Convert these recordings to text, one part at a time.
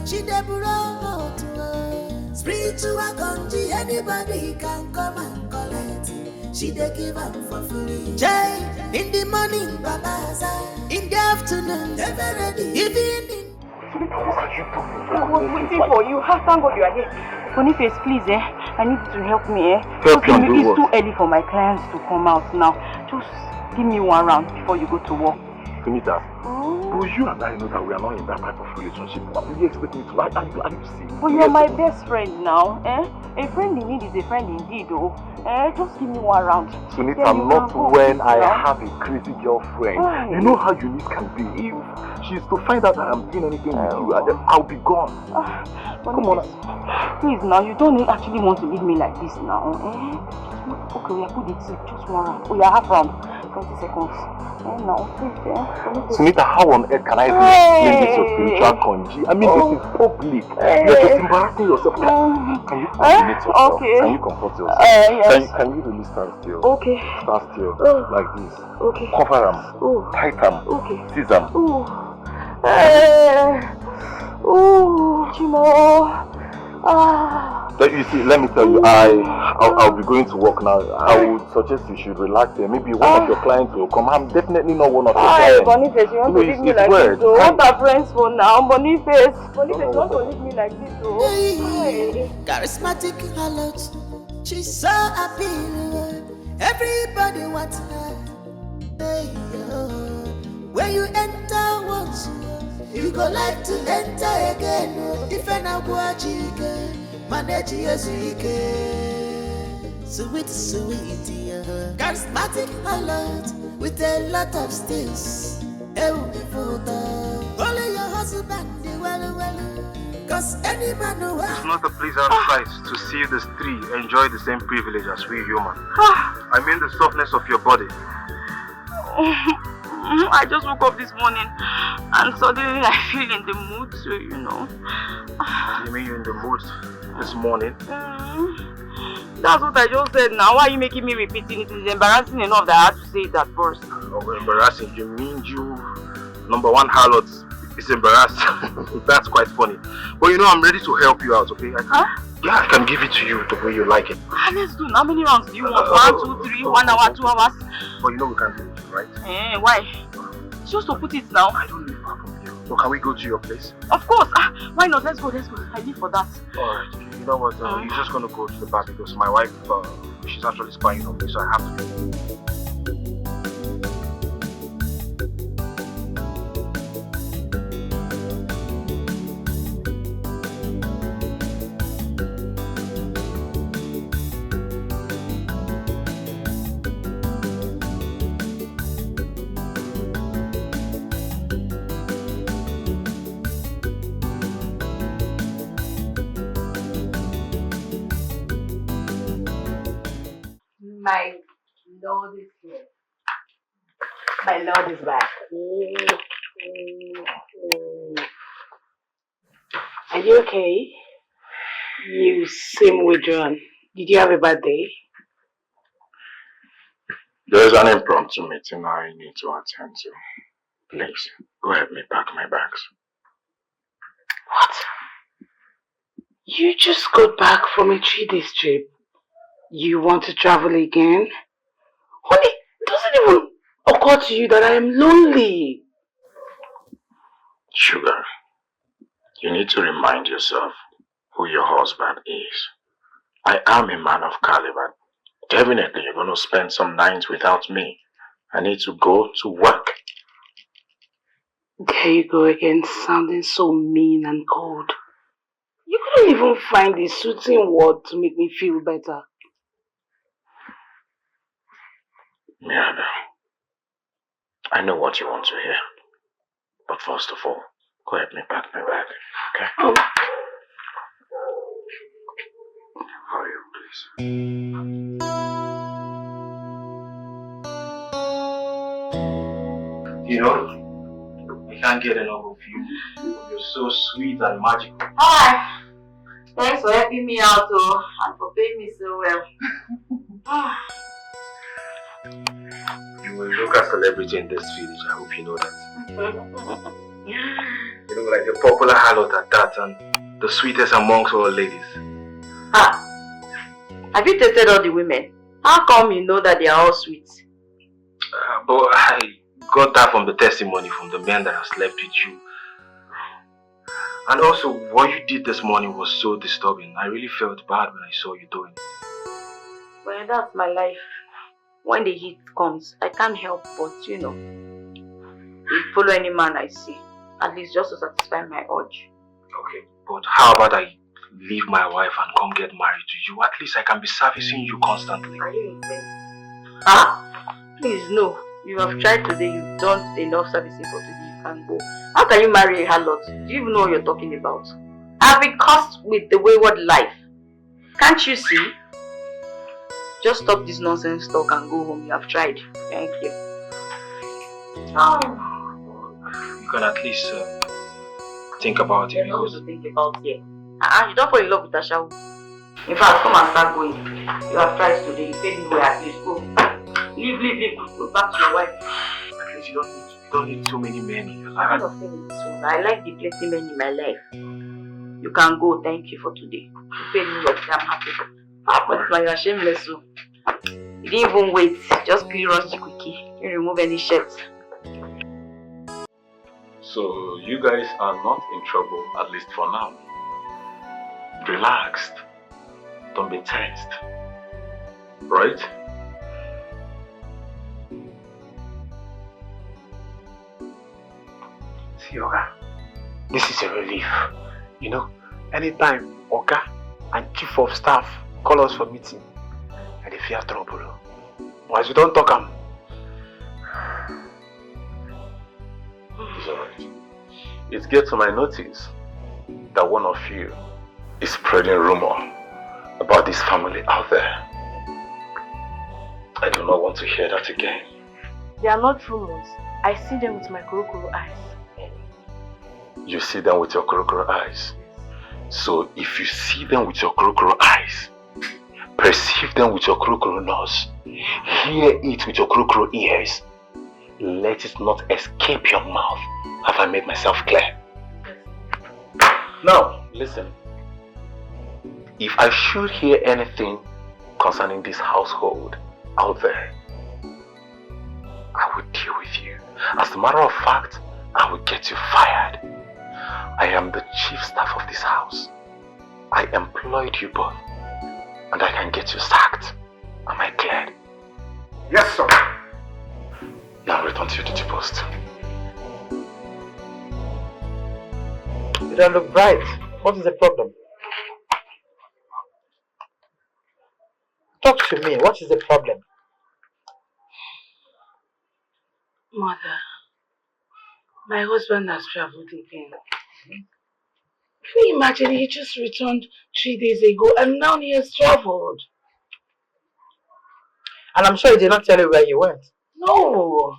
she dey brought to her. Spiritual country, anybody can come and collect. She dey give am for free. Jay, in the morning, Babaza. In the afternoon, never ready. Evening. I was waiting for you. Thank God you are here. Boniface, please, I need you to help me, Help you do It's what? too early for my clients to come out now. Just give me one round before you go to work. Sunita, but you and I know that we are not in that type of relationship. What do you expect me to like? Are you serious? But you're my best friend now, A friend in need is a friend indeed, just give me one round. Sunita, not when I have a crazy girlfriend. Why? You know how unique can be. If she's to find out that I'm doing anything with you, I'll be gone. Come on. Please now, you don't actually want to leave me like this now, Okay, we are put it just one round. We are half round. 20 seconds. Now, please, Sunita, how on earth can I explain this your spiritual congee? I mean, this is public. You're just embarrassing yourself. Can you coordinate yourself? Okay. Can you comfort yourself? Yes. Can you really stand still? Okay. Stand still. Like this. Okay. Cover them. Tight them. Okay. Seize them. Chimo. You see, let me tell you, I'll be going to work now. I would suggest you should relax here. Maybe one of your clients will come. I'm definitely not one of your clients. Boniface, you want to leave me like this? So what are friends for now? Boniface, you want to leave me like this? Charismatic HARLOT, she's so appealing. Everybody wants her. When you enter once, you go like to enter again. If an abuaji manage sweet, charismatic HARLOT with a lot of skills. Only your husband, cause any man who it's not a pleasant sight to see the three enjoy the same privilege as we human. I mean the softness of your body. I just woke up this morning and suddenly I feel in the mood, so you know. You mean you're in the mood this morning? That's what I just said now. Why are you making me repeating it? It's embarrassing enough that I had to say it at first. Oh, embarrassing? You mean you, number one HARLOT, is embarrassed? That's quite funny. But you know, I'm ready to help you out, okay? Yeah, I can give it to you the way you like it. Let's do. How many rounds do you want? 1, 2, 3, 1 hour, 2 hours? But you know we can't do it, right? Why? Just to put it now. I don't live far from you. So can we go to your place? Of course. Why not? Let's go. I live for that. Alright. You know what? You're just gonna go to the bar because my wife, she's actually spying on me, so I have to go. My Lord is here. My Lord is back. Are you okay? You seem withdrawn. Did you have a bad day? There's an impromptu meeting I need to attend to. Please, go help me pack my bags. What? You just got back from a 3-day trip. You want to travel again? Honey, it doesn't even occur to you that I am lonely. Sugar, you need to remind yourself who your husband is. I am a man of caliber. Definitely you're going to spend some nights without me. I need to go to work. There you go again, sounding so mean and cold. You couldn't even find the soothing word to make me feel better. Miranda, I know what you want to hear. But first of all, go help me pack my bag, okay? Oh. Hurry up, please. You know, I can't get enough of you. You're so sweet and magical. Hi. Thanks for helping me out, and for paying me so well. You will look a celebrity in this village. I hope you know that. You know, like a popular harlot at that, and the sweetest amongst all ladies. Ah, have you tested all the women? How come you know that they are all sweet? But I got that from the testimony from the men that have slept with you. And also, what you did this morning was so disturbing. I really felt bad when I saw you doing it. Well, that's my life. When the heat comes, I can't help but, follow any man I see. At least just to satisfy my urge. Okay, but how about I leave my wife and come get married to you? At least I can be servicing you constantly. Are you insane? Ah? Please, no. You have tried today, you've done enough servicing for today, you can go. How can you marry a harlot? Do you even know what you're talking about? I've been cursed with the wayward life. Can't you see? Just stop this nonsense talk and go home. You have tried. Thank you. Oh. You can at least think about it. There's nothing to think about here. You don't fall in love with Asha. In fact, come and start going. You have tried today. You paid me well, at least go. Leave. Go back to your wife. At least you don't need too many men in your life. I'm not saying this one. I like the plenty men in my life. You can go. Thank you for today. You paid me well. I'm happy. But you're shameless. So. You didn't even wait. Just clear us the quickie. You remove any shirts. So you guys are not in trouble, at least for now. Relaxed. Don't be tensed. Right? See, Oga, this is a relief. Anytime Oga and Chief of Staff call us for meeting, and they fear trouble. Once you don't talk them. It's alright. It gets to my notice that one of you is spreading rumor about this family out there. I do not want to hear that again. They are not rumors. I see them with my kurukuru eyes. You see them with your kurukuru eyes. So if you see them with your kurukuru eyes, perceive them with your kurukuru nose, hear it with your kurukuru ears, let it not escape your mouth. Have I made myself clear? Now, listen. If I should hear anything concerning this household out there, I will deal with you. As a matter of fact, I will get you fired. I am the chief staff of this house. I employed you both, and I can get you sacked. Am I clear? Yes, sir. Now return to your duty post. You don't look bright. What is the problem? Talk to me. What is the problem? Mother, my husband has traveled again. Can you imagine? He just returned 3 days ago and now he has traveled. And I'm sure he did not tell you where he went. No.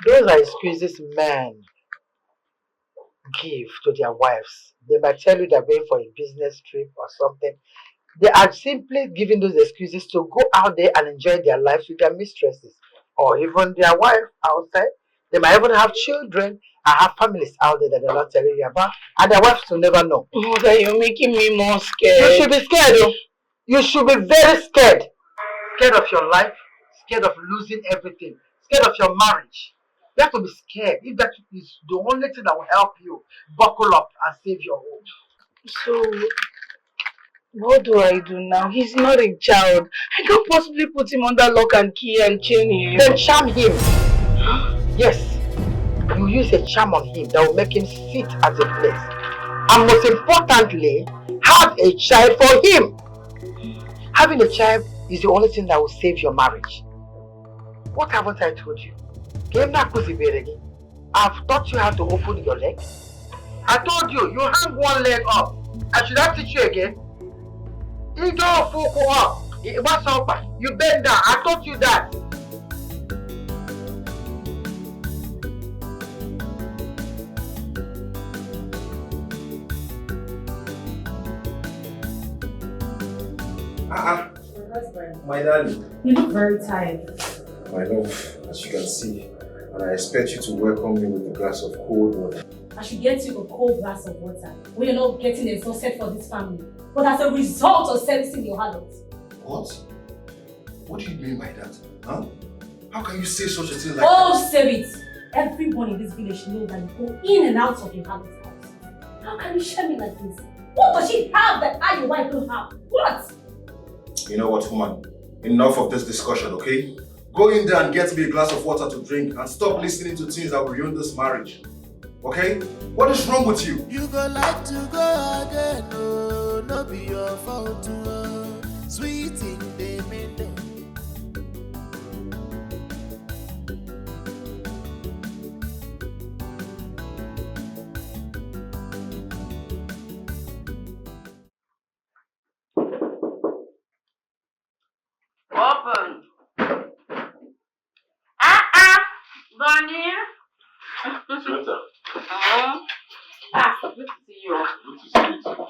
Those are excuses men give to their wives. They might tell you they're going for a business trip or something. They are simply giving those excuses to go out there and enjoy their lives with their mistresses or even their wife outside. They might even have children and have families out there that they're not telling you about, and their wives will never know. Mother, you're making me more scared. You should be scared, though. You should be very scared. Scared of your life, scared of losing everything, scared of your marriage. You have to be scared. If that is the only thing that will help you buckle up and save your home. So, what do I do now? He's not a child. I can't possibly put him under lock and key and chain him. Then charm him. Yes. You use a charm on him that will make him sit at a place. And most importantly, have a child for him. Having a child is the only thing that will save your marriage. What haven't I told you? I've taught you how to open your legs. I told you, you hang one leg up. I should not teach you again. You don't fuck up. What's up? You bend down. I taught you that. My darling. You look very tired. I know, as you can see, I'm And I expect you to welcome me with a glass of cold water. I should get you a cold glass of water when you're not getting exhausted for this family, but as a result of servicing your harlot. What? What do you mean by that? Huh? How can you say such a thing like that? Oh, say it! Everyone in this village knows that you go in and out of your harlot's house. How can you share me like this? What does she have that I, your wife, don't have? What? You know what, woman? Enough of this discussion, okay? Go in there and get me a glass of water to drink and stop listening to things that will ruin this marriage. Okay? What is wrong with you? You go like to go again, no, no be your fault, sweet in the middle. Open. Bonnie. Sweeter. Good to see you. Good to see you too.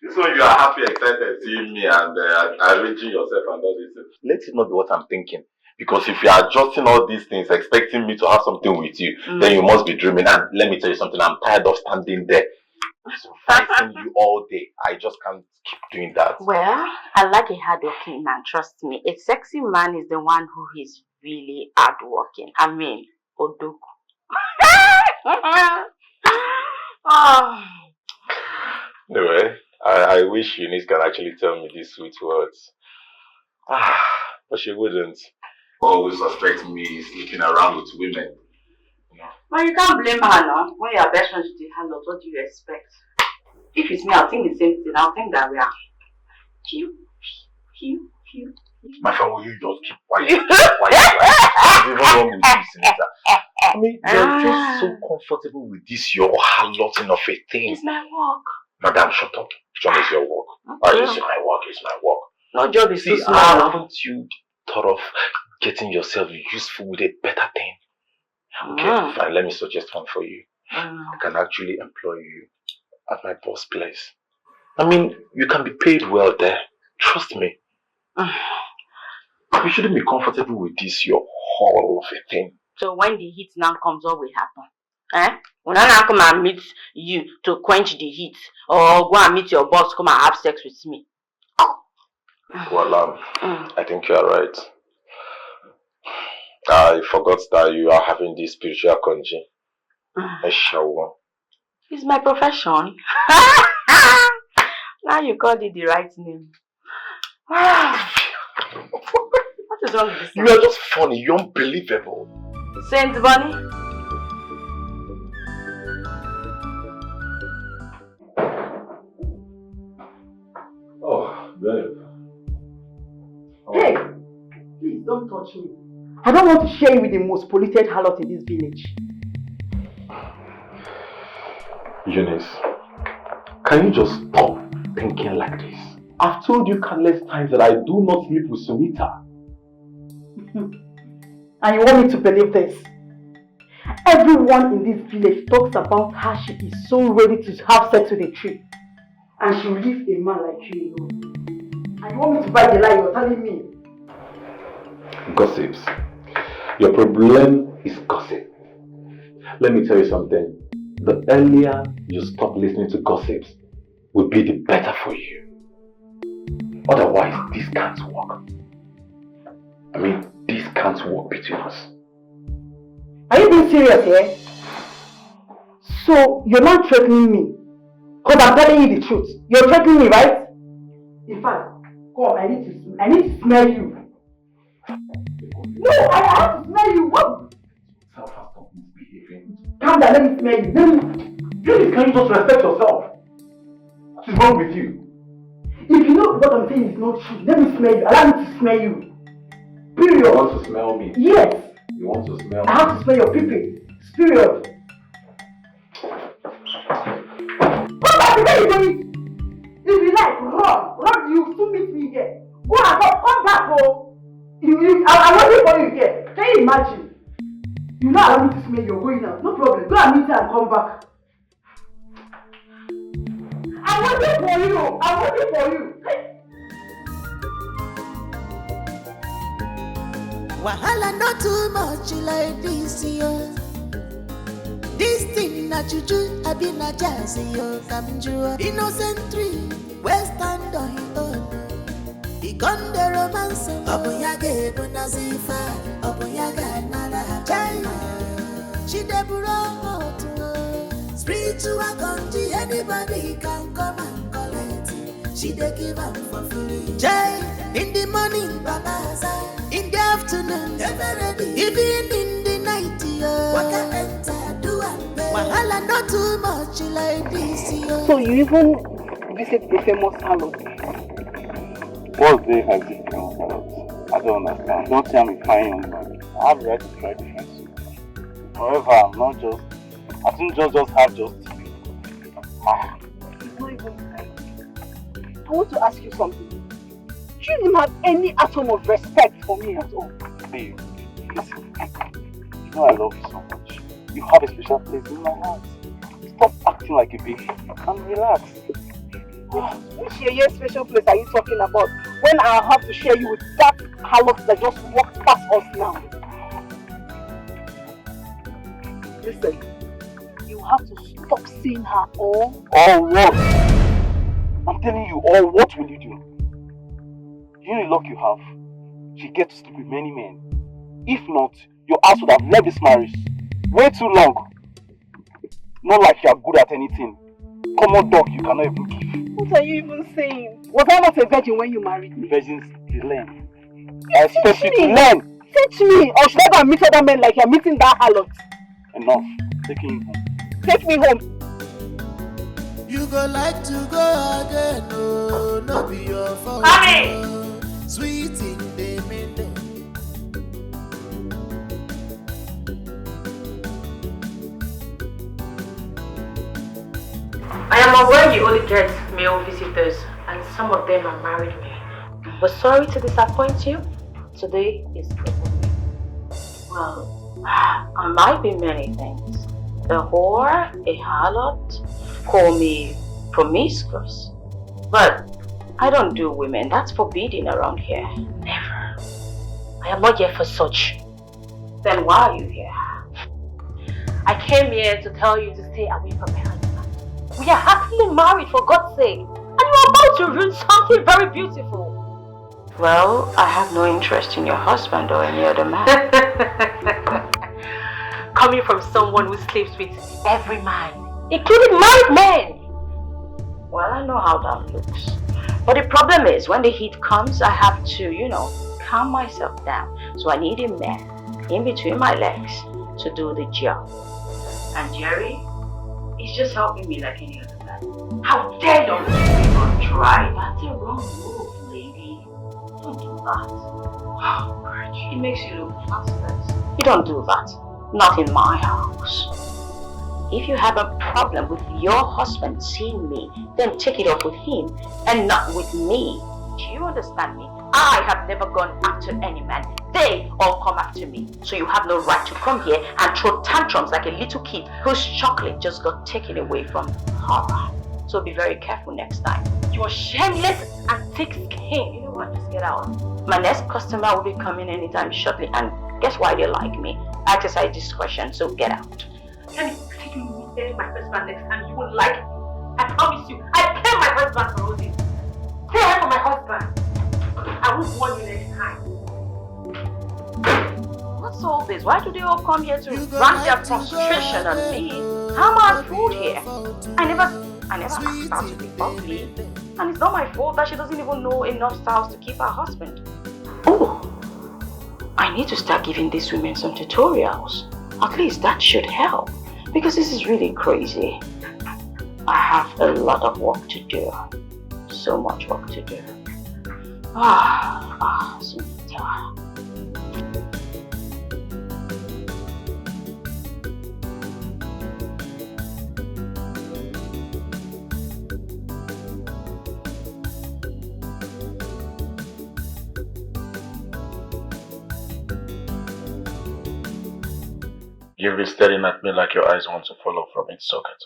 This one you are happy, excited seeing me and arranging yourself and all this. Let it not be what I'm thinking. Because if you are adjusting all these things, expecting me to have something with you, then you must be dreaming. And let me tell you something, I'm tired of standing there supervising you all day. I just can't keep doing that. Well, I like a hardworking man, trust me. A sexy man is the one who is really hardworking. I mean, Odoku. Oh. Anyway, I wish Eunice can actually tell me these sweet words. But she wouldn't. Always suspect me sleeping around with women. Well, you can't blame her now. When you are best friends with the harlot, what do you expect? If it's me, I'll think the same thing. I'll think that we are cute. My friend, will you just keep quiet? What's even wrong with you, Sinita? I mean, you're just so comfortable with this, your harloting of a thing. It's my work. Madam, shut up. Which one is your work? Okay. It's my work, it's my work. No job is too small. Haven't you thought of getting yourself useful with a better thing? Okay, fine. Let me suggest one for you. I can actually employ you at my boss place. I mean, you can be paid well there. Trust me. You shouldn't be comfortable with this, your haul of a thing. So when the heat now comes, what will happen? When I now come and meet you to quench the heat, or go and meet your boss, come and have sex with me. Well, I think you are right. I forgot that you are having this spiritual conji. It's my profession. Now you called it the right name. What is wrong with this? You are just funny. You're unbelievable. Saint Bunny. Oh, babe. Hey, please don't touch me. I don't want to share you with the most polluted harlot in this village. Eunice, can you just stop thinking like this? I've told you countless times that I do not sleep with Sunita. And you want me to believe this? Everyone in this village talks about how she is so ready to have sex with a tree. And she will leave a man like you alone. And you want me to buy the lie you're telling me? Gossips. Your problem is gossip. Let me tell you something. The earlier you stop listening to gossips, will be the better for you. Otherwise, this can't work. I mean, this can't work between us. Are you being serious here? So, you're not threatening me? Because I'm telling you the truth. You're threatening me, right? In fact, come on, I need to smell you. No, I have to smell you. What? Stop misbehaving. Calm down, let me smell you. Please, can you just respect yourself? What is wrong with you? If you know what I'm saying is not true, let me smell you. Allow me to smell you. Period. You want to smell me? Yes. You want to smell me? I have to smell your pee-pee. Period. Go back to where you're going. If you like, run, you still meet me here. Go and come back, oh. I'm waiting for you here. Can you imagine? You know I want me to smell you're going now. No problem. Go and meet her and come back. I'm waiting for you. I'm waiting for you. Wahala not too much like this, yo. This thing na juju, I be na jazzy, yo. Come jua. Innocent tree, stand on his own. He gone the romance. Obunyaga Ebunazifa, Obunyaga Nala China. She de buro to spiritual country, anybody can come and collect. She de give up for free. Jai, in the morning, babaza. In the afternoon, even in the night, yo. Waka enter, do and pay. Wahala not too much like this, yo. So you even visit the famous HARLOT? What's there has it famous HARLOT? I don't understand. Don't tell me fine young man. I have the right to try different soup. However, I'm not just... I think just have just... It's not even time. I want to ask you something. Do you even have any atom of respect for me at all? Babe, listen. You know I love you so much. You have a special place in my heart. Stop acting like a baby and relax. Which special place are you talking about when I have to share you with that HARLOT that just walked past us now? Listen, you have to stop seeing her all. All what? I'm telling you, all what will you do? You know the luck you have. She gets to sleep with many men. If not, your ass would have left this marriage way too long. Not like you are good at anything. Common dog you cannot even give. What are you even saying? Was I not a virgin when you married me? Virgins, they learn. I expect you to learn. Teach me, or should I go and meet other men like you're meeting that HARLOT? Enough. Take me home. Take me home. You go like to go again, no, no be your fault. Mommy! Sweet in the middle. I am aware you only get male visitors and some of them are married men. But sorry to disappoint you, today is good. Well, I might be many things. A whore, a harlot, call me promiscuous. But I don't do women, that's forbidden around here. Never. I am not here for such. Then why are you here? I came here to tell you to stay away from my husband. We are happily married, for God's sake. And you are about to ruin something very beautiful. Well, I have no interest in your husband or any other man. Coming from someone who sleeps with every man, including married men. Well, I know how that looks. But the problem is, when the heat comes, I have to, calm myself down. So I need a man in between my legs to do the job. And Jerry, he's just helping me like any other man. How dare you even try? That's a wrong move, lady. Don't do that. Oh, God. It makes you look useless. You don't do that. Not in my house. If you have a problem with your husband seeing me, then take it up with him and not with me. Do you understand me? I have never gone after any man. They all come after me. So you have no right to come here and throw tantrums like a little kid whose chocolate just got taken away from her. So be very careful next time. You're shameless and thick-skinned. You know what? Just get out. My next customer will be coming anytime shortly, and guess why they like me? I exercise discretion, so get out. Let me see you meet my husband next time. You won't like it. I promise you. I pay my husband for all this. Stay away from my husband. I will warn you next time. What's all this? Why do they all come here to rant their frustration on me? How am I food here? I never asked her to be ugly. And it's not my fault that she doesn't even know enough styles to keep her husband. Oh, I need to start giving these women some tutorials. At least that should help. Because this is really crazy. I have a lot of work to do. So much work to do. Sunita. You'll be staring at me like your eyes want to fall off from its socket.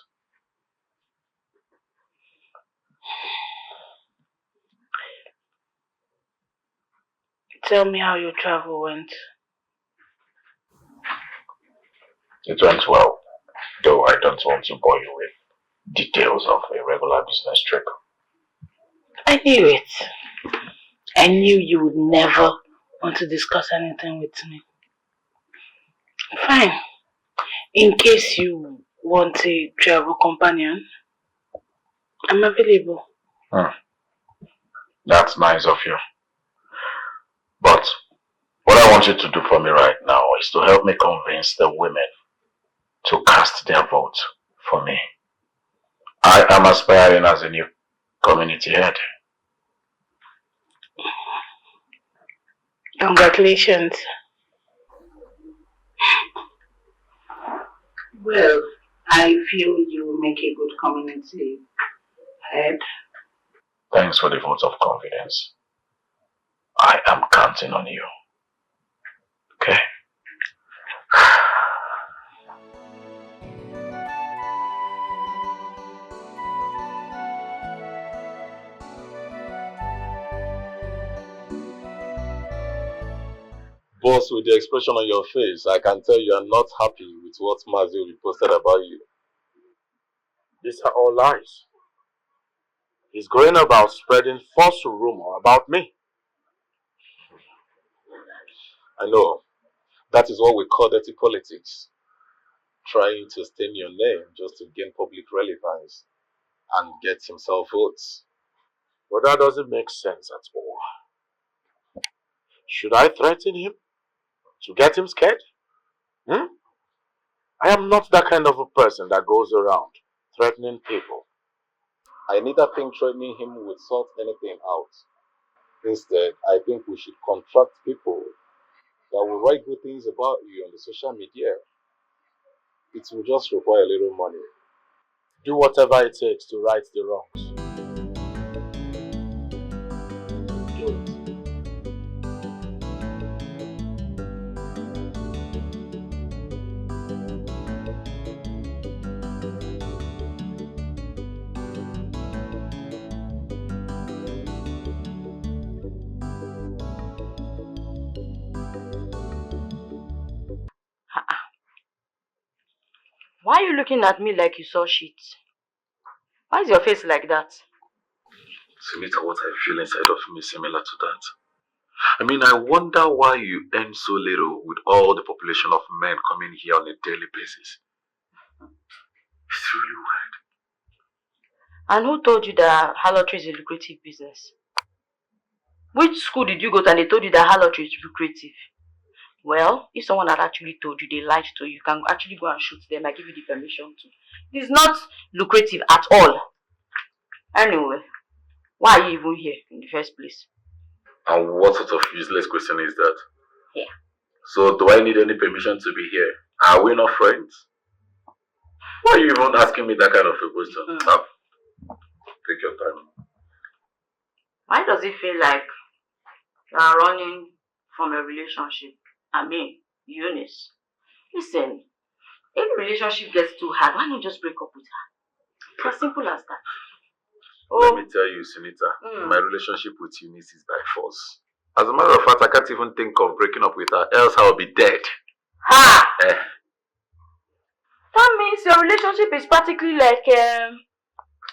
Tell me how your travel went. It went well, though I don't want to bore you with details of a regular business trip. I knew it. I knew you would never want to discuss anything with me. Fine. In case you want a travel companion, I'm available. That's nice of you. But what I want you to do for me right now is to help me convince the women to cast their vote for me. I am aspiring as a new community head. Congratulations. Well, I feel you will make a good community head. Thanks for the vote of confidence. I am counting on you. Okay? Boss, with the expression on your face, I can tell you are not happy with what Mazio posted about you. These are all lies. He's going about spreading false rumor about me. I know. That is what we call dirty politics. Trying to stain your name just to gain public relevance and get himself votes. But that doesn't make sense at all. Should I threaten him? To get him scared? I am not that kind of a person that goes around threatening people. I neither think threatening him would sort anything out. Instead, I think we should contract people that will write good things about you on the social media. It will just require a little money. Do whatever it takes to right the wrongs. Do it. Why are you looking at me like you saw shit? Why is your face like that? Sunita, what I feel inside of me is similar to that. I mean, I wonder why you earn so little with all the population of men coming here on a daily basis. It's really weird. And who told you that harlotry is a lucrative business? Which school did you go to and they told you that harlotry is lucrative? Well, if someone had actually told you, they lied to you, you can actually go and shoot them. I give you the permission to. It's not lucrative at all. Anyway, why are you even here in the first place? And what sort of useless question is that? Yeah. So, do I need any permission to be here? Are we not friends? Why are you even asking me that kind of a question? Take your time. Why does it feel like you are running from a relationship? I mean, Eunice. Listen, if the relationship gets too hard, why not just break up with her? It's as simple as that. Let me tell you, Sunita, my relationship with Eunice is by force. As a matter of fact, I can't even think of breaking up with her, else I'll be dead. Ha! That means your relationship is practically like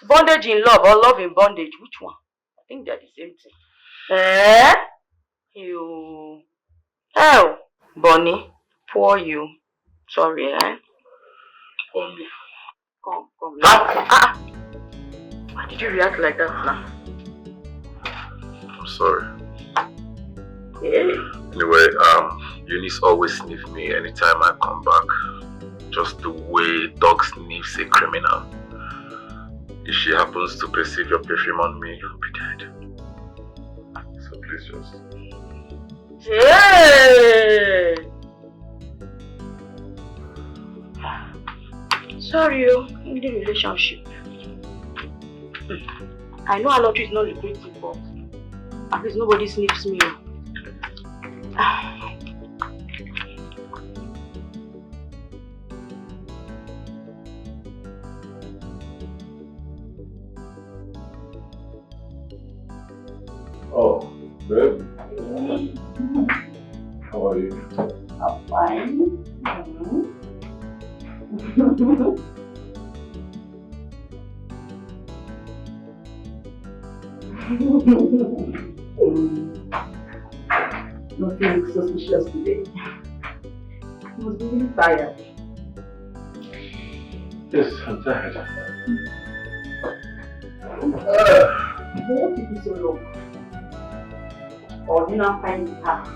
bondage in love or love in bondage. Which one? I think they're the same thing. You... Oh, Bonnie, poor you. Sorry, Bonnie. Come. Why did you react like that now? I'm sorry. Hey. Anyway, Eunice always sniffs me anytime I come back. Just the way dog sniffs a criminal. If she happens to perceive your perfume on me, I'll be dead. So please just... Hey! Sorry, in the relationship. I know harlotry is not lucrative, but at least nobody sniffs me. Oh, babe. How are you? I'm fine. Nothing looks suspicious today. He must be really tired. Yes, I'm tired. What took you so long? Or do you not find it hard?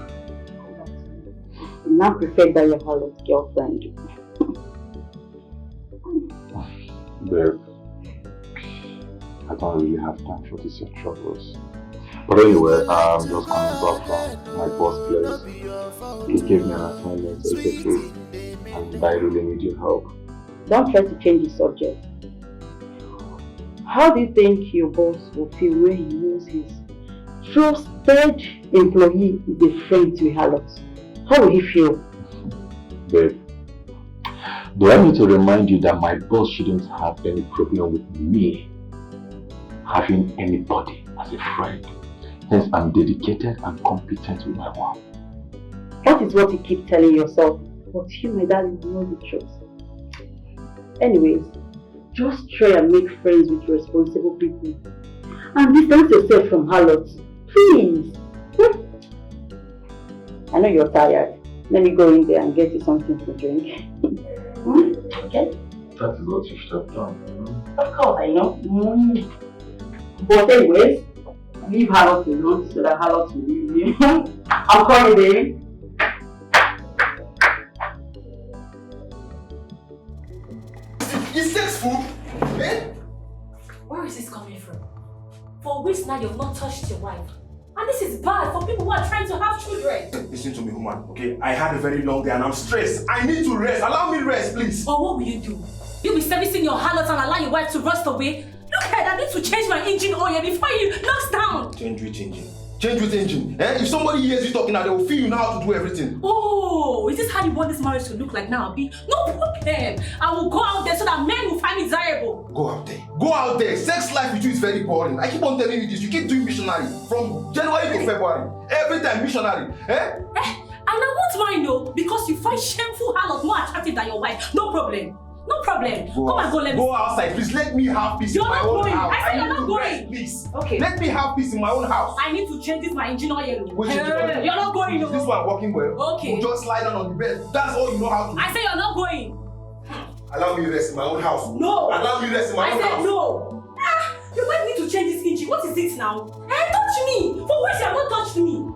You now prefer that your Harlot girlfriend. Babe, I don't really have time for this your troubles. But anyway, I'm just coming back from my boss place. He gave me an assignment to execute, and I really need your help. Don't try to change the subject. How do you think your boss will feel when he knows his trusted employee is a friend to a harlot? How will he feel? Babe, do I need to remind you that my boss shouldn't have any problem with me having anybody as a friend? Hence, I'm dedicated and competent with my work. That is what you keep telling yourself, but you, my darling, know the truth. Anyways, just try and make friends with responsible people and distance yourself from harlots, please. I know you're tired. Let me go in there and get you something to drink. Okay? That is what you should have done. Of course, I know. But anyways, leave harlot alone so that harlot will leave you. I'm calling, baby. Is sex food? Eh? Where is this coming from? For weeks now you've not touched your wife. And this is bad for people who are trying to have children. Listen to me, woman, okay? I had a very long day and I'm stressed. I need to rest. Allow me rest, please. But what will you do? You'll be servicing your harlot and allow your wife to rust away? Look ahead, I need to change my engine oil before you knocks down. Change which engine? Change which engine? Eh? If somebody hears you talking now, they will feel you know how to do everything. Oh, is this how you want this marriage to look like now, Abi? No problem. I will go out there so that men will find me desirable. Go out there. Go out there. Sex life with you is very boring. I keep on telling you this. You keep doing missionary from January to February. Every time missionary. Eh? And I won't mind though, because you find shameful harlot more attractive than your wife. No problem. No problem. Come and go, let me. Go outside, please. Let me have peace in my own house. I said you're not going. Please. Okay. Let me have peace in my own house. I need to change this my engine oil. Which engine oil? You're not going. Is this one working well? Okay. You just lie down on the bed. That's all you know how to do. I said you're not going. Allow me to rest in my own house. No. Allow me to rest in my own house. I said no. Your wife need to change this engine. What is it now? Touch me. For once you have not touched me.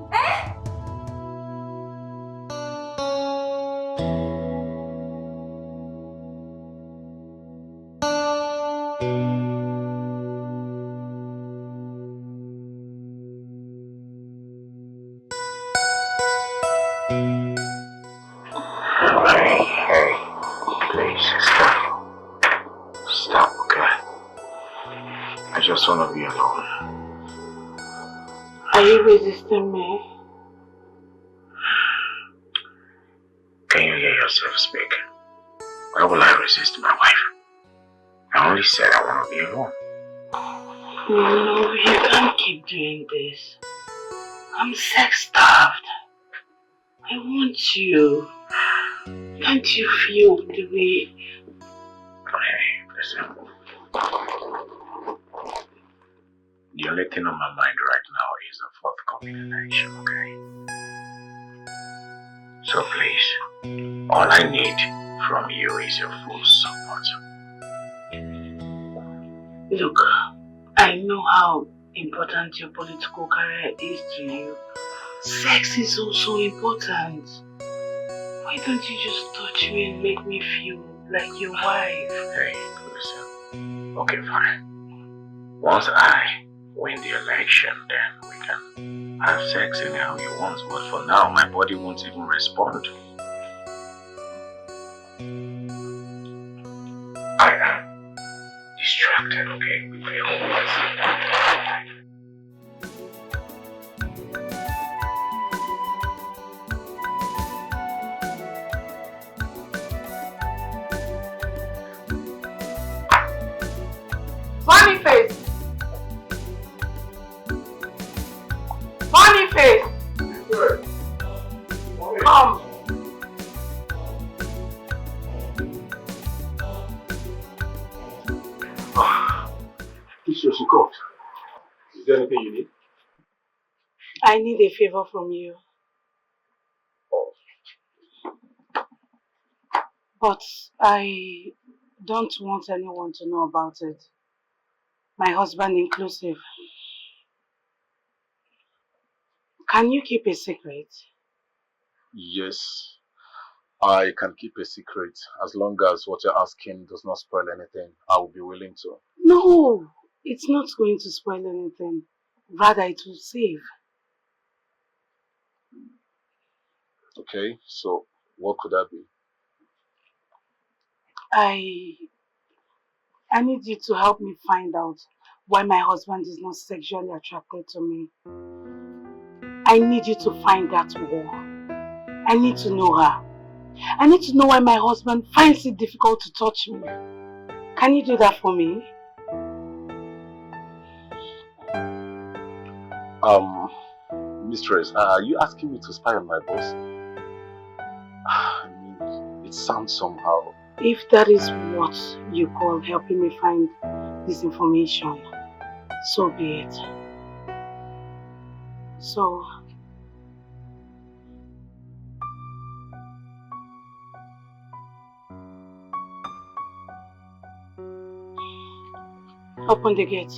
I just want to be alone. Are you resisting me? Can you hear yourself speak? Why will I resist my wife? I only said I want to be alone. No, you can't keep doing this. I'm sex-starved. I want you. Can't you feel the way... Okay, listen. The only thing on my mind right now is the forthcoming election, okay? So please, all I need from you is your full support. Look, I know how important your political career is to you. Sex is also important. Why don't you just touch me and make me feel like your wife? Hey, listen. Okay, fine. Once I win the election, then we can have sex anyhow you want. But for now, my body won't even respond. I am distracted, okay, with my own words. Funny face! Funny face! Come! you called? Is there anything you need? I need a favor from you. But I don't want anyone to know about it. My husband inclusive. Can you keep a secret? Yes, I can keep a secret. As long as what you're asking does not spoil anything, I will be willing to. No, it's not going to spoil anything. Rather, it will save. Okay, so what could that be? I need you to help me find out why my husband is not sexually attracted to me. I need you to find that war. I need to know her. I need to know why my husband finds it difficult to touch me. Can you do that for me? Mistress, are you asking me to spy on my boss? I mean, it sounds somehow. If that is what you call helping me find this information, so be it. So, open the gate.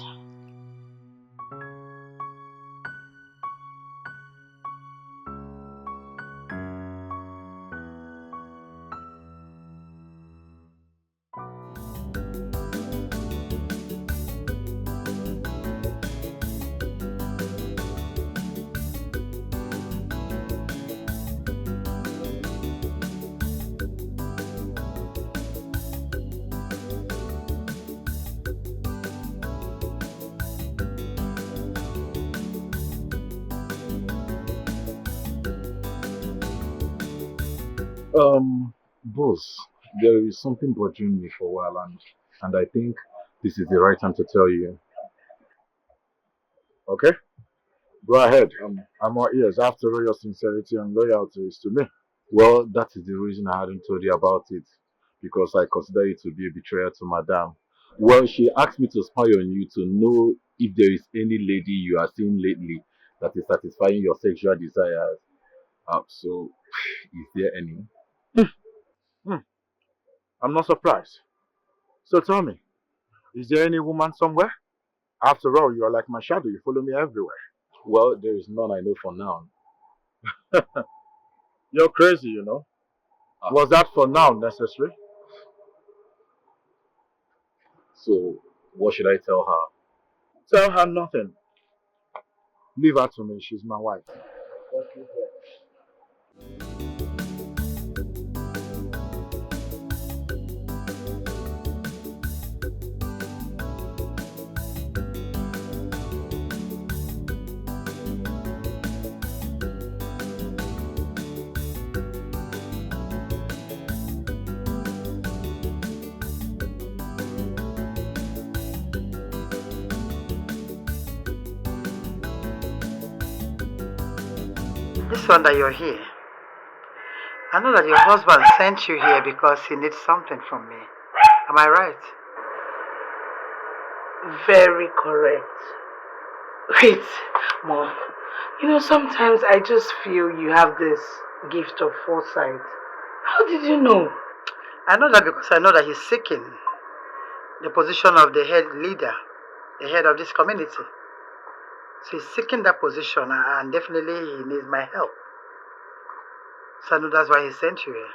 Boss, there is something bothering me for a while, and I think this is the right time to tell you. Okay? Go ahead. I'm all ears. After all, your sincerity and loyalty is to me. Well, that is the reason I hadn't told you about it, because I consider it to be a betrayal to Madame. Well, she asked me to spy on you to know if there is any lady you are seeing lately that is satisfying your sexual desires. So, is there any? Hmm, I'm not surprised. So tell me, is there any woman somewhere? After all, you are like my shadow. You follow me everywhere. Well, there is none I know for now. You're crazy, you know. Was that for now necessary? So, what should I tell her? Tell her nothing. Leave her to me. She's my wife. Just leave her. This one that you're here, I know that your husband sent you here because he needs something from me. Am I right? Very correct. Wait, Mom. You know, sometimes I just feel you have this gift of foresight. How did you know? I know that because I know that he's seeking the position of the head leader, the head of this community. So he's seeking that position and definitely he needs my help. So I know that's why he sent you here.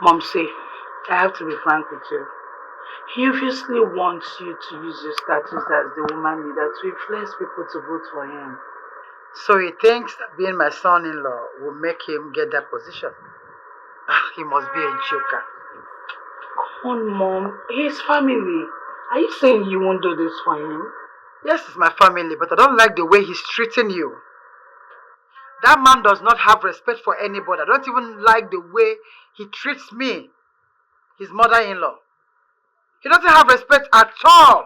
Mom, see, I have to be frank with you. He obviously wants you to use your status as the woman leader to influence people to vote for him. So he thinks that being my son-in-law will make him get that position. He must be a joker. Come on, Mom. His family. Are you saying you won't do this for him? Yes, it's my family, but I don't like the way he's treating you. That man does not have respect for anybody. I don't even like the way he treats me, his mother-in-law. He doesn't have respect at all.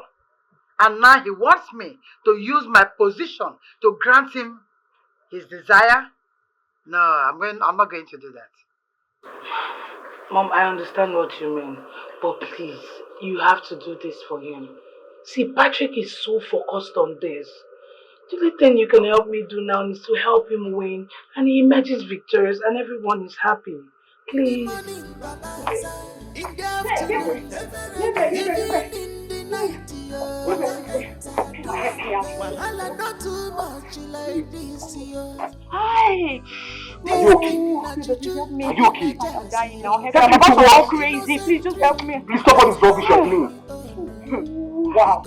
And now he wants me to use my position to grant him his desire. No, I'm not going to do that. Mom, I understand what you mean. But please, you have to do this for him. See, Patrick is so focused on this. The only thing you can help me do now is to help him win. And he emerges victorious and everyone is happy. Please. Hi! Are you okay? Please help me. Are you okay? I'm dying now. Help I'm me about to to what? go crazy. Please just help me. Please stop all this rubbish you're doing. Wow.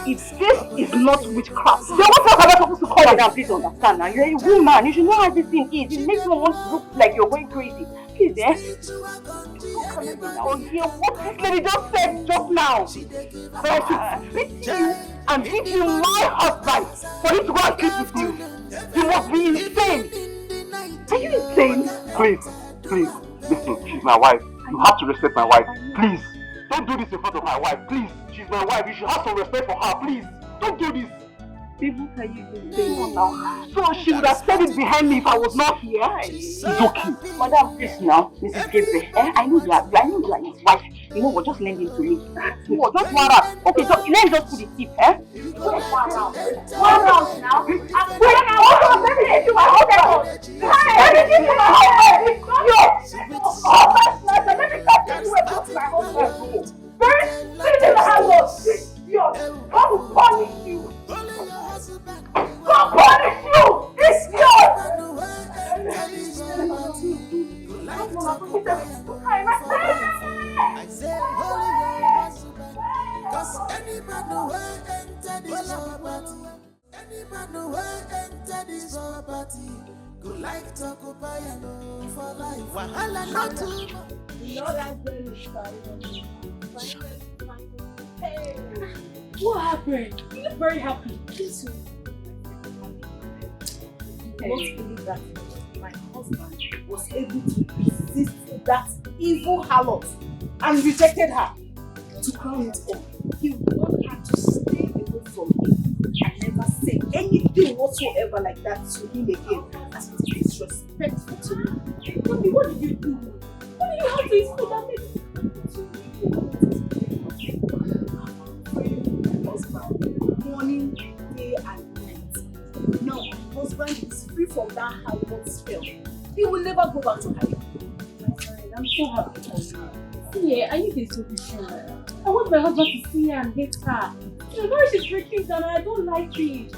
If this is not witchcraft, then what else am I supposed to call it? Madam, please understand now. You're a woman. You should know how this thing is. It makes you want to look like you're going crazy. Please, eh? Oh dear, what this lady just said just now. That I should speak to you and give you my husband for him to go and sleep with you. You must be insane. Are you insane? Please, listen, she's my wife. You have to respect my wife. Please, don't do this in front of my wife. Please, she's my wife. You should have some respect for her. Please, don't do this. Baby, what are you doing now? So she would have said it behind me if I was not here. It's okay. Madam, please now, Mrs. Gabriel. I know you are his wife. You know what? Just lend him to me. What? Just 1 round. Okay, so let me just put the tip, eh? 1 round. 1 round now. Wait now. Let me get you my husband. Let me get you my husband. Let me cut you away from my husband. First, sit in the house. God will punish you. God punish you. It's yours. I say, holy your husband, cause any man who enter this property, any man who enter this property, go like to occupy and for life. Wahala not too much. You know that girl is Hey, what happened? You look very happy. Please, you won't believe that my husband was able to resist that evil harlot and rejected her. To crown it all, he wanted her to stay away from him and never say anything whatsoever like that to him again, as it is disrespectful to me. Tell me, what did you do? What did you have to exclude that baby? Morning, day and night. Now my husband is free from that harlot spell. He will never go back to her. I'm so happy for you. See, are you this solution? I want my husband to see her and hate her. The marriage is breaking down and I don't like it.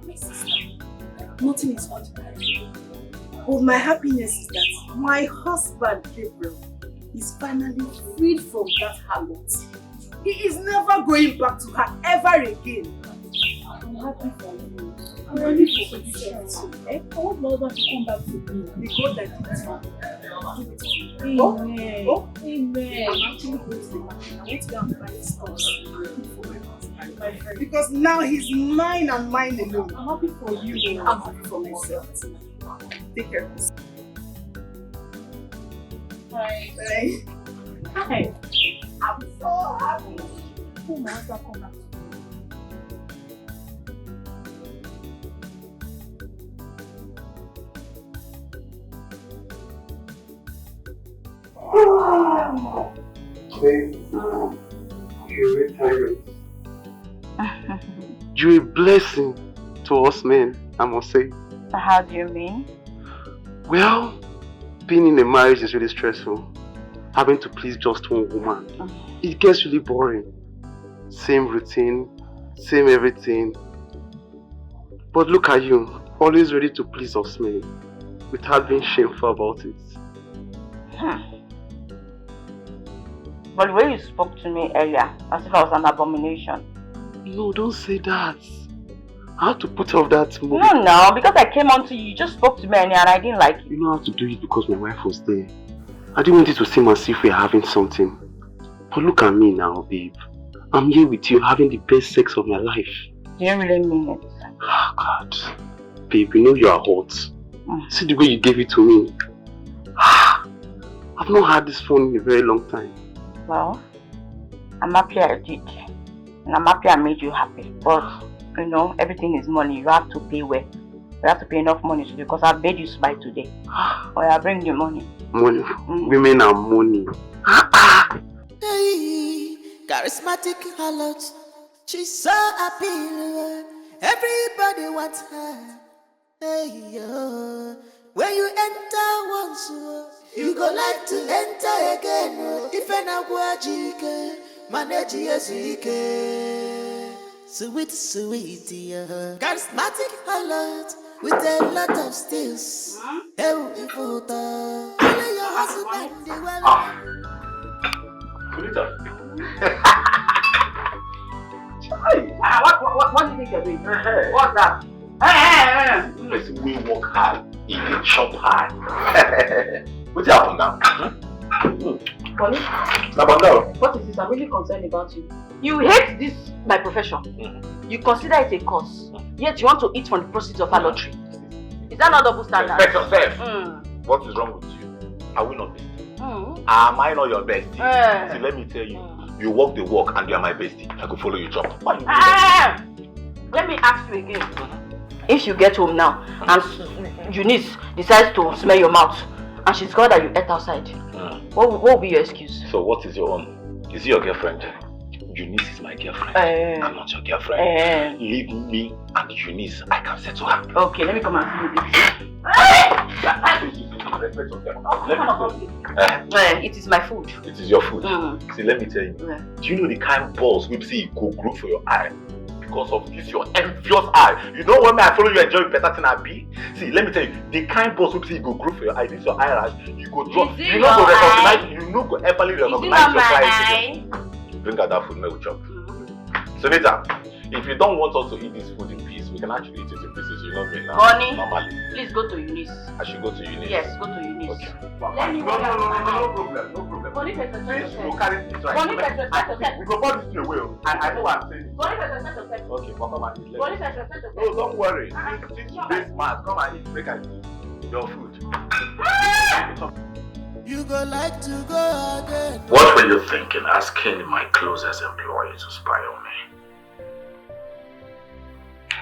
My sister, nothing is ordinary. But my happiness is that my husband, Gabriel, is finally freed from that harlot. He is never going back to her ever again. I'm happy for you. I'm ready for position too. I want my husband to come back to me. The God that did it. Amen. Oh, amen. I'm actually going to the market. I want to go and buy stuff for my husband. My friend. Because now he's mine and mine alone. I'm happy for you. I'm happy for myself too. Take care of yourself. Bye. Bye. Hi. I'm so happy. Oh, my husband come back. You're tired. You're a blessing to us men, I must say. How do you mean? Well, being in a marriage is really stressful. Having to please just one woman. It gets really boring. Same routine, same everything. But look at you, always ready to please us men, without being shameful about it. But the way you spoke to me earlier, as if I was an abomination. No, don't say that. I have to put off that movie. No, because I came on to you, you just spoke to me and I didn't like it. You know how to do it because my wife was there. I didn't want it to seem as if we're having something. But look at me now, babe. I'm here with you having the best sex of my life. Do you really mean it? Oh God. Babe, you know you are hot. See the way you gave it to me. I've not had this phone in a very long time. Well, I'm happy I did. And I'm happy I made you happy. But, you know, everything is money. You have to pay well. We have to pay enough money today because I've made you by today. Or I bring the money. Money. Women are money. Hey, charismatic HARLOT. She's so appealing. Everybody wants her. Hey, yo. When you enter once, you go like to enter again. If an aguajike, manage yesike. Sweet, sweet, yeah. Charismatic HARLOT with a lot of steals. Hey, photo. Only your husband, the well. What do you think you're doing? What's that? Let's we work hard, eat it, shop hard. What's happened now? Bonnie? What is this? I'm really concerned about you. You hate this, my profession. You consider it a cause. Yet you want to eat from the proceeds of our lottery. Is that not double standard? Respect yourself. What is wrong with you? Are we not bestie? Am I not your bestie? See, let me tell you. You walk the walk and you are my bestie. I could follow you jump. Why you let me ask you again. If you get home now and Eunice decides to smell your mouth and she's got that you ate outside, what will be your excuse? So what is your own? Is he your girlfriend? Eunice is my girlfriend. I'm not your girlfriend. Leave me and Eunice. I can settle her. Okay, let me come and see you. It is my food. It is your food. See, let me tell you. Do you know the kind of balls we see go grow for your eye? Because of this, your envious eye. You know when I follow you enjoy better than I be? See, let me tell you, the kind of balls we see go grow for your eye. This your eyelash, you go drop. You know go recognize. You know go ever recognize your client. Bring out that food, no chop. So later, if you don't want us to eat this food in peace, we can actually eat it in pieces. You know me now. Honey, normally. Please go to Eunice. I should go to Eunice. Yes, go to Eunice. Okay. Let me no problem. Bonnie, please, you carry this right. Bonnie, we go put this away. I know what I'm saying. Bonnie, okay, but come and eat. Bonnie, no, don't worry. Since you be smart, come and eat. Break and eat your food. You go like to go again. What were you thinking asking my closest employee to spy on me?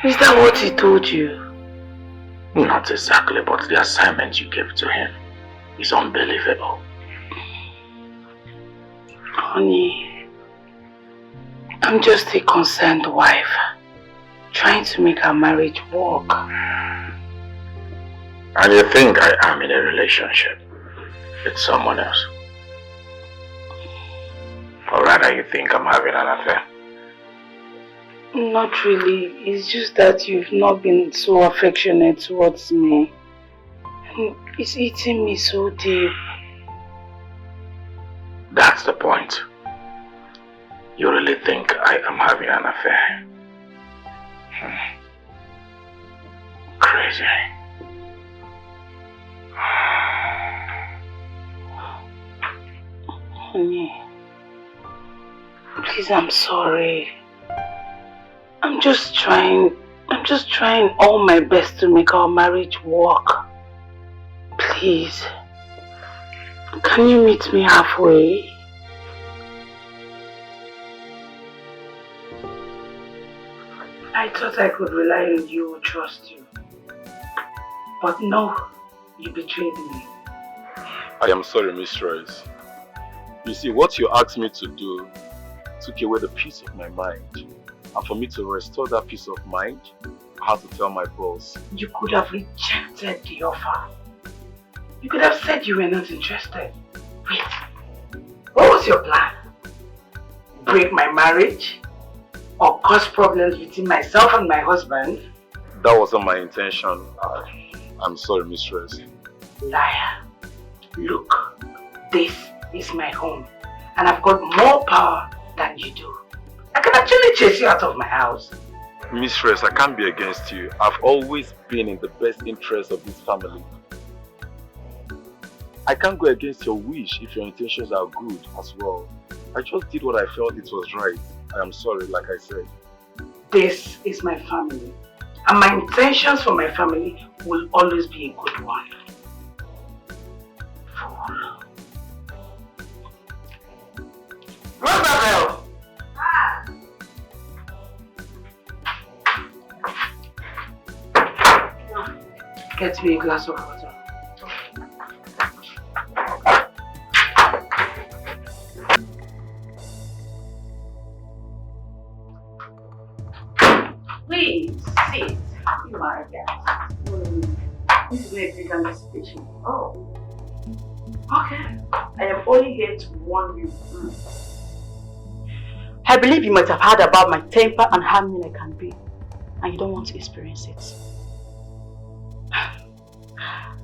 Is that what he told you? Not exactly, but the assignment you gave to him is unbelievable. Honey, I'm just a concerned wife, trying to make our marriage work. And you think I am in a relationship with someone else? Or rather you think I'm having an affair? Not really. It's just that you've not been so affectionate towards me. And it's eating me so deep. That's the point. You really think I am having an affair? Crazy. Honey, please, I'm sorry. I'm just trying all my best to make our marriage work. Please, can you meet me halfway? I thought I could rely on you or trust you. But no, you betrayed me. I am sorry, mistress. You see, what you asked me to do took away the peace of my mind. And for me to restore that peace of mind, I had to tell my boss. You could have rejected the offer. You could have said you were not interested. Wait, what was your plan? Break my marriage? Or cause problems between myself and my husband? That wasn't my intention. I'm sorry, mistress. Liar. Look, this is my home. And I've got more power than you do. I can actually chase you out of my house. Mistress, I can't be against you. I've always been in the best interest of this family. I can't go against your wish if your intentions are good as well. I just did what I felt it was right. I am sorry, like I said. This is my family. And my intentions for my family will always be a good one. Fool. ROSABELLE! Get me a glass of water. Please sit. You are a guest. This is a big anticipation. Oh. Okay. I am only here to warn you. I believe you might have heard about my temper and how mean I can be, and you don't want to experience it.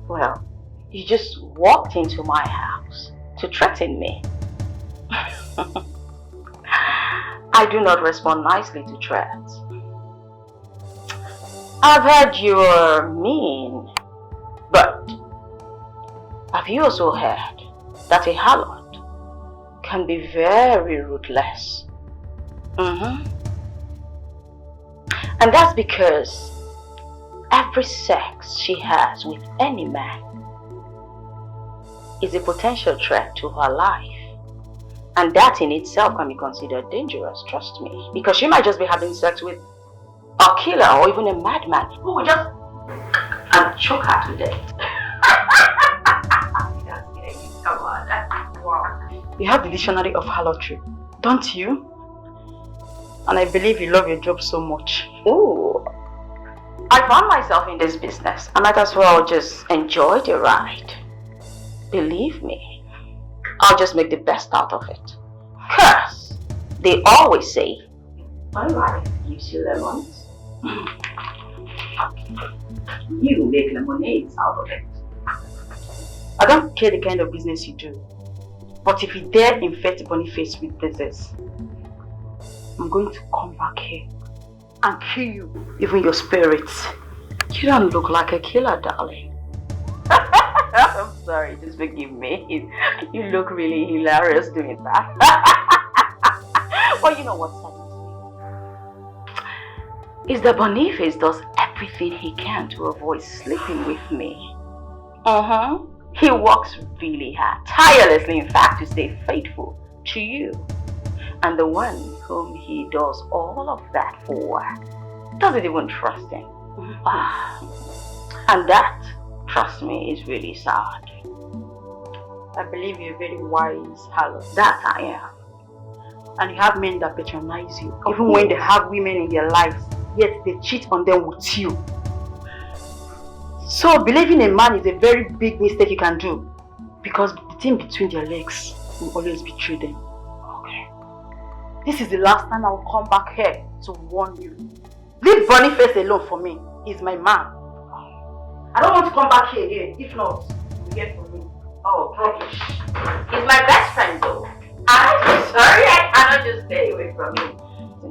Well, you just walked into my house to threaten me. I do not respond nicely to threats. I've heard you're mean, but have you also heard that a harlot can be very ruthless? And that's because every sex she has with any man is a potential threat to her life. And that in itself can be considered dangerous, trust me. Because she might just be having sex with a killer or even a madman who will just choke her to death. Come on. Wow. You have the dictionary of harlotry, don't you? And I believe you love your job so much. Ooh. I found myself in this business. I might as well just enjoy the ride. Believe me, I'll just make the best out of it. Cause they always say, my life gives you lemons. You make lemonades out of it. I don't care the kind of business you do, but if you dare infect Boniface with disease, I'm going to come back here and kill you, even your spirits. You don't look like a killer, darling. I'm sorry, just forgive me. You look really hilarious doing that. Well, you know what saddens me? Is that Boniface does everything he can to avoid sleeping with me. He works really hard, tirelessly in fact, to stay faithful to you. And the one whom he does all of that for doesn't even trust him. And that, trust me, is really sad. I believe you're a very wise harlot. That I am. And you have men that patronize you. Even when they have women in their lives, yet they cheat on them with you. So believing a man is a very big mistake you can do. Because the thing between their legs will always betray them. This is the last time I will come back here to warn you. Leave Boniface alone for me. He's my man. I don't want to come back here again. If not, you get from me. Oh, rubbish. He's my best friend though. I'm sorry, I cannot just stay away from him.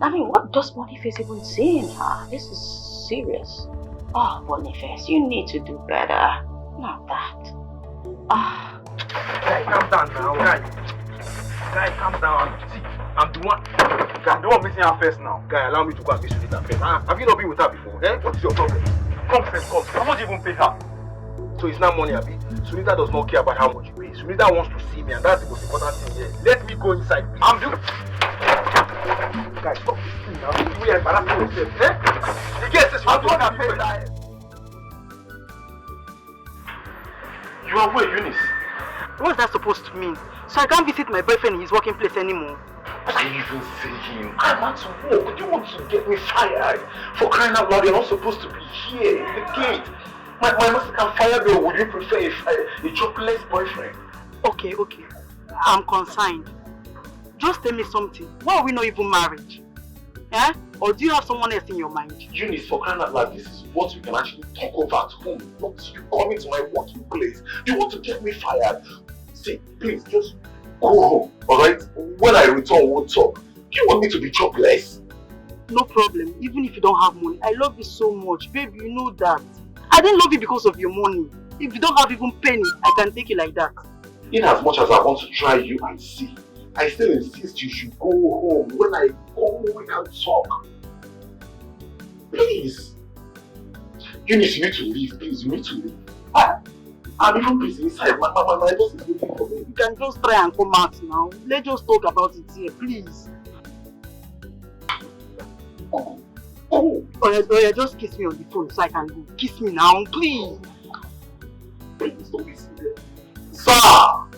I mean, what does Boniface even see in her? This is serious. Oh, Boniface, you need to do better. Not that. Guy, calm down now. Guy, calm down. See, I'm the one meeting her first now. Guy, allow me to go and meet Sunita first. Have you not been with her before? Eh? What is your problem? Come first, come. How much you even pay her? So it's not money, Abi. Sunita does not care about how much you pay. Sunita wants to see me, and that's the most important thing here. Let me go inside, please. I'm doing. Guys, stop this thing now. We are embarrassing yourself, eh? You get this? I'm going to pay that. You are where, Eunice? What's that supposed to mean? So I can't visit my boyfriend in his working place anymore. I even see him. I'm at work. Do you want to get me fired? For crying out loud, you're not supposed to be here in the gate. My master can fire me, or would you prefer a jobless boyfriend? Okay. I'm consigned. Just tell me something. Why are we not even married? Eh? Or do you have someone else in your mind? Eunice, for crying out loud, this is what we can actually talk over at home. Not you coming to my working place. You want to get me fired? See, please, just go home, alright? When I return, we'll talk. Do you want me to be jobless? No problem, even if you don't have money. I love you so much, baby, you know that. I didn't love you because of your money. If you don't have even penny, I can take you like that. In as much as I want to try you and see, I still insist you should go home. When I go home, we can talk. Please. Eunice, you need to leave, please. You need to leave. I'm even busy inside. My boss is waiting for me. You can just try and come out now. Let's just talk about it here, please. Oh, just kiss me on the phone so I can go. Kiss me now, please. Stop!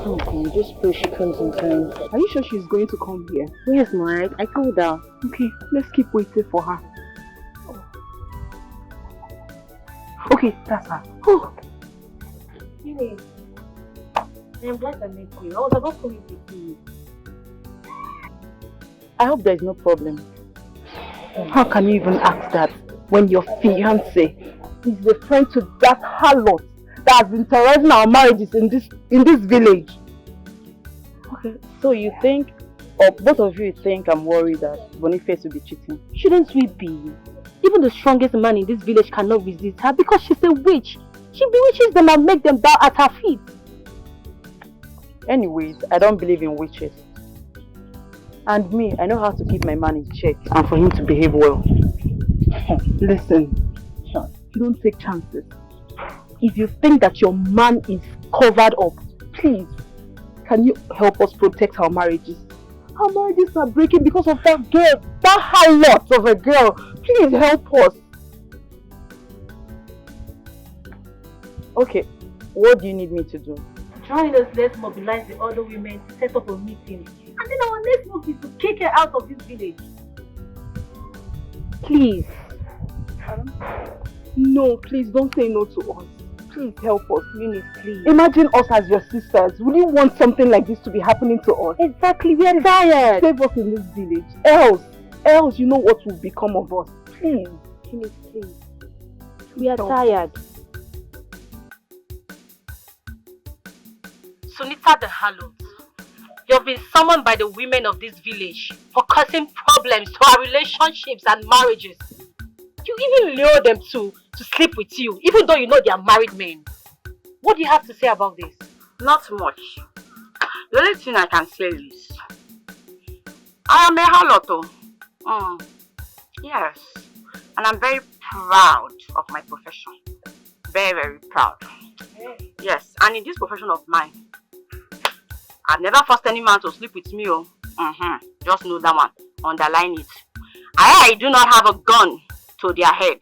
Okay, just pray she comes in time. Are you sure she's going to come here? Yes, Mike. I told her. Okay, let's keep waiting for her. Okay, that's her. Oh. Really? I'm glad I met you. I was about to meet you. I hope there is no problem. How can you even ask that when your fiancé is a friend to that harlot that has been terrorizing our marriages in this village? Okay, so you think, or both of you think I'm worried that Boniface will be cheating? Shouldn't we be? Even the strongest man in this village cannot resist her because she's a witch. She bewitches them and makes them bow at her feet. Anyways, I don't believe in witches. And me, I know how to keep my man in check and for him to behave well. Listen, you don't take chances. If you think that your man is covered up, please, can you help us protect our marriages? Our marriages are breaking because of that girl, that harlot of a girl. Please help us. Okay, what do you need me to do? Join us, let's mobilize the other women to set up a meeting. And then our next move is to kick her out of this village. Please. No, please don't say no to us. Please help us, Eunice, please. Imagine us as your sisters. Would you want something like this to be happening to us? Exactly, we are tired. Save us in this village. Else you know what will become of us. Please. Eunice, please. We are tired. Sunita the harlot, you've been summoned by the women of this village for causing problems to our relationships and marriages. You even lure them to sleep with you, even though you know they are married men. What do you have to say about this? Not much. The only thing I can say is, I am a harlot. Yes, and I'm very proud of my profession. Very, very proud. Yes, and in this profession of mine, I've never forced any man to sleep with me. Just know that one. Underline it. I do not have a gun to their head.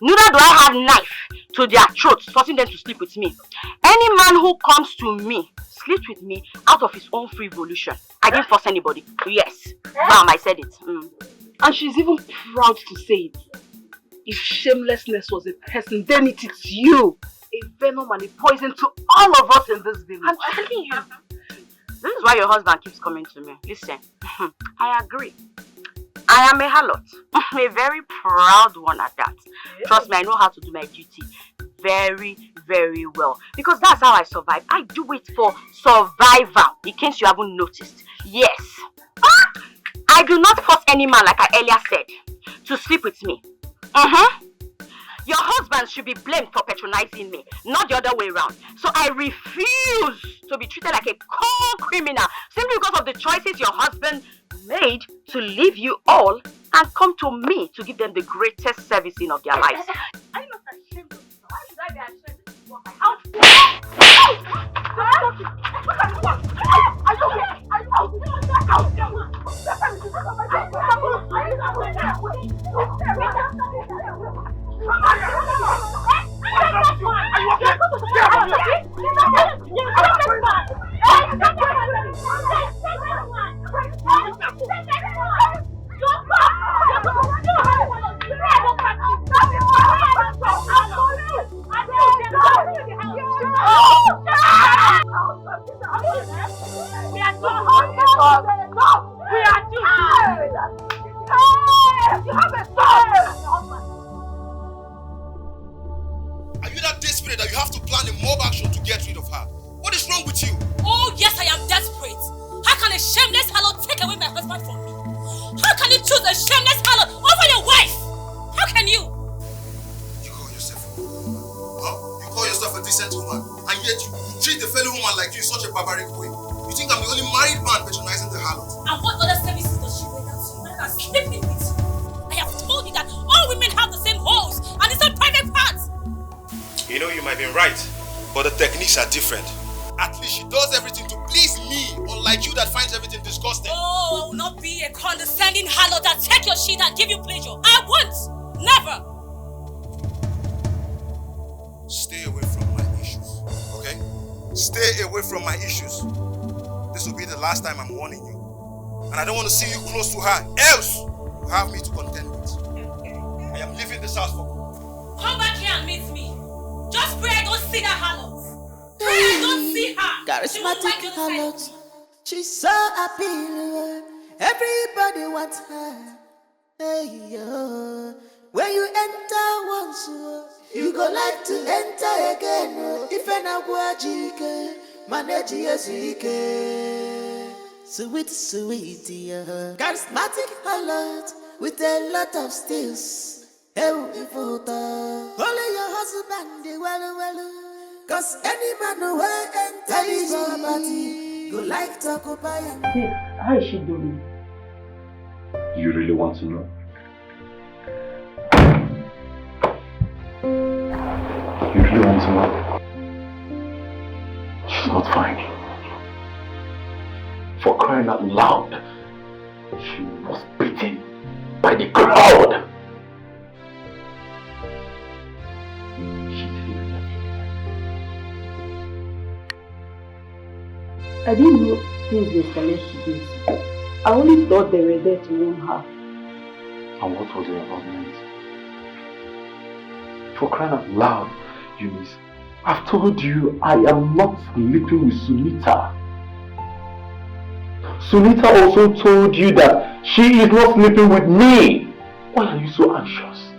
Neither do I have knife to their throats, forcing them to sleep with me. Any man who comes to me, sleeps with me out of his own free volition. I didn't force anybody. Yes. Bam, I said it. And she's even proud to say it. If shamelessness was a person, then it is you. A venom and a poison to all of us in this village. I'm telling you. This is why your husband keeps coming to me. Listen, I agree. I am a harlot. A very proud one at that. Yeah. Trust me, I know how to do my duty very, very well. Because that's how I survive. I do it for survival, in case you haven't noticed. Yes. I do not force any man, like I earlier said, to sleep with me. Your husband should be blamed for patronizing me, not the other way around. So I refuse to be treated like a criminal simply because of the choices your husband made to leave you all and come to me to give them the greatest servicing of their lives. Are you not ashamed of yourself? Why should I be ashamed to walk my house? Are you okay? Are you out? Are you that desperate that you have to plan a mob action to get rid of her? What is wrong with you? Oh yes, I am desperate. How can a shameless harlot take away my husband from me? How can you choose a shameless harlot over your wife? How can you? You call yourself a woman? Huh? You call yourself a decent woman, and yet you treat a fellow woman like you in such a barbaric way. You think I'm the only married man patronizing the harlot? And what other services does she render to you rather than sleeping with you? I have told you that all women have the same holes and the same private parts. You know, you might be right, but the techniques are different. At least she does everything to please me, unlike you that finds everything disgusting. Oh, I will not be a condescending harlot that take your shit and give you pleasure. I won't! Never! Stay away from my issues, okay? Stay away from my issues. This will be the last time I'm warning you. And I don't want to see you close to her, else you have me to contend with. I am leaving this house for good. Come back here and meet me. Just pray I don't see that harlot. Pray I don't see her. Charismatic harlot. She's so appealing. Everybody wants her. Hey, yo. When you enter once, you go like to enter again. If an agwajike, manage yesike. Sweet, sweet, yeah. Charismatic harlot with a lot of steals. Only your husband, well. Cause any man who enter his property go like to occupy him. Hey, how is she doing? You really want to know? You really want to know? She's not fine. For crying out loud, she was beaten by the crowd. I didn't know things were escalated to this. I only thought they were there to warn her. And what was your involvement? For crying out loud, Eunice, I've told you I am not sleeping with Sunita. Sunita also told you that she is not sleeping with me. Why are you so anxious?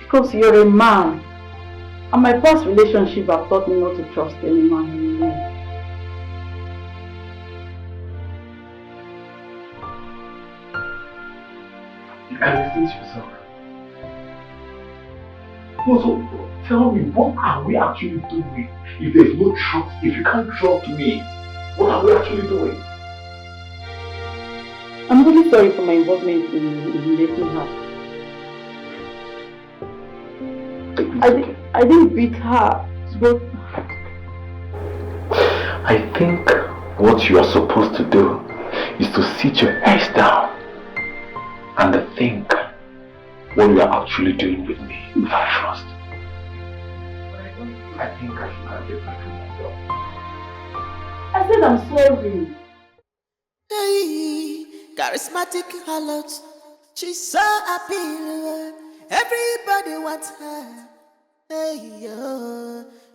Because you're a man. And my past relationship have taught me not to trust any man anymore. You can listen to yourself. Also, tell me, what are we actually doing? If there's no trust, if you can't trust me, what are we actually doing? I'm really sorry for my involvement in dating her. I didn't beat her, but I think what you are supposed to do is to sit your head down and think what you are actually doing with me without trust. I think I should have get back to myself. I said I'm sorry. Hey, charismatic harlot. She's so appealing. Everybody wants her. Hey, yo.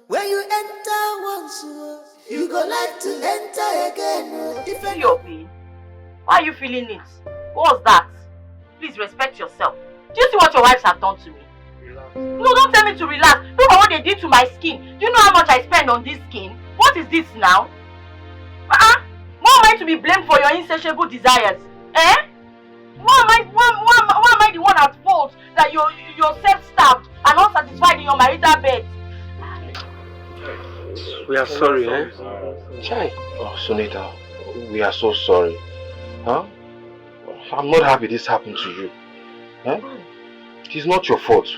When you enter once, you go like to enter again. Feel your pain. Why are you feeling it? What's that? Please respect yourself. Do you see what your wives have done to me? Relax. No, don't tell me to relax. Look at what they did to my skin. Do you know how much I spend on this skin? What is this now? Why am I to be blamed for your insatiable desires? Eh? Why am I the one at fault that you're self-starved and unsatisfied in your marital bed? We are sorry, eh? Chai. Oh, Sunita, we are so sorry. Huh? I'm not happy this happened to you. Huh? It is not your fault.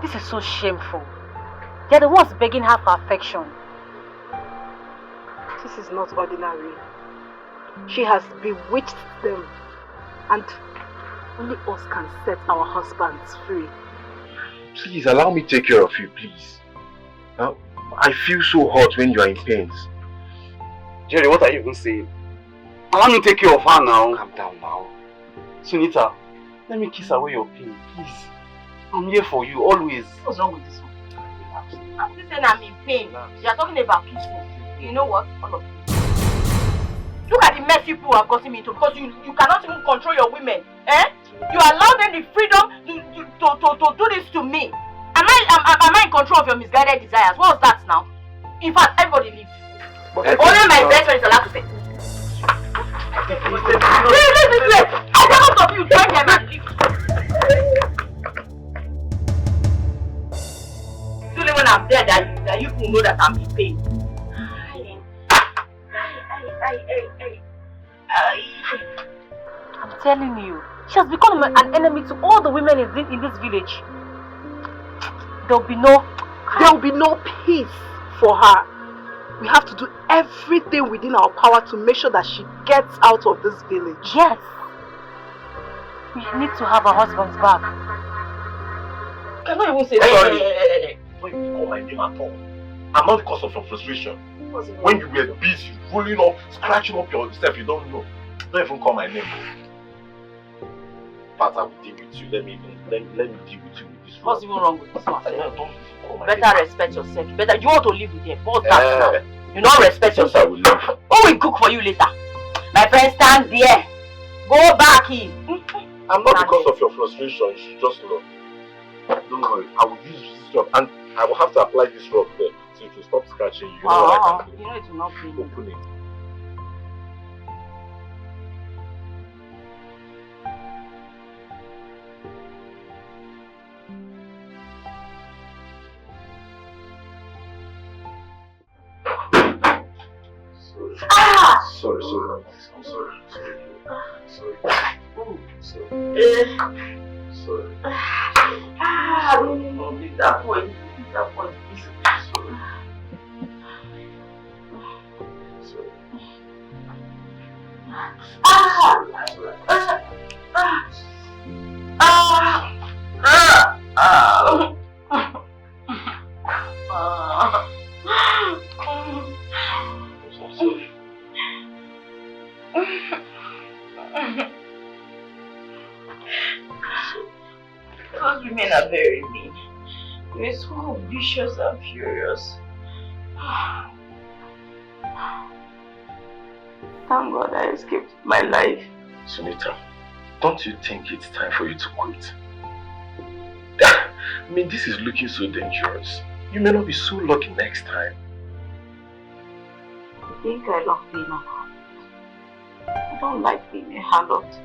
This is so shameful. They're the ones begging her for affection. This is not ordinary. She has bewitched them, and only us can set our husbands free. Please allow me to take care of you, please. I feel so hot when you are in pains. Jerry, what are you even saying? Allow me to take care of her now. Calm down now. Sunita, let me kiss away your pain, please. I'm here for you, always. What's wrong with this one? I'm just saying I'm in pain. You are talking about kissing. You know what? All of you. Look at the mess people have gotten me into because you cannot even control your women. Eh? You allow them the freedom to do this to me. Am I in control of your misguided desires? What was that now? In fact, everybody leave. Only my best friend is allowed to say. Wait. I don't of you join them and leave. It's only when I'm there that you will know that I'm in pain. I'm telling you. She has become an enemy to all the women in this village. There'll be no peace for her. We have to do everything within our power to make sure that she gets out of this village. Yes. We need to have her husband's back. Can I even say sorry? Hey. Don't even call my name at all. I'm not the cause of your frustration. When you were busy, rolling up, scratching up yourself, you don't know. Don't even call my name. Pat, I will deal with you. Let me deal with you with this. What's even wrong with this one? Don't even call my Better name. Respect yourself. You want to live with them. What's that now? You don't respect yourself. I will leave. Who will cook for you later? My friend, stand there. Go back in. I'm not because of your frustration. You should just know. Don't worry. I will use this job and I will have to apply this rub there so it will stop scratching you. You know what I can do? You know it will not be. Open it. Sorry. I'm sorry. No, leave that point. Those women are very mean. They're so vicious and furious. Thank God I escaped my life. Sunita, don't you think it's time for you to quit? I mean, this is looking so dangerous. You may not be so lucky next time. I think I love being a harlot. I don't like being a harlot.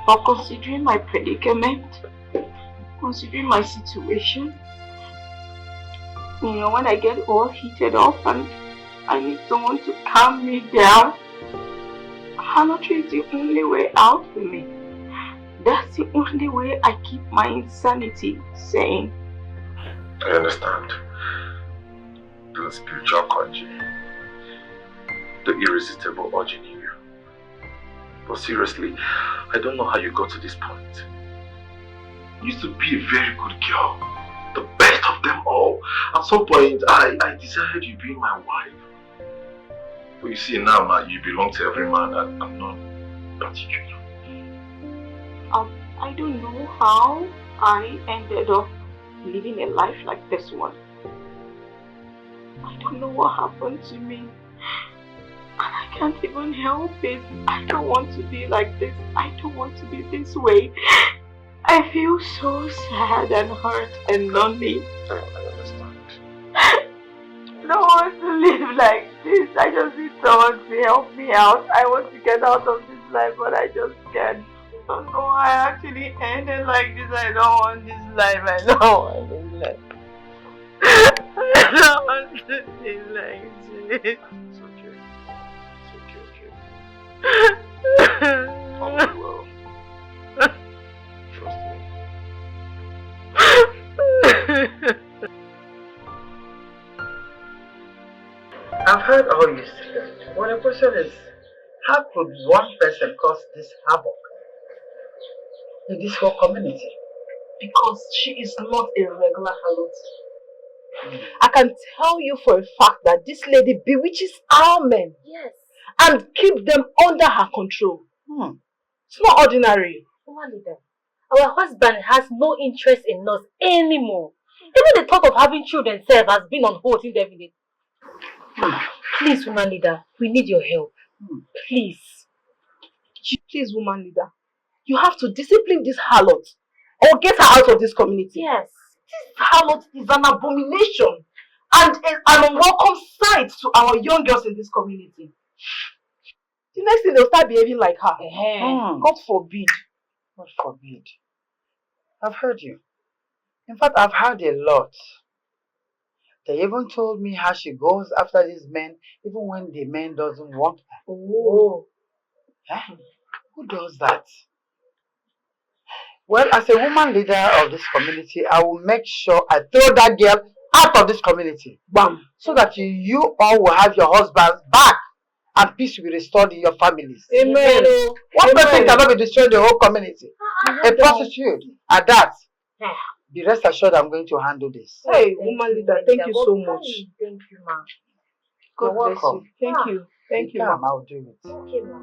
But considering my predicament, considering my situation, when I get all heated up and I need someone to calm me down, harlotry is the only way out for me. That's the only way I keep my insanity sane. I understand. The spiritual conjuring, the irresistible urge in you. But seriously, I don't know how you got to this point. You used to be a very good girl, the best of them all. At some point, I desired you being my wife. But you see now, you belong to every man and I'm not particular. I don't know how I ended up living a life like this one. I don't know what happened to me. And I can't even help it. I don't want to be like this. I don't want to be this way. I feel so sad and hurt and lonely. I understand. I don't want to live like this. I just need someone to help me out. I want to get out of this life, but I just can't. I don't know why I actually ended like this. I don't want this life. I don't want this life. I don't want to live like this. It's okay. All will well. Trust me. I've heard all you said. Well, the question is, how could one person cause this havoc in this whole community? Because she is not a regular harlot. I can tell you for a fact that this lady bewitches our men. Yes. And keep them under her control. It's not ordinary. Woman leader, our husband has no interest in us anymore. Even the thought of having children has been on hold indefinitely. Please, woman leader, we need your help. Please. Please, woman leader. You have to discipline this harlot or get her out of this community. Yes. This harlot is an abomination and an unwelcome sight to our young girls in this community. The next thing they'll start behaving like her. God forbid. God forbid. I've heard you. In fact, I've heard a lot. They even told me how she goes after these men even when the man doesn't want her. Oh. Huh? Who does that? Well, as a woman leader of this community, I will make sure I throw that girl out of this community. Bam! So that you all will have your husbands back and peace will be restored in your families. Amen. One person cannot be destroying the whole community. A prostitute at that. Be rest assured I'm going to handle this. Hey, woman leader, thank you so much. Thank you, ma. You're welcome. Thank you. Thank you, Come, I'll do it. Okay, ma.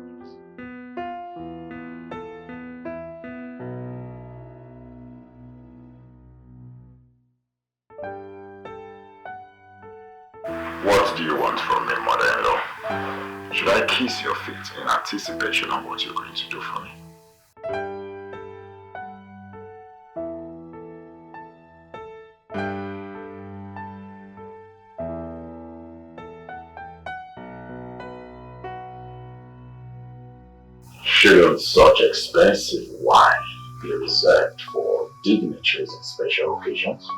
What do you want from me, mother-in-law? Should I kiss your feet in anticipation of what you're going to do for me? Shouldn't such expensive wine be reserved for dignitaries and special occasions?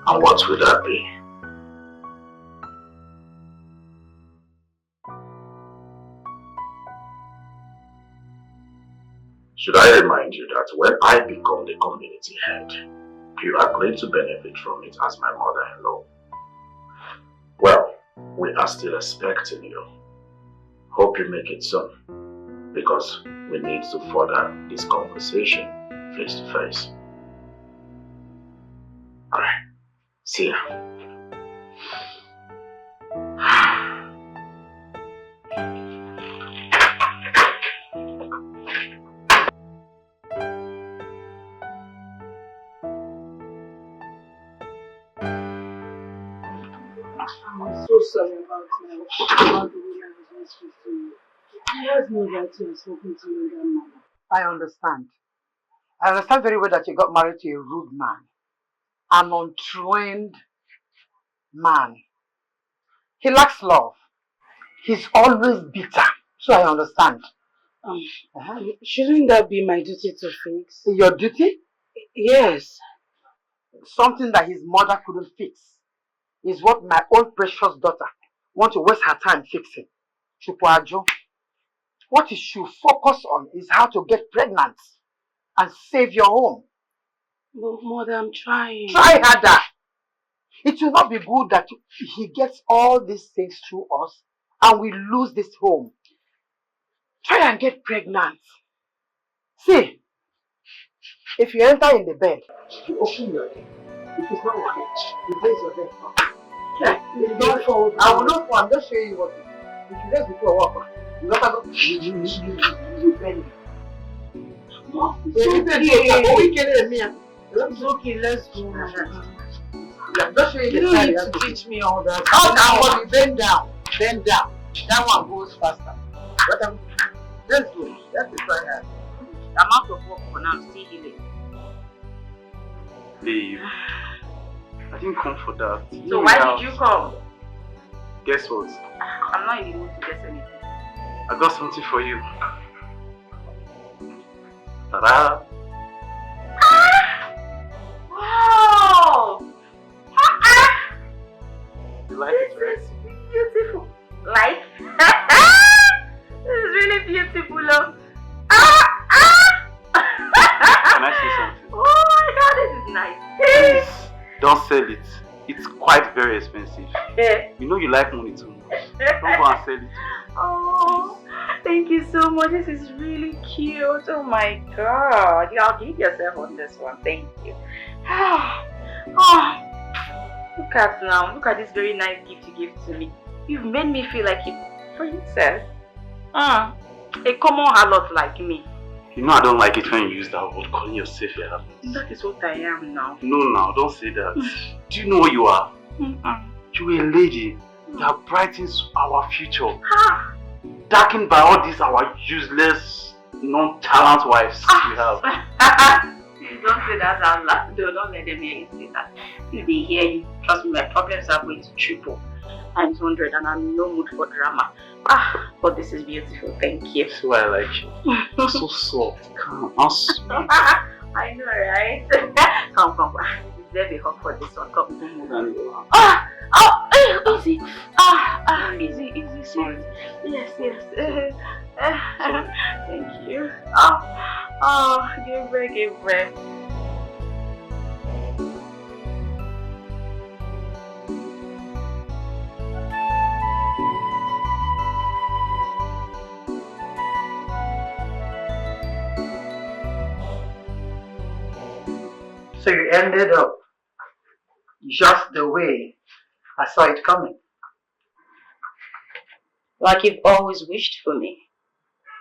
And what would that be? Should I remind you that when I become the community head, you are going to benefit from it as my mother-in-law? Well, we are still expecting you. Hope you make it soon, because we need to further this conversation face to face. Alright. See ya. I'm so sorry about the way I was going to speak to you. I was no right to have spoken to your grandmother. I understand. I understand very well that you got married to a rude man. An untrained man. He lacks love. He's always bitter. So I understand. Shouldn't that be my duty to fix? Your duty? Yes. Something that his mother couldn't fix is what my own precious daughter wants to waste her time fixing. Chupuajo. What you should focus on is how to get pregnant and save your home. But mother, I'm trying. Try harder. It will not be good that he gets all these things through us and we lose this home. Try and get pregnant. See, if you enter in the bed, you open your head. If it's not okay, you raise your head up. You don't fall. I will not fall. I'm just showing you what to do. If you raise before walk, you don't have to bend. It's okay, let's go. I'm just showing you. You don't need to teach me all that. How that one? Bend down. Bend down. That one goes faster. But let's go. Let's try that. I'm out of work for now. I'm still healing. Babe, I didn't come for that. So why did you come? Guess what? I'm not in the mood to guess anything. I got something for you. Ta-da! Wow! You like it, right? This is beautiful. Like? This is really beautiful, love. Can I say something? Oh my god, this is nice. Please, don't sell it. It's quite very expensive. Yeah. You know you like money too much. Don't go and sell it. Oh, thank you so much. This is really cute. Oh my god. Y'all give yourself on this one. Thank you. Oh, look at now. Look at this very nice gift you gave to me. You've made me feel like a princess. A common harlot like me. You know I don't like it when you use that word, calling yourself a harlot. That is what I am now. No, don't say that. Do you know what you are? You're a lady that brightens our future. Darkened by all these our useless, non-talent wives we have. You don't say that out loud. Don't let them hear you say that. If they hear you, trust me, my problems are going to triple times 100 and I'm in no mood for drama. But this is beautiful. Thank you. That's why I like you. You're so soft, calm, and sweet. I know, right? Come. Let me hug for this one. Come. Easy. Easy, sweet. Yes. Thank you. Give breath. So you ended up just the way I saw it coming. Like you've always wished for me.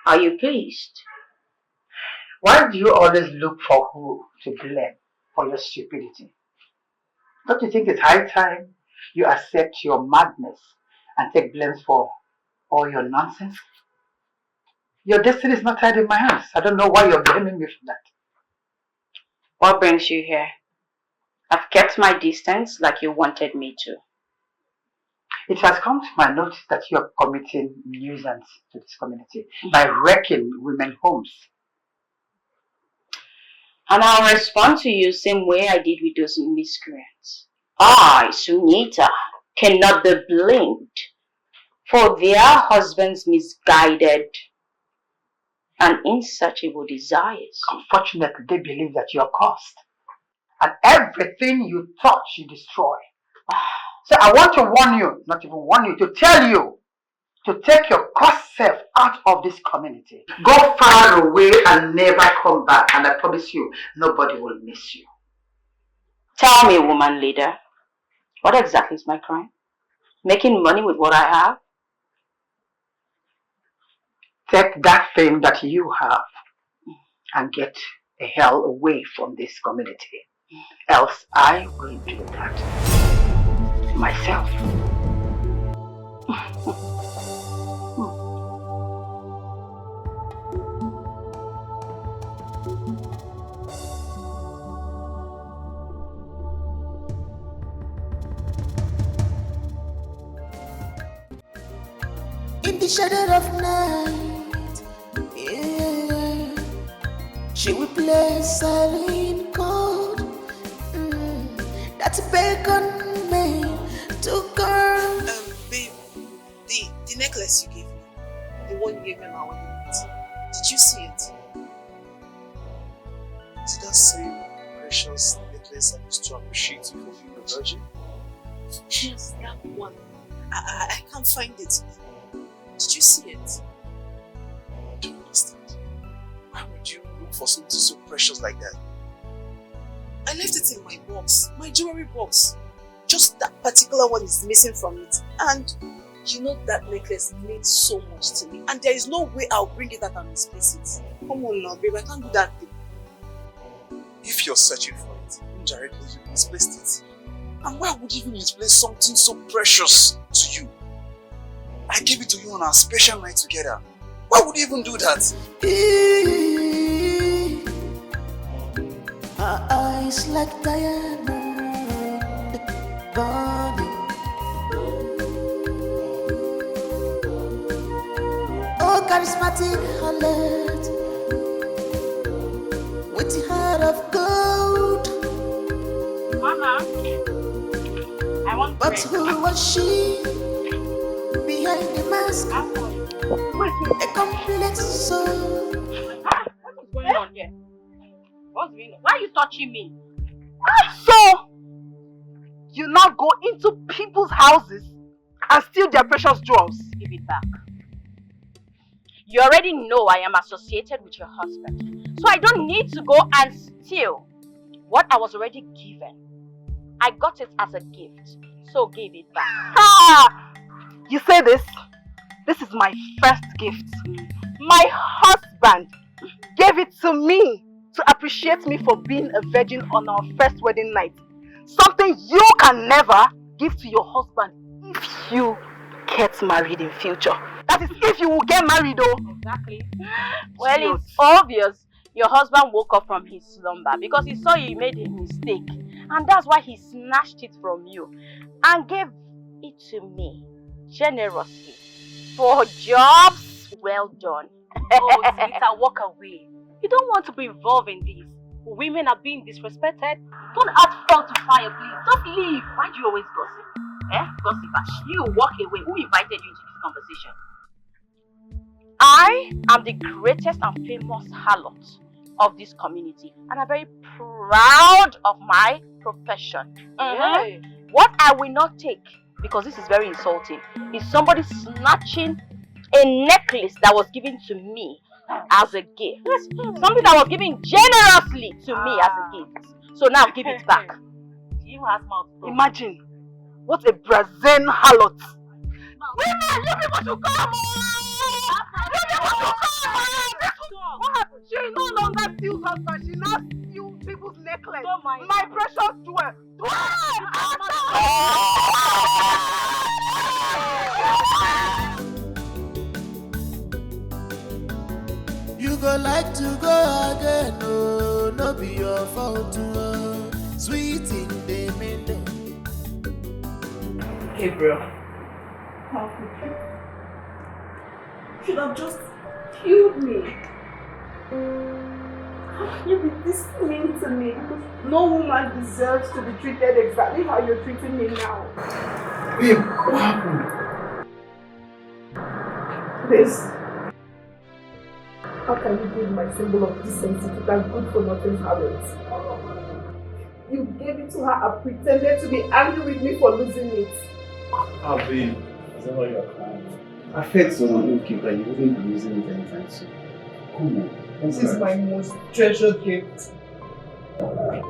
Are you pleased? Why do you always look for who to blame for your stupidity? Don't you think it's high time you accept your madness and take blame for all your nonsense? Your destiny is not tied in my hands. I don't know why you're blaming me for that. What brings you here? I've kept my distance like you wanted me to. It has come to my notice that you are committing nuisance to this community by wrecking women's homes. And I'll respond to you same way I did with those miscreants. I, Sunita, cannot be blamed for their husbands' misguided and insatiable desires. Unfortunately, they believe that you're cursed. And everything you touch, you destroy. So I want to warn you, not even warn you, to tell you to take your cursed self out of this community. Go far away and never come back. And I promise you, nobody will miss you. Tell me, woman leader, what exactly is my crime? Making money with what I have? Take that thing that you have and get the hell away from this community. Else I will do that myself. In the shadow of night, yeah, she will play silent chord. That's bacon man to girl. Babe, the necklace you gave me, the one you gave me on our wedding night, did you see it? Is it that same precious necklace I used to appreciate you for being a virgin? Yes, that one. I can't find it. Did you see it? I don't understand. Why would you look for something so precious like that? I left it in my box, my jewelry box. Just that particular one is missing from it. And you know that necklace means so much to me. And there is no way I'll bring it out and misplace it. Come on now, babe, I can't do that thing. If you're searching for it, indirectly you misplaced it. And why would you even misplace something so precious to you? I gave it to you on our special night together. Why would you even do that? Her eyes like diamond burning. Oh, charismatic harlot with the heart of gold. Mama, I want But who was she behind the mask? A complex soul. What is going on here? What's going on? Why are you touching me? So, you now go into people's houses and steal their precious jewels? Give it back. You already know I am associated with your husband, so I don't need to go and steal what I was already given. I got it as a gift, so give it back. Ah! You say this? This is my first gift. My husband gave it to me to appreciate me for being a virgin on our first wedding night. Something you can never give to your husband if you get married in future. That is if you will get married though. Exactly. Well, it's obvious your husband woke up from his slumber because he saw you made a mistake. And that's why he snatched it from you and gave it to me generously for jobs well done. Oh, Sunita, walk away. You don't want to be involved in this. women are being disrespected. Don't add fuel to fire, please. Just leave. Why do you always gossip? Gossiper. You walk away. Who invited you into this conversation? I am the greatest and famous harlot of this community, and I'm very proud of my profession. What I will not take, because this is very insulting, is somebody snatching a necklace that was given to me as a gift. Something that was given generously to me as a gift. So now give it back. You have mouth. Imagine, what a brazen harlot. Women, you people should come on! You people should come on! What happened? She no longer steals husband, she now steals people's necklace. Don't mind my precious jewel. You go like to go again, oh, no be your fault, oh. Sweet in the middle. Hey, bro. How could you? Should have just killed me. How can you be this mean to me? Because no woman deserves to be treated exactly how you're treating me now. Babe, what happened? This. How can you give my symbol of decency to that good for nothing harlot? You gave it to her and pretended to be angry with me for losing it. Oh, babe, is that why you're crying? I felt so unlucky that you wouldn't be losing it anytime soon. Come on. This is my most treasured gift.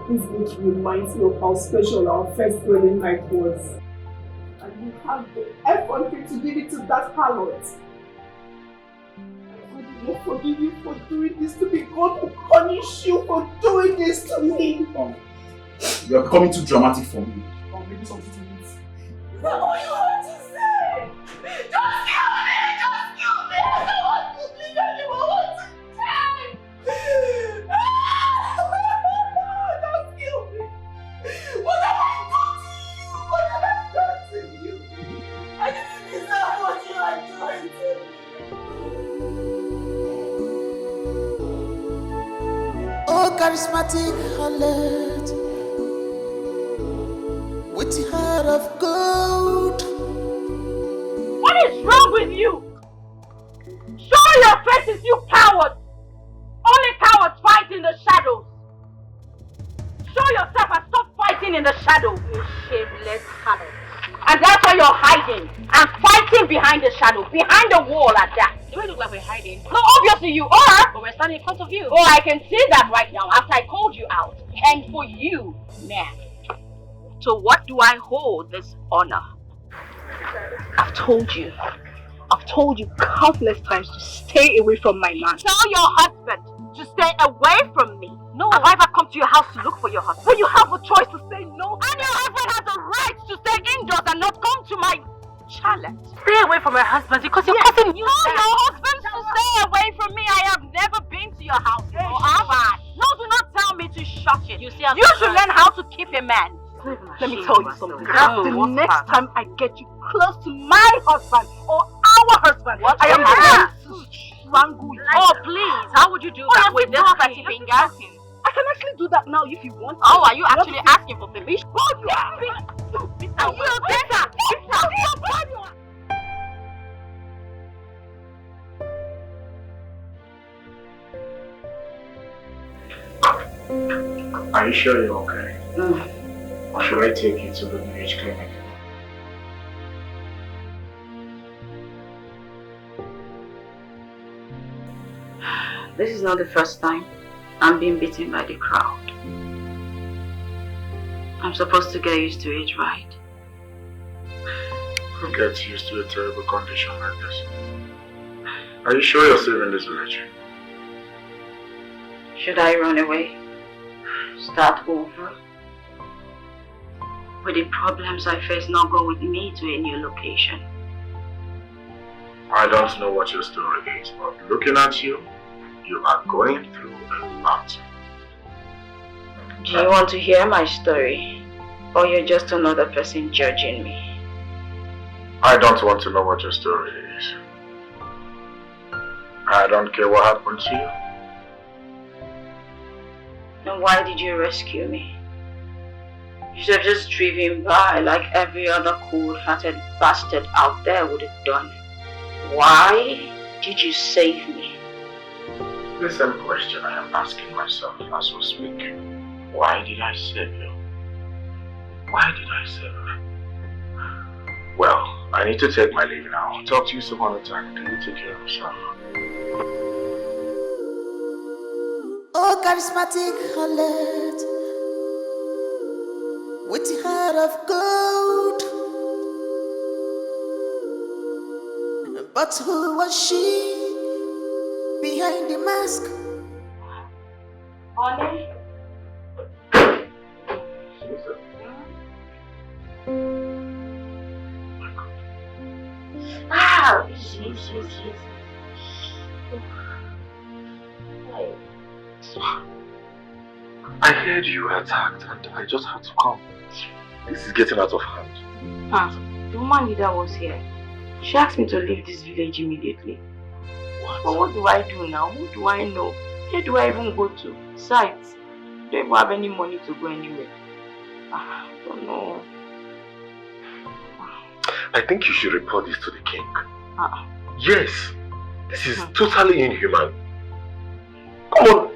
This gift reminds me of how special our first wedding night was. And you have the effrontery to give it to that harlot. I will not forgive you for doing this to me. God will punish you for doing this to me. You are becoming too dramatic for me. Maybe something to eat. Is that all you want to say? Just kill me! Just kill me! I don't want to live anymore! I want to die! Just kill me! What have I done to you? What have I done to you? I didn't deserve what you are doing to me. Oh, charismatic harlot, with the heart of gold. What is wrong with you? Show your faces, you cowards! Only cowards fight in the shadows. Show yourself and stop fighting in the shadows, you shameless harlot. And that's why you're hiding and fighting behind the shadow, behind the wall at that. Do we look like we're hiding? No, obviously you are. But we're standing in front of you. Oh, I can see that right now after I called you out. And for you, man. So what do I hold this honor? I've told you countless times to stay away from my man. Tell your husband to stay away from me. No. Have I ever come to your house to look for your husband? Well, you have a choice to say no. And your husband has a right to stay indoors and not come to my chalet. Stay away from my husband because you're causing you. Tell your husband to stay away from me. I have never been to your house. Hey, have I? No, do not tell me to shut it. You should learn how to keep a man. Let me tell you something. The next time I get you close to my husband or our husband, I am going to strangle you. Oh, please. How would you do that with this fatty finger? I can actually do that now if you want to. Oh, are you actually asking for permission? God, you are Are you sure you're okay? Or should I take you to the village clinic? This is not the first time I'm being beaten by the crowd. I'm supposed to get used to it, right? Who gets used to a terrible condition like this? Are you sure you're safe in this village? Should I run away? Start over? Will the problems I face not go with me to a new location? I don't know what your story is, but looking at you, you are going through a lot. Do you want to hear my story? Or you're just another person judging me? I don't want to know what your story is. I don't care what happened to you. Then why did you rescue me? You should have just driven by like every other cold-hearted bastard out there would have done. Why did you save me? The same question I am asking myself as we speak. Why did I save you? Why did I save you? Well, I need to take my leave now. I'll talk to you some other time. Can you take care of yourself? Oh, charismatic harlot, with a heart of gold. But who was she behind the mask? Honey? Ah, yes. I heard you were attacked and I just had to come. This is getting out of hand. The woman leader was here. She asked me to leave this village immediately. What? But what do I do now? Who do I know? Where do I even go to? Besides, I don't even have any money to go anywhere. I don't know. I think you should report this to the king. Yes, this is totally inhuman. Come on,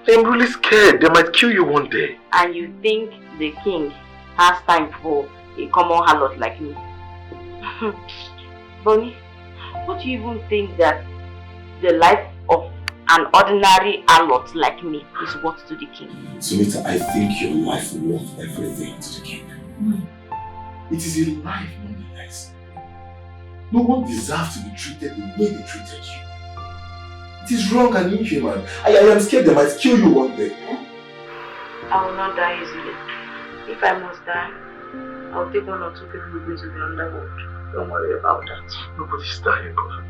I'm really scared. They might kill you one day. And you think the king has time for a common harlot like me? Bonnie, what do you even think that the life of an ordinary harlot like me is worth to the king? Sunita, I think your life worth everything to the king. It is a life nonetheless. No one deserves to be treated the way they treated you. It is wrong and inhuman. I am scared they might kill you one day. I will not die easily. If I must die, I will take 1 or 2 people with me to the underworld. Don't worry about that. Nobody's dying, but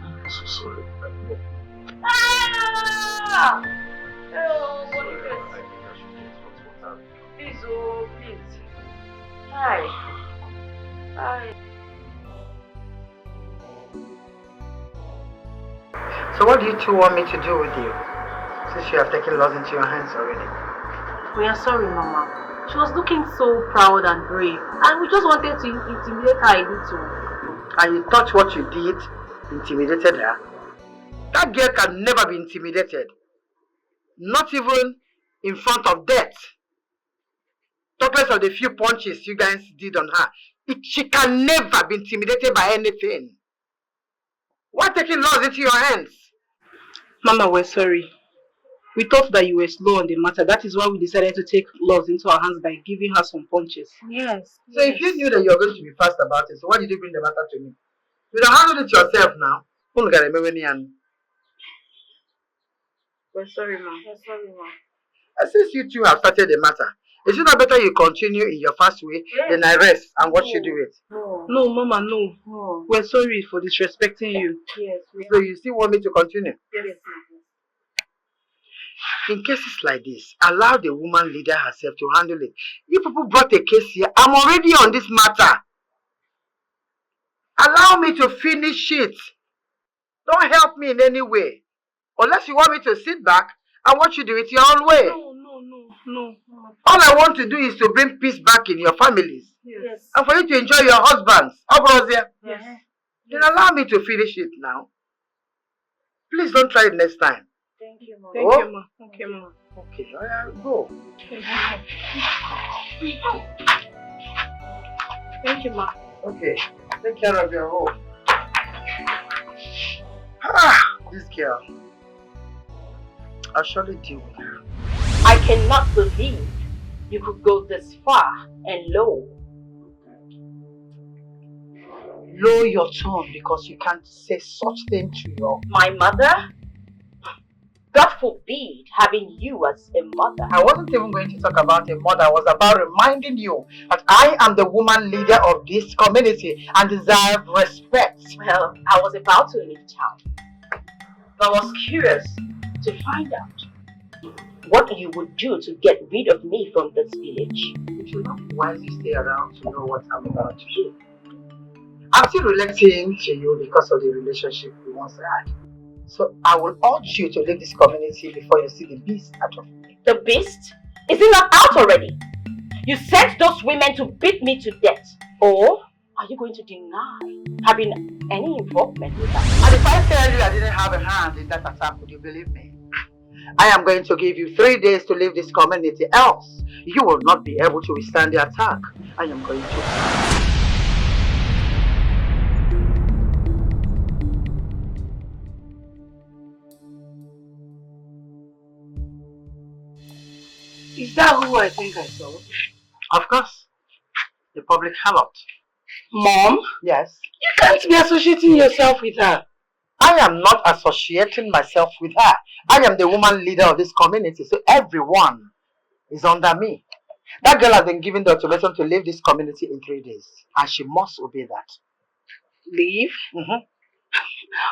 I'm so sorry. Ah! Oh, what is this? Please, oh, please. Hi. Hi. So what do you two want me to do with you? Since you have taken laws into your hands already. We are sorry, Mama. She was looking so proud and brave, and we just wanted to intimidate her a little. And you thought what you did intimidated her? That girl can never be intimidated. Not even in front of death. Talk less of the few punches you guys did on her. She can never be intimidated by anything. Why taking laws into your hands? Mama, we're sorry. We thought that you were slow on the matter. That is why we decided to take laws into our hands by giving her some punches. Yes. So if you knew that you were going to be fast about it, so why did you bring the matter to me? You don't handle it yourself now. We're sorry, Ma. We're sorry, Ma. And since you two have started the matter, is it not better you continue in your fast way than I rest and watch you do it? No, Mama, no. We're sorry for disrespecting you. Yes. So you still want me to continue? Yes. In cases like this, allow the woman leader herself to handle it. You people brought a case here. I'm already on this matter. Allow me to finish it. Don't help me in any way. Unless you want me to sit back and watch you do it your own way. No. All I want to do is to bring peace back in your families. Yes. And for you to enjoy your husbands. Yes. Then allow me to finish it now. Please don't try it next time. Thank you, Ma. Thank you, Ma. Okay, Ma. Okay, go. Thank you, Ma. Okay, take care of your home. This girl. I'll surely deal with her. I cannot believe you could go this far and low. Lower your tone because you can't say such thing to my mother? God forbid having you as a mother. I wasn't even going to talk about a mother. I was about reminding you that I am the woman leader of this community and deserve respect. Well, I was about to leave town. But I was curious to find out what you would do to get rid of me from this village. It will not be wise to stay around to know what I'm about to do. I'm still relating to you because of the relationship we once had. So I will urge you to leave this community before you see the beast out of me. The beast? Is he not out already? You sent those women to beat me to death. Or are you going to deny having any involvement with that? And if I tell you I didn't have a hand in that attack, would you believe me? I am going to give you 3 days to leave this community, else you will not be able to withstand the attack. I am going to... Is that who I think I saw? Of course. The public harlot. Mom? Yes? You can't be associating yourself with her. I am not associating myself with her. I am the woman leader of this community, so everyone is under me. That girl has been given the ultimatum to leave this community in 3 days, and she must obey that. Leave?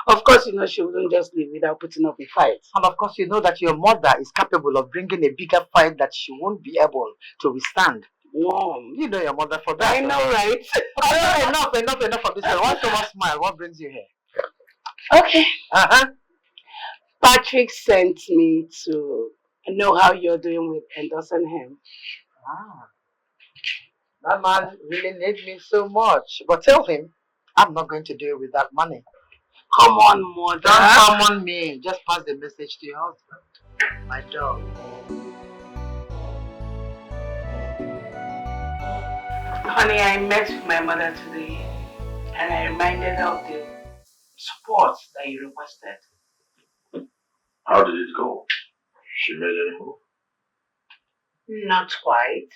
Of course, you know she wouldn't just leave without putting up a fight. And of course, you know that your mother is capable of bringing a bigger fight that she won't be able to withstand. Mom, you know your mother for that. I know, right? Enough of this one. Why so much smile? What brings you here? Okay. Patrick sent me to know how you're doing with endorsing him. That man really needs me so much. But tell him, I'm not going to deal with that money. Come on, mother. Don't come on me. Just pass the message to your husband. My dog. Honey, I met with my mother today and I reminded her of the support that you requested. How did it go? She made any move? Not quite.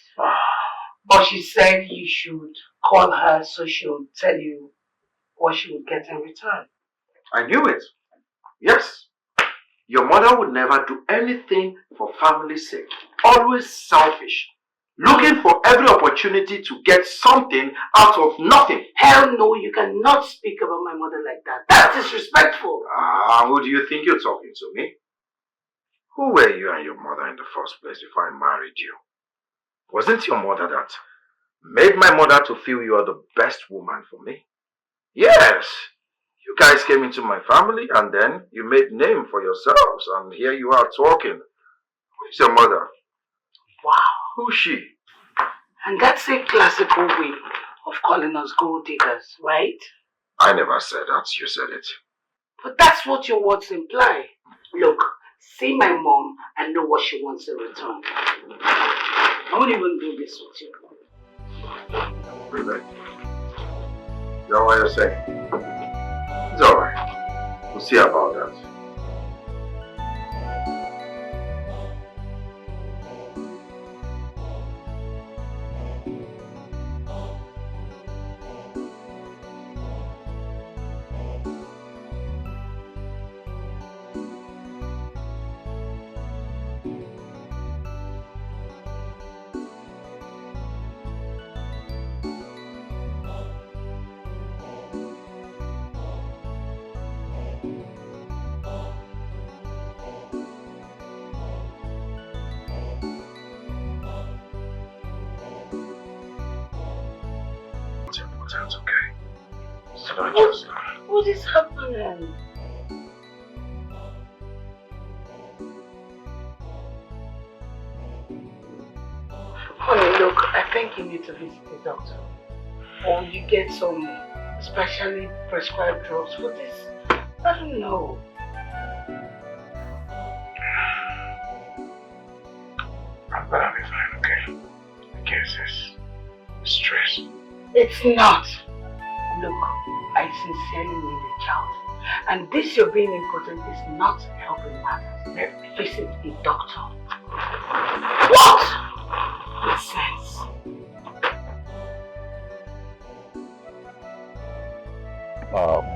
But she said you should call her so she'll tell you what she would get in return. I knew it. Yes. Your mother would never do anything for family's sake. Always selfish. Looking for every opportunity to get something out of nothing. Hell no, you cannot speak about my mother like that. That's disrespectful. Who do you think you're talking to, me? Who were you and your mother in the first place before I married you? Wasn't your mother that made my mother to feel you are the best woman for me? Yes. You guys came into my family and then you made name for yourselves, and here you are talking. Who's your mother? Wow. Who's she? And that's a classical way of calling us gold diggers, right? I never said that. You said it. But that's what your words imply. Look, see my mom and know what she wants in return. I won't even do this with you. Really? Is that what you're saying? It's alright. We'll see about that. That's okay. So I just... What is happening? Honey, look, I think you need to visit the doctor. Or you get some specially prescribed drugs for this. I don't know. I'm gonna be fine, okay? I guess it's stress. It's not. Look, I sincerely need a child. And this you're being important is not helping matters. Visit a doctor. What? Nonsense.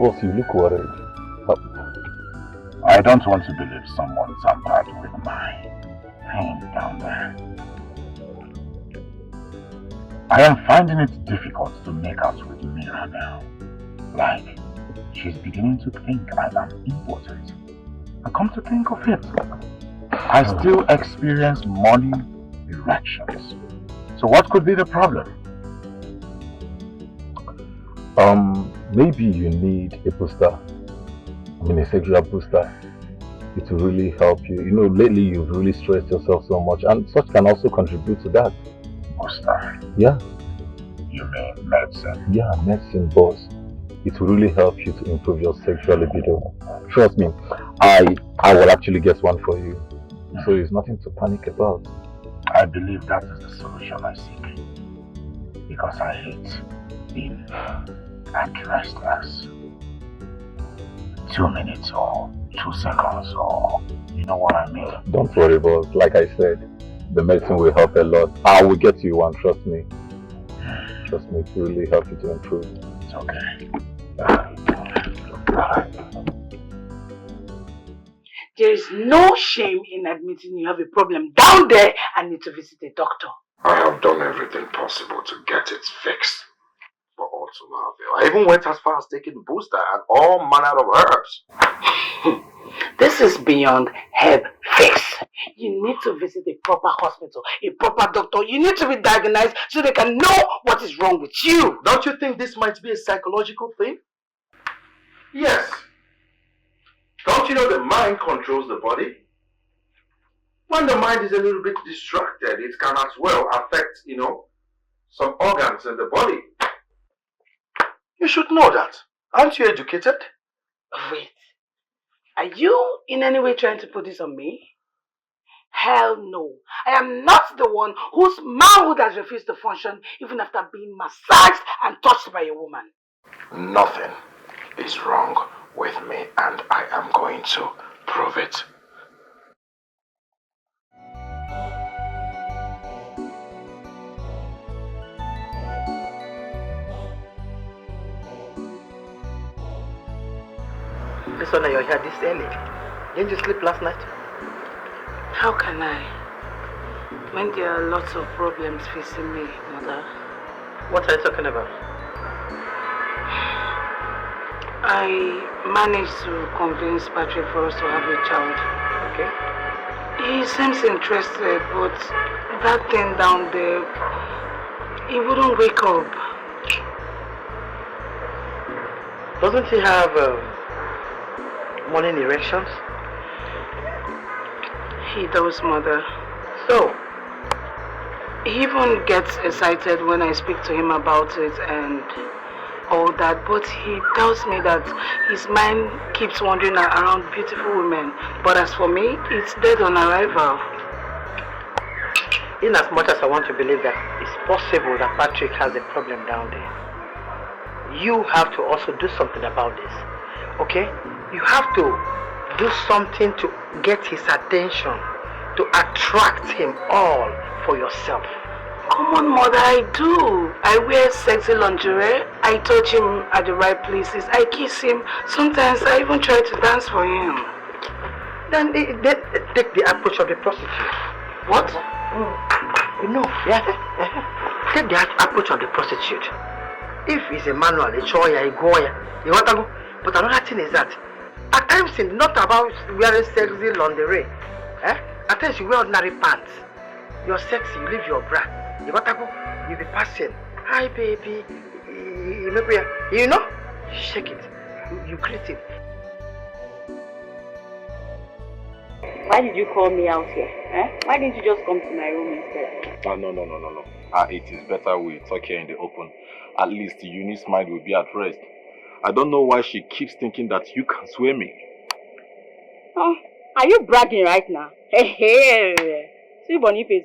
Boss, you look worried. I don't want to believe someone tampered with my hand down there. I am finding it difficult to make out with Mira now. Like, she's beginning to think I am important. And come to think of it, I still experience money erections. So what could be the problem? Maybe you need a booster. I mean a sexual booster. it will really help you. You know, lately you've really stressed yourself so much, and such can also contribute to that. Buster, Yeah, you mean medicine? yeah, medicine, boss. It will really help you to improve your sexual libido. Trust me, I will actually get one for you. So it's nothing to panic about. I believe that is the solution I seek. Because I hate being at rest as 2 minutes or 2 seconds, or you know what I mean. Don't worry, boss. Like I said, the medicine will help a lot. I will get you one, trust me. Trust me, it will really help you to improve. It's okay. There is no shame in admitting you have a problem down there and need to visit a doctor. I have done everything possible to get it fixed, but all to no avail. I even went as far as taking booster and all manner of herbs. This is beyond herb fix. You need to visit a proper hospital, a proper doctor. You need to be diagnosed so they can know what is wrong with you. Don't you think this might be a psychological thing? Yes. Don't you know the mind controls the body? When the mind is a little bit distracted, it can as well affect, some organs in the body. You should know that. Aren't you educated? Wait. Are you in any way trying to put this on me? Hell no. I am not the one whose manhood has refused to function even after being massaged and touched by a woman. Nothing is wrong with me, and I am going to prove it. Listen, you're here this early. Didn't you sleep last night? How can I? When there are lots of problems facing me, mother. What are you talking about? I managed to convince Patrick for us to have a child. Okay. He seems interested, but that thing down there, he wouldn't wake up. Doesn't he have morning erections? He does, mother. So? He even gets excited when I speak to him about it and all that, but he tells me that his mind keeps wandering around beautiful women. But as for me, it's dead on arrival. In as much as I want to believe that it's possible that Patrick has a problem down there, you have to also do something about this. Okay? You have to do something to get his attention, to attract him all for yourself. Come on, mother, I do. I wear sexy lingerie. I touch him at the right places. I kiss him. Sometimes I even try to dance for him. Then take the approach of the prostitute. What? Take the approach of the prostitute. If it's a manual, a choya, a goya, you want to go. But another thing is that at times it's not about wearing sexy lingerie. At times you wear ordinary pants. You're sexy, you leave your bra. You got to go, you be passing. Hi baby. You know? You shake it. You greet him. Why did you call me out here? Why didn't you just come to my room instead? No. It is better we talk here in the open. At least Eunice's mind will be at rest. I don't know why she keeps thinking that you can sway me. Oh, are you bragging right now? Hey, see Boniface.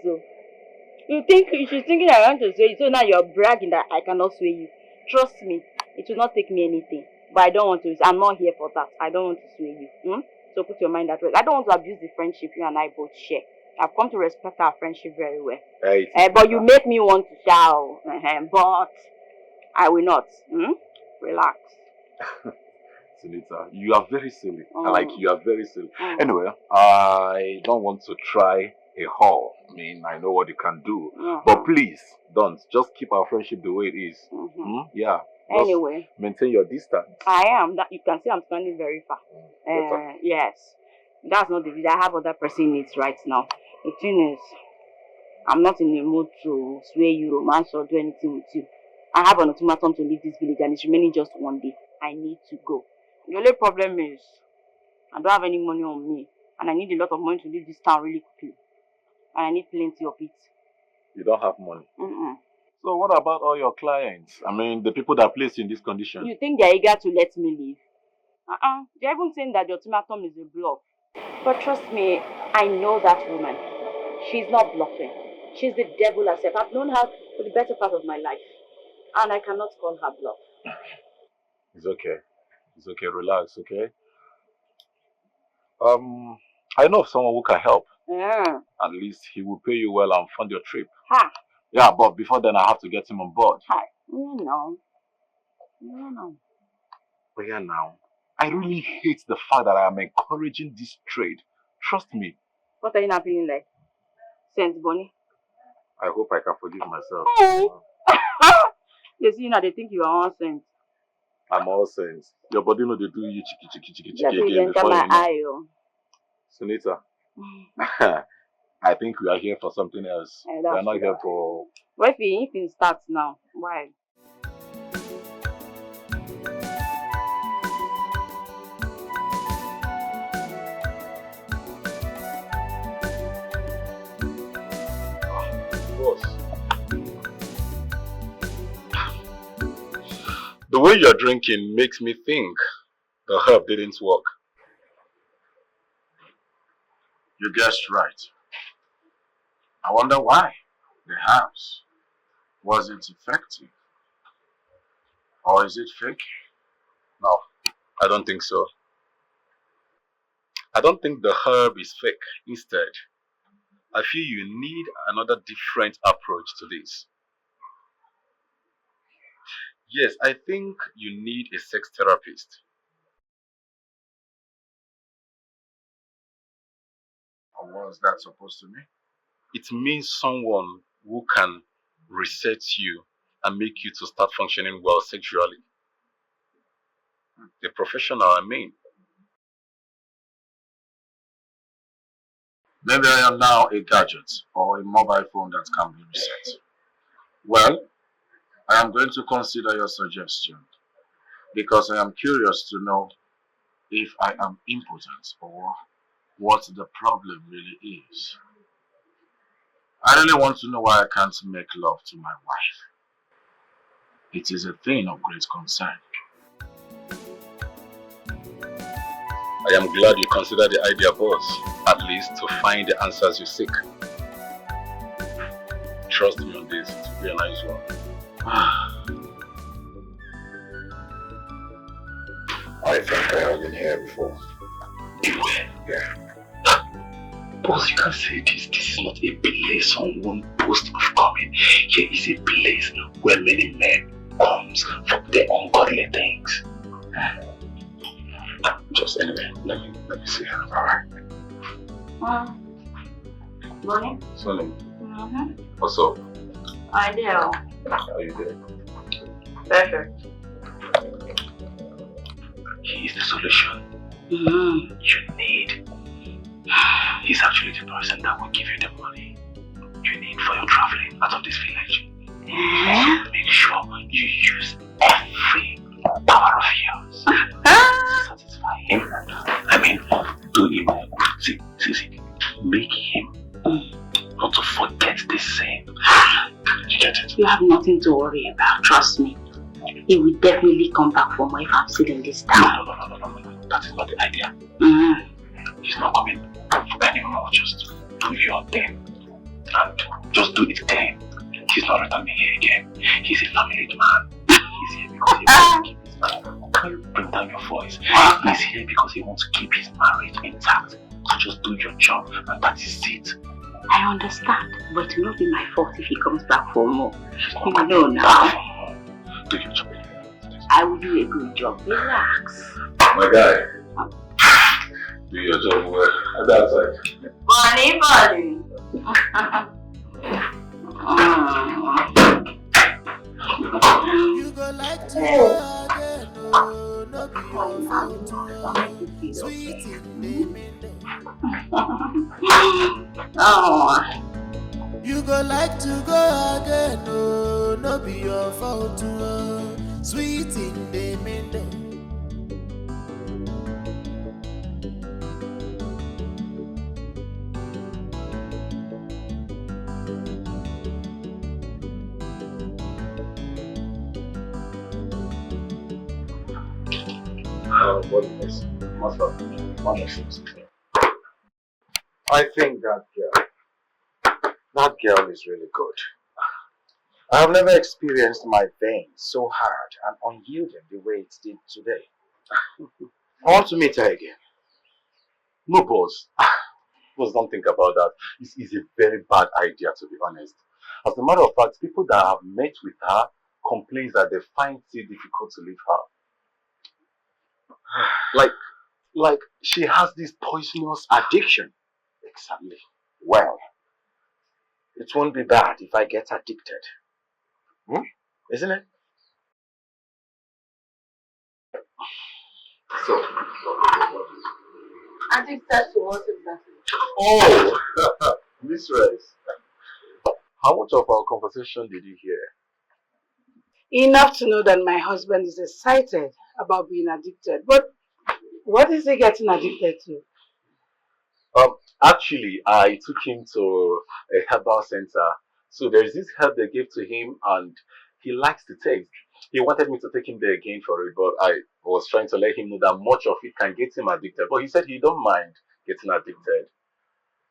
She's thinking I want to sway you, so now you're bragging that I cannot sway you. Trust me, it will not take me anything. But I don't want to. I'm not here for that. I don't want to sway you. So put your mind at rest. I don't want to abuse the friendship you and I both share. I've come to respect our friendship very well. But you make me want to shout. But I will not. Relax. Sunita, you are very silly. You are very silly. Anyway, I don't want to try a haul. I mean, I know what you can do. But please, don't. Just keep our friendship the way it is. Yeah. Anyway. Maintain your distance. I am. That you can see I'm standing very far. Yes. That's not the reason. I have other pressing needs right now. The thing is, I'm not in the mood to sway you, romance, or do anything with you. I have an ultimatum to leave this village and it's remaining just one day. I need to go. The only problem is, I don't have any money on me. And I need a lot of money to leave this town really quickly. And I need plenty of it. You don't have money. Mm-mm. So what about all your clients? I mean, the people that placed you in this condition. You think they're eager to let me leave? They're even saying that the ultimatum is a bluff. But trust me, I know that woman. She's not bluffing. She's the devil herself. I've known her for the better part of my life. And I cannot call her bluff. It's okay. It's okay. Relax, okay? I know of someone who can help. Yeah. At least he will pay you well and fund your trip. Ha! Yeah, but before then I have to get him on board. Hi. No. But yeah, now, I really hate the fact that I am encouraging this trade. Trust me. What are you not feeling like? Sense, Bonnie? I hope I can forgive myself. Hey! You see, now they think you are all sense. I'm all sense. Your body know they do you chiki again before you know. Sunita, I think we are here for something else. We are not here for... What if it starts now? Why? The way you're drinking makes me think the herb didn't work. You guessed right. I wonder why. The herbs. Was it effective? Or is it fake? No, I don't think so. I don't think the herb is fake. Instead, I feel you need another different approach to this. Yes, I think you need a sex therapist. Or what's that supposed to mean? It means someone who can reset you and make you to start functioning well sexually. A professional, I mean. Maybe I am now a gadget or a mobile phone that can be reset. Well, I am going to consider your suggestion because I am curious to know if I am impotent or what the problem really is. I really want to know why I can't make love to my wife. It is a thing of great concern. I am glad you consider the idea, boss, at least to find the answers you seek. Trust me on this, it will be a nice one. I think I have been here before. You were? Yeah. Boss, you can't say this. This is not a place someone boasts of coming. Here is a place where many men comes for their ungodly things. Just anyway, let me see her. Alright. Morning. Sonny, What's up? Ideal. how are you doing? Perfect. He is the solution you need. He's actually the person that will give you the money you need for your traveling out of this village. So make sure you use every power of yours to satisfy him. I mean, do him see, make him not to forget this same. You get it? You have nothing to worry about, trust me. He will definitely come back for more if I'm still in this town. No. That is not the idea. He's not coming anymore. Just do your thing. And just do it clean. He's not returning here again. He's a family man. He's here because he wants to keep his marriage. Can you bring down your voice? He's here because he wants to keep his marriage intact. So just do your job and that is it. I understand, but it will not be my fault if he comes back for more. You know now. Do your job. I will do a good job. Relax. My guy. Do your job well. At that side. Bunny. You go like to again, no, not be your sweet in the You go like to go again, no, no be your fault, sweet in the middle. What is must have one of things. I think that girl is really good. I have never experienced my veins so hard and unyielding the way it did today. I want to meet her again. No, boss. Boss, don't think about that. It's a very bad idea, to be honest. As a matter of fact, people that have met with her complain that they find it difficult to leave her. Like she has this poisonous addiction. Exactly. Well, it won't be bad if I get addicted. Isn't it? So, addicted to what exactly? Oh, Miss Rice. How much of our conversation did you hear? Enough to know that my husband is excited about being addicted. But what is he getting addicted to? Actually, I took him to a herbal center. So there's this herb they gave to him and he likes the taste. He wanted me to take him there again for it, but I was trying to let him know that much of it can get him addicted. But he said he don't mind getting addicted.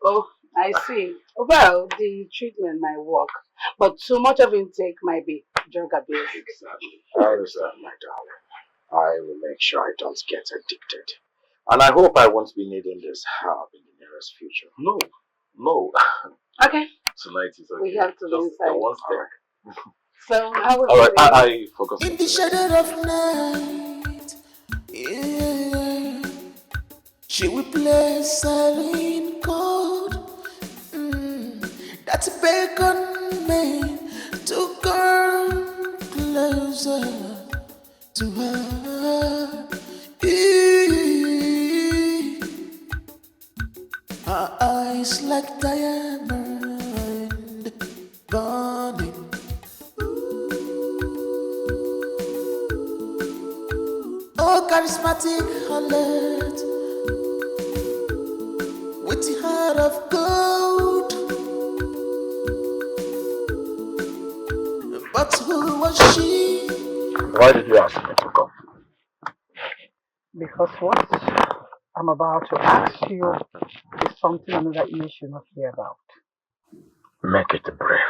Oh, I see. Well, the treatment might work, but too much of intake might be drug abuse. Exactly. I understand, my darling. I will make sure I don't get addicted. And I hope I won't be needing this help in the nearest future. No. Okay. Tonight is okay. We have to go inside. One step. So, how was Alright, I focus in the shadow of night? Yeah. She will play silent chord. That's a beckon me to come closer to her. Her eyes like diamond burning. Oh, charismatic harlot with the heart of gold. But who was she? Why did you ask me to come? Because what I'm about to ask you is something another you should not hear about. Make it brief.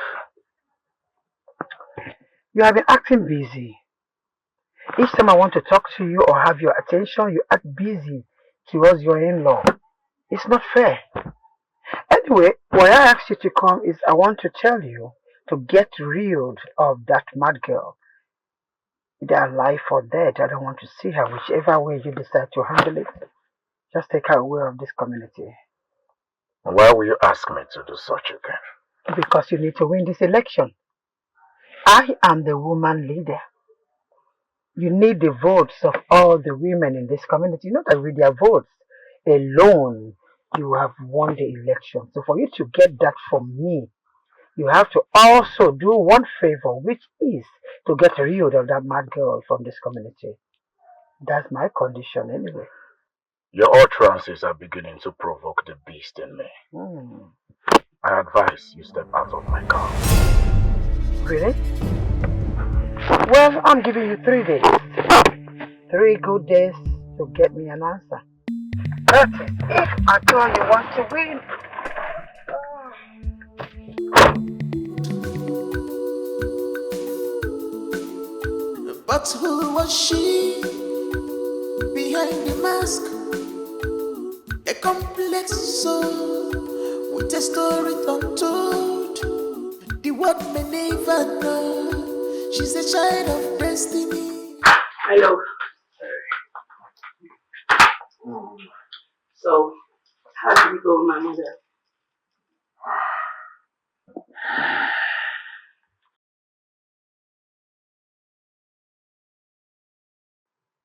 You have been acting busy. Each time I want to talk to you or have your attention, you act busy towards your in-law. It's not fair. Anyway, why I asked you to come is I want to tell you to get rid of that mad girl. Either alive or dead, I don't want to see her. Whichever way you decide to handle it, just take her away of this community. Why will you ask me to do such a thing? Because you need to win this election. I am the woman leader. You need the votes of all the women in this community. Not that with their votes alone, you have won the election. So for you to get that from me, you have to also do one favor, which is to get rid of that mad girl from this community. That's my condition anyway. Your utterances are beginning to provoke the beast in me. I advise you step out of my car. Really? Well, I'm giving you 3 days. 3 good days to get me an answer. That is if at all you want to win. But who was she behind the mask? A complex soul with a story untold. The world may never know. She's a child of destiny. Hello. So, how did it go with my mother?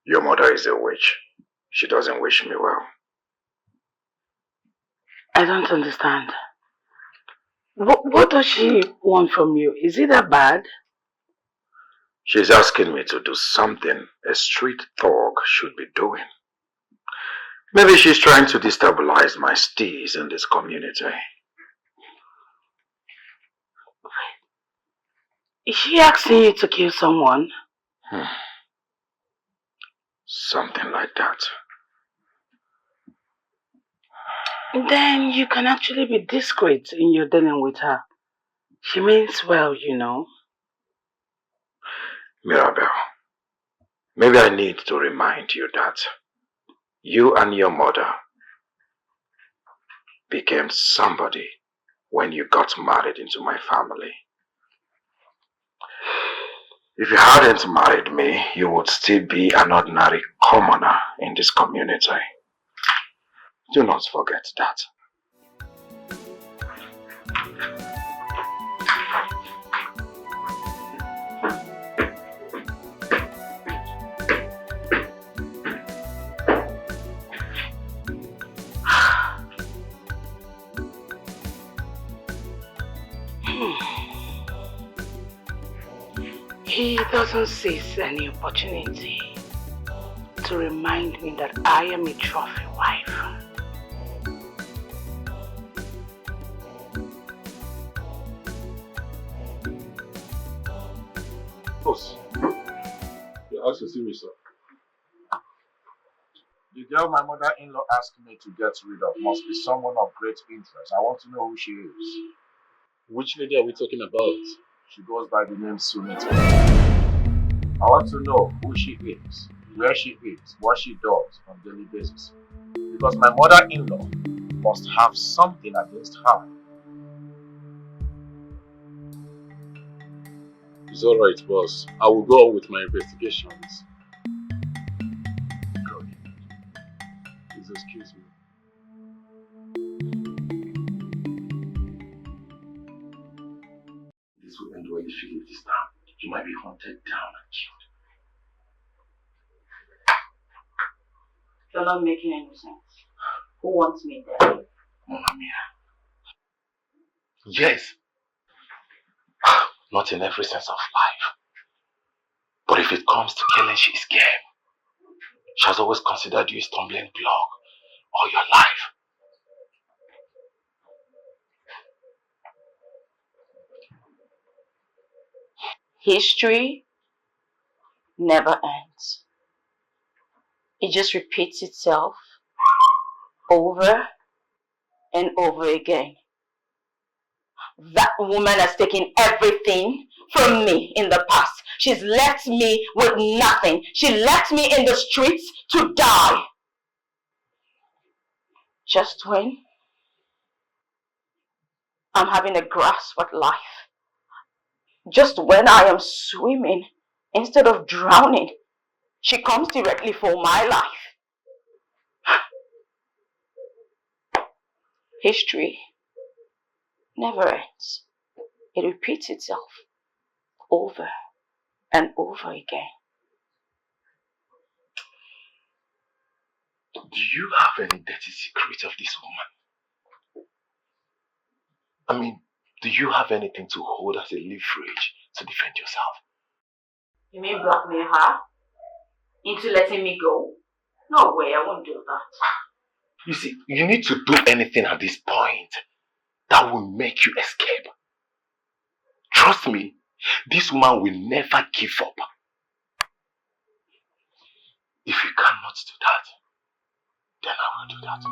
Your mother is a witch. She doesn't wish me well. I don't understand. What does she want from you? Is it that bad? She's asking me to do something a street thug should be doing. Maybe she's trying to destabilize my steez in this community. Is she asking you to kill someone? Something like that. Then you can actually be discreet in your dealing with her. She means well, you know. Mirabel, maybe I need to remind you that you and your mother became somebody when you got married into my family. If you hadn't married me, you would still be an ordinary commoner in this community. Do not forget that. He doesn't seize any opportunity to remind me that I am a trophy wife. Boss, you asked to see me, sir. The girl my mother-in-law asked me to get rid of must be someone of great interest. I want to know who she is. Which lady are we talking about? She goes by the name Sunit. I want to know who she is, where she is, what she does on a daily basis. Because my mother-in-law must have something against her. It's alright, boss. I will go on with my investigations. Good. Please excuse me. This will end well if you leave this town. You might be hunted down and killed. You're not making any sense. Who wants me there? Mama Mia. Yes. Not in every sense of life. But if it comes to killing, she's game. She has always considered you a stumbling block all your life. History never ends. It just repeats itself over and over again. That woman has taken everything from me in the past. She's left me with nothing. She left me in the streets to die. Just when I'm having a grasp at life. Just when I am swimming instead of drowning, she comes directly for my life. History never ends. It repeats itself over and over again. Do you have any dirty secret of this woman? I mean, do you have anything to hold as a leverage to defend yourself? You mean blackmail her into letting me go? No way, I won't do that. You see, you need to do anything at this point that will make you escape. Trust me, this woman will never give up. If you cannot do that, then I will do that.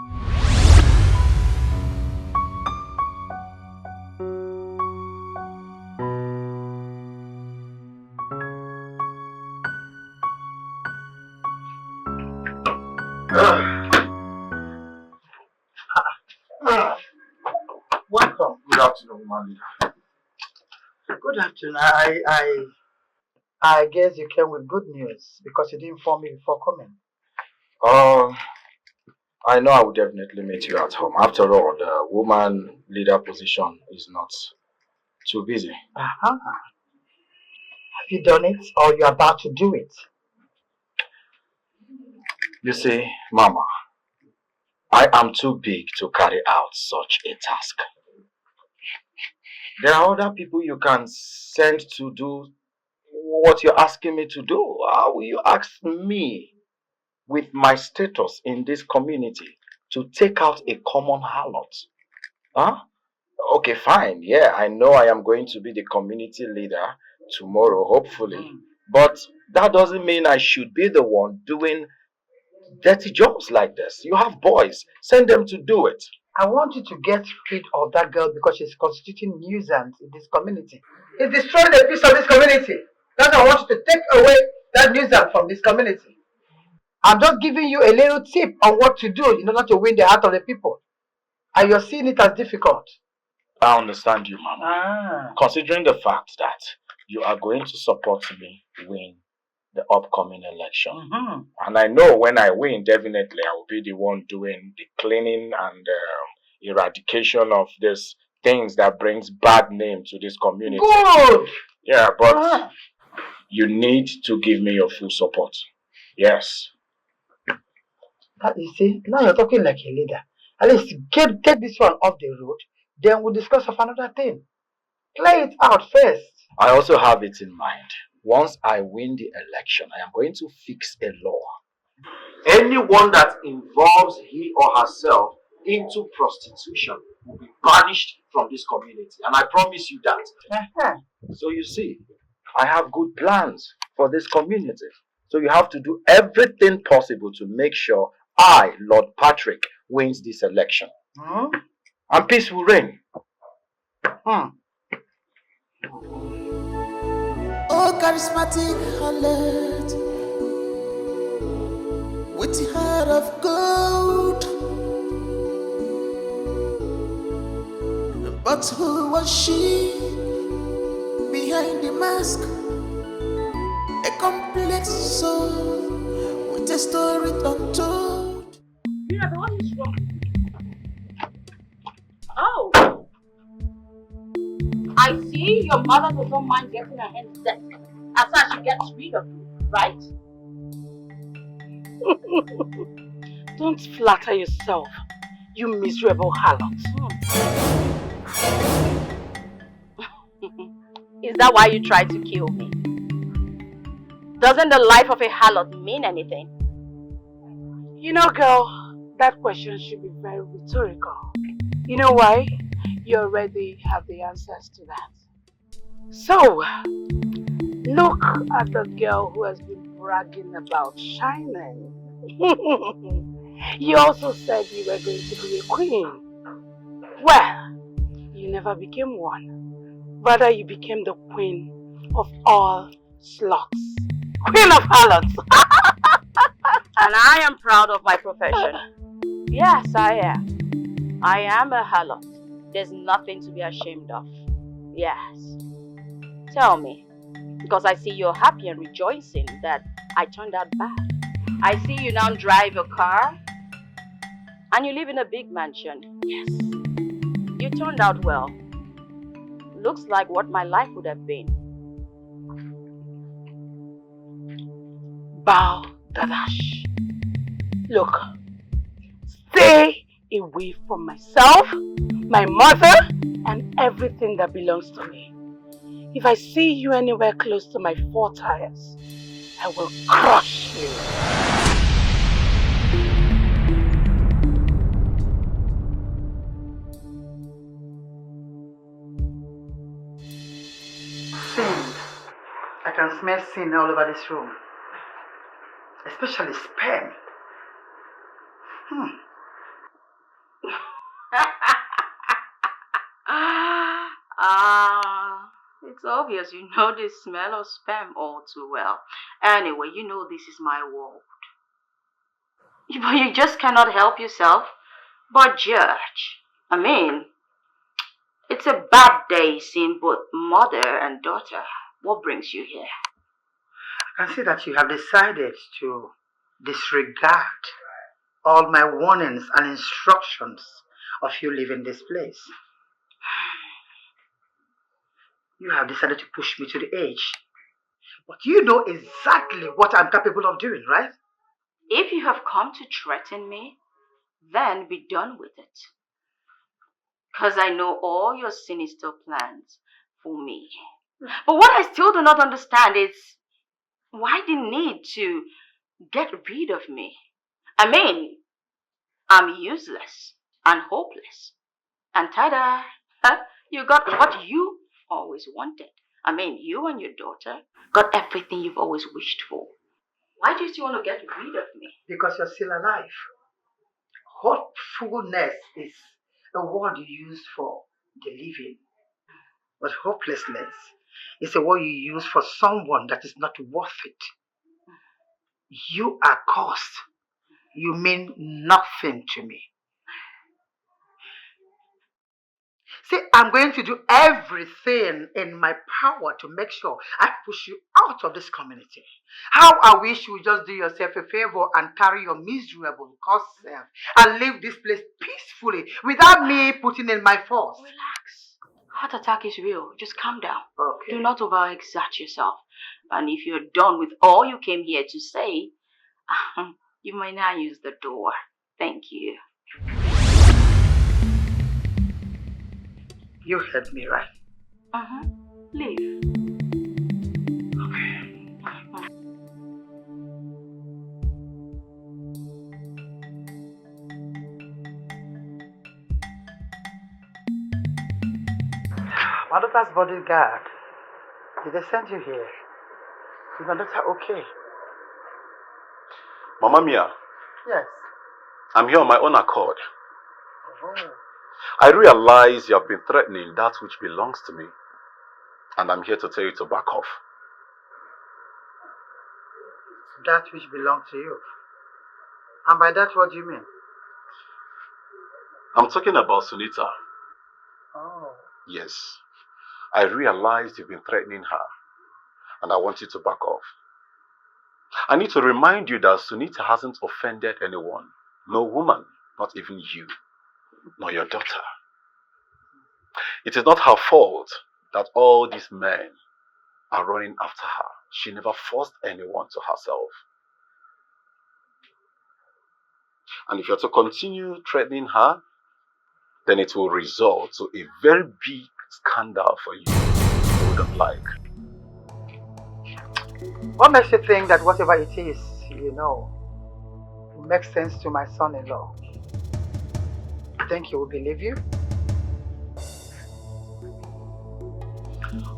Welcome. Good afternoon, woman leader. Good afternoon. I guess you came with good news because you didn't inform me before coming. I know I will definitely meet you at home. After all, the woman leader position is not too busy. Have you done it or you're about to do it? You see, Mama, I am too big to carry out such a task. There are other people you can send to do what you're asking me to do. How will you ask me, with my status in this community, to take out a common harlot? Huh? Okay, fine. Yeah, I know I am going to be the community leader tomorrow, hopefully. But that doesn't mean I should be the one doing dirty jobs like this. You have boys. Send them to do it. I want you to get rid of that girl because she's constituting nuisance in this community. It's destroying the peace of this community. That's why I want you to take away that nuisance from this community. I'm just giving you a little tip on what to do in order to win the heart of the people. And you're seeing it as difficult. I understand you, Mama. Considering the fact that you are going to support me win the upcoming election. And I know when I win, definitely I will be the one doing the cleaning and eradication of these things that brings bad name to this community. Good! Yeah, but you need to give me your full support. Yes. You see, now you're talking like a leader. At least take this one off the road, then we'll discuss of another thing. Play it out first. I also have it in mind. Once I win the election, I am going to fix a law. Anyone that involves he or herself into prostitution will be banished from this community. And I promise you that. So you see, I have good plans for this community. So you have to do everything possible to make sure I, Lord Patrick, wins this election. And peace will reign. Oh, charismatic harlot, with the heart of gold. But who was she behind the mask? A complex soul with a story untold. Yeah, but what is wrong? Oh! I see your mother does not mind getting her hands dirty as soon as she gets rid of you, right? Don't flatter yourself, you miserable harlot. Is that why you tried to kill me? Doesn't the life of a harlot mean anything? You know, girl, that question should be very rhetorical. You know why? You already have the answers to that. So, look at the girl who has been bragging about shining. You also said you were going to be a queen. Well, you never became one. Rather, you became the queen of all sluts. Queen of harlots. And I am proud of my profession. Yes, I am. I am a harlot. There's nothing to be ashamed of. Yes. Tell me, because I see you're happy and rejoicing that I turned out bad. I see you now drive a car and you live in a big mansion. Yes. You turned out well. Looks like what my life would have been. Bow Dadash. Look, stay away from myself, my mother, and everything that belongs to me. If I see you anywhere close to my 4 tires, I will crush you. Sin. I can smell sin all over this room. Especially sperm. It's obvious you know the smell of sperm all too well. Anyway, you know this is my world. But you just cannot help yourself but judge. I mean, it's a bad day seeing both mother and daughter. What brings you here? I can see that you have decided to disregard all my warnings and instructions of you leaving this place. You have decided to push me to the edge. But you know exactly what I'm capable of doing, right? If you have come to threaten me, then be done with it. Because I know all your sinister plans for me. But what I still do not understand is why the need to get rid of me. I mean, I'm useless and hopeless. And ta-da, you got what you always wanted. I mean, you and your daughter got everything you've always wished for. Why do you still want to get rid of me? Because you're still alive. Hopefulness is a word you use for the living. But hopelessness is a word you use for someone that is not worth it. You are cursed. You mean nothing to me. See, I'm going to do everything in my power to make sure I push you out of this community. How I wish you would just do yourself a favor and carry your miserable cursed self and leave this place peacefully without me putting in my force. Relax. Heart attack is real. Just calm down. Okay. Do not overexert yourself. And if you're done with all you came here to say, you may now use the door. Thank you. You heard me right. Leave. My daughter's bodyguard. Did they send you here? Is my daughter okay? Mama Mia, Yes. I'm here on my own accord. Oh. I realize you have been threatening that which belongs to me. And I'm here to tell you to back off. That which belongs to you. And by that, what do you mean? I'm talking about Sunita. Oh. Yes. I realize you've been threatening her. And I want you to back off. I need to remind you that Sunita hasn't offended anyone. No woman, not even you, nor your daughter. It is not her fault that all these men are running after her. She never forced anyone to herself. And if you're to continue threatening her, then it will result to a very big scandal for you you wouldn't like. What makes you think that whatever it is, will make sense to my son-in-law? You think he will believe you?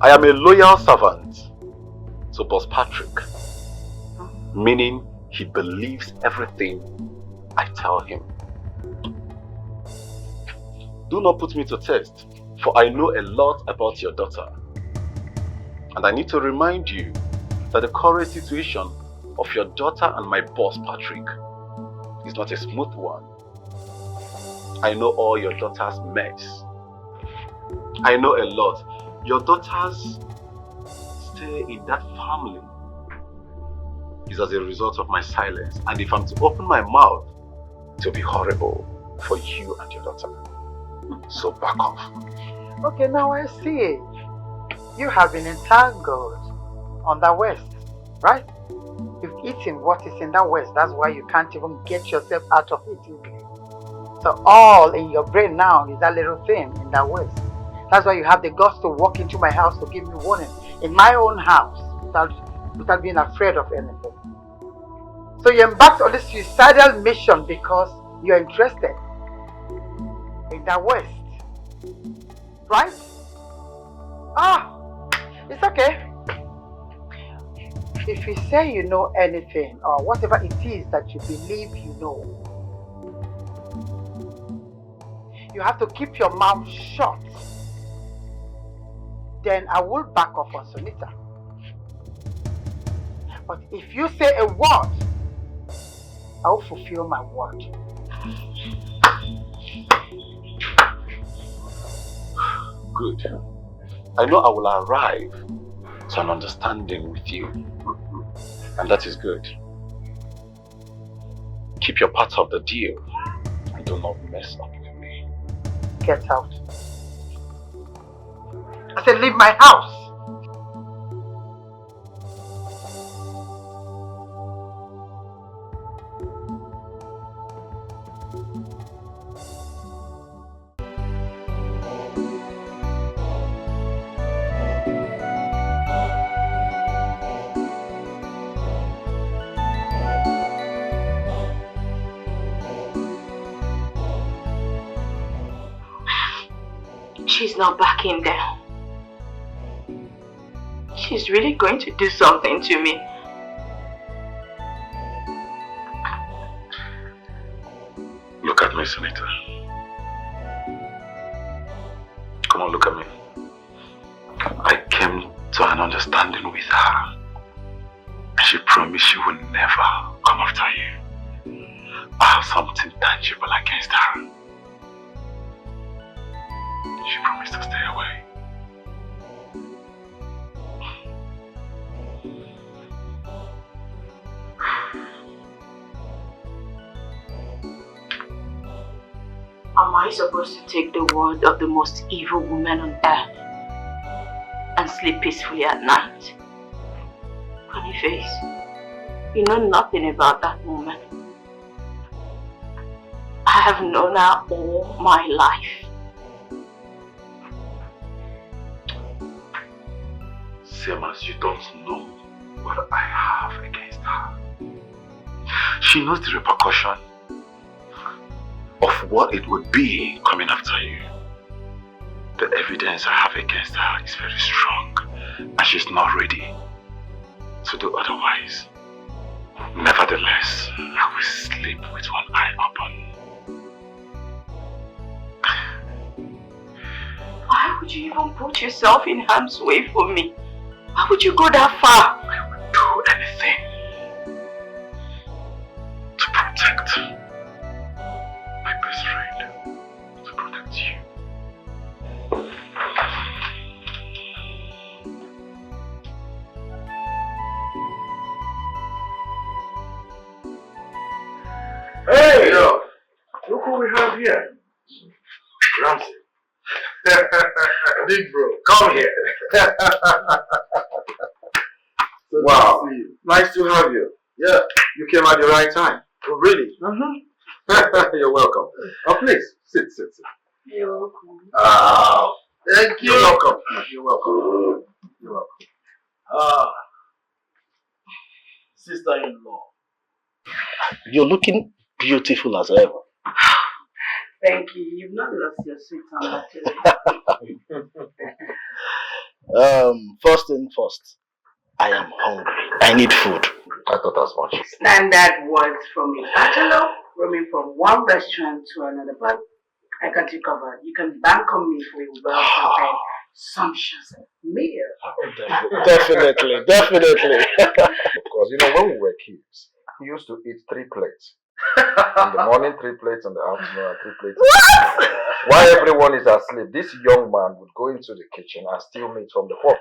I am a loyal servant to Boss Patrick, meaning he believes everything I tell him. Do not put me to test, for I know a lot about your daughter. And I need to remind you that the current situation of your daughter and my boss Patrick is not a smooth one. I know all your daughter's mess. I know a lot. Your daughters stay in that family is as a result of my silence. And if I'm to open my mouth, it will be horrible for you and your daughter. So back off. Okay, now I see. You have been entangled on the West, right? You've eaten what is in the West. That's why you can't even get yourself out of it easily. So all in your brain now is that little thing in the West. That's why you have the guts to walk into my house to give me warning. In my own house, without being afraid of anything. So you embarked on this suicidal mission because you're interested in the West. Right? It's okay. If you say you know anything or whatever it is that you believe you know, you have to keep your mouth shut. Then I will back off on Sunita. But if you say a word, I will fulfill my word. Good. I know I will arrive to an understanding with you. And that is good. Keep your part of the deal and do not mess up with me. Get out. I said leave my house. She's not backing down. she's really going to do something to me. Look at me, Senator. Come on, look at me. I came to an understanding with her. And she promised she would never come after you. I have something tangible against her. She promised to stay away. Am I supposed to take the word of the most evil woman on earth and sleep peacefully at night? Funny face, you know nothing about that woman. I have known her all my life. Same as you don't know what I have against her. She knows the repercussion of what it would be coming after you. The evidence I have against her is very strong, and she's not ready to do otherwise. Nevertheless, I will sleep with one eye open. Why would you even put yourself in harm's way for me? Why would you go that far? I would do anything to protect my best friend, to protect you. Hey, yo, look who we have here. Ramsey. Big bro, come here. Wow, nice to have you. Yeah, you came at the right time. Oh, really? You're welcome. Oh, please, sit. You're welcome. Oh, thank you. You're welcome. You're welcome. You're welcome. Sister-in-law. You're looking beautiful as ever. Thank you. You've not lost your sweet tongue actually. First thing first, I am hungry. I need food. I thought as much. Standard words from a bachelor, roaming from one restaurant to another, but I got you covered. You can bank on me for a well-prepared, sumptuous meal. Definitely. Because, when we were kids, we used to eat 3 plates. In the morning, 3 plates, in the afternoon, and 3 plates. What? While everyone is asleep, this young man would go into the kitchen and steal meat from the pot.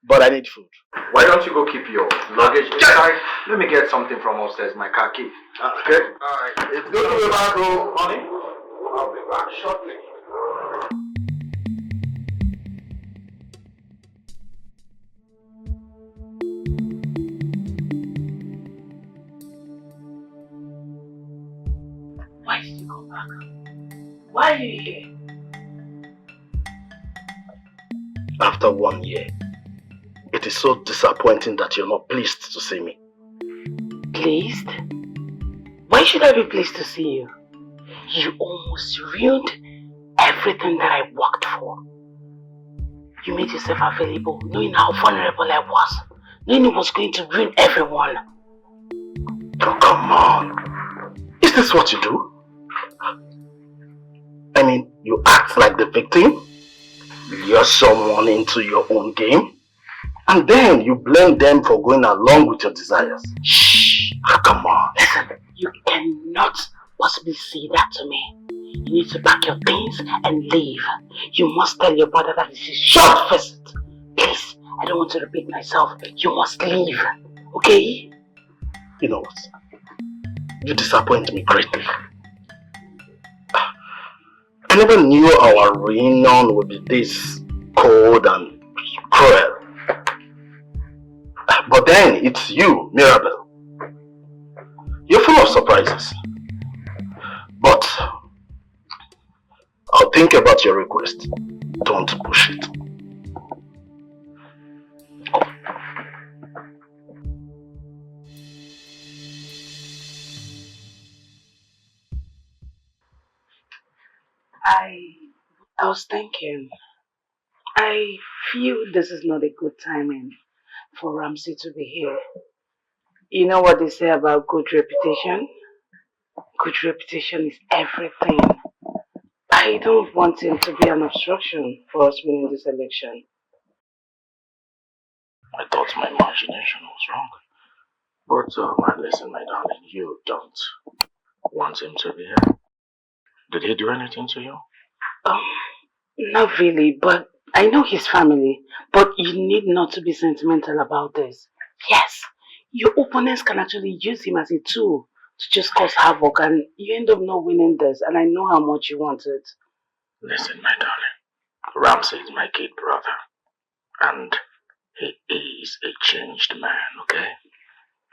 But I need food. Why don't you go keep your luggage inside? Let me get something from upstairs, my car key. Okay? Alright. It's good to be back, honey. I'll be back shortly. Why did you come back? Why are you here? After 1 year, it is so disappointing that you're not pleased to see me. Pleased? Why should I be pleased to see you? You almost ruined everything that I worked for. You made yourself available, knowing how vulnerable I was, knowing it was going to ruin everyone. Oh, come on. Is this what you do? I mean, you act like the victim, lure someone into your own game, and then you blame them for going along with your desires. Shh! Oh, come on. Listen, you cannot possibly say that to me. You need to pack your things and leave. You must tell your brother that this is short visit. Please, I don't want to repeat myself. You must leave, okay? You know what? You disappoint me greatly. I never knew our reunion would be this cold and cruel. But then it's you, Mirabel. You're full of surprises. But I'll think about your request. Don't push it. I was thinking, I feel this is not a good timing for Ramsey to be here. You know what they say about good reputation? Good reputation is everything. I don't want him to be an obstruction for us winning this election. I thought my imagination was wrong. But listen, my darling, you don't want him to be here. Did he do anything to you? Not really, but I know his family. But you need not to be sentimental about this. Yes, your opponents can actually use him as a tool to just cause havoc, and you end up not winning this, and I know how much you want it. Listen, my darling, Ramsey is my kid brother, and he is a changed man, okay?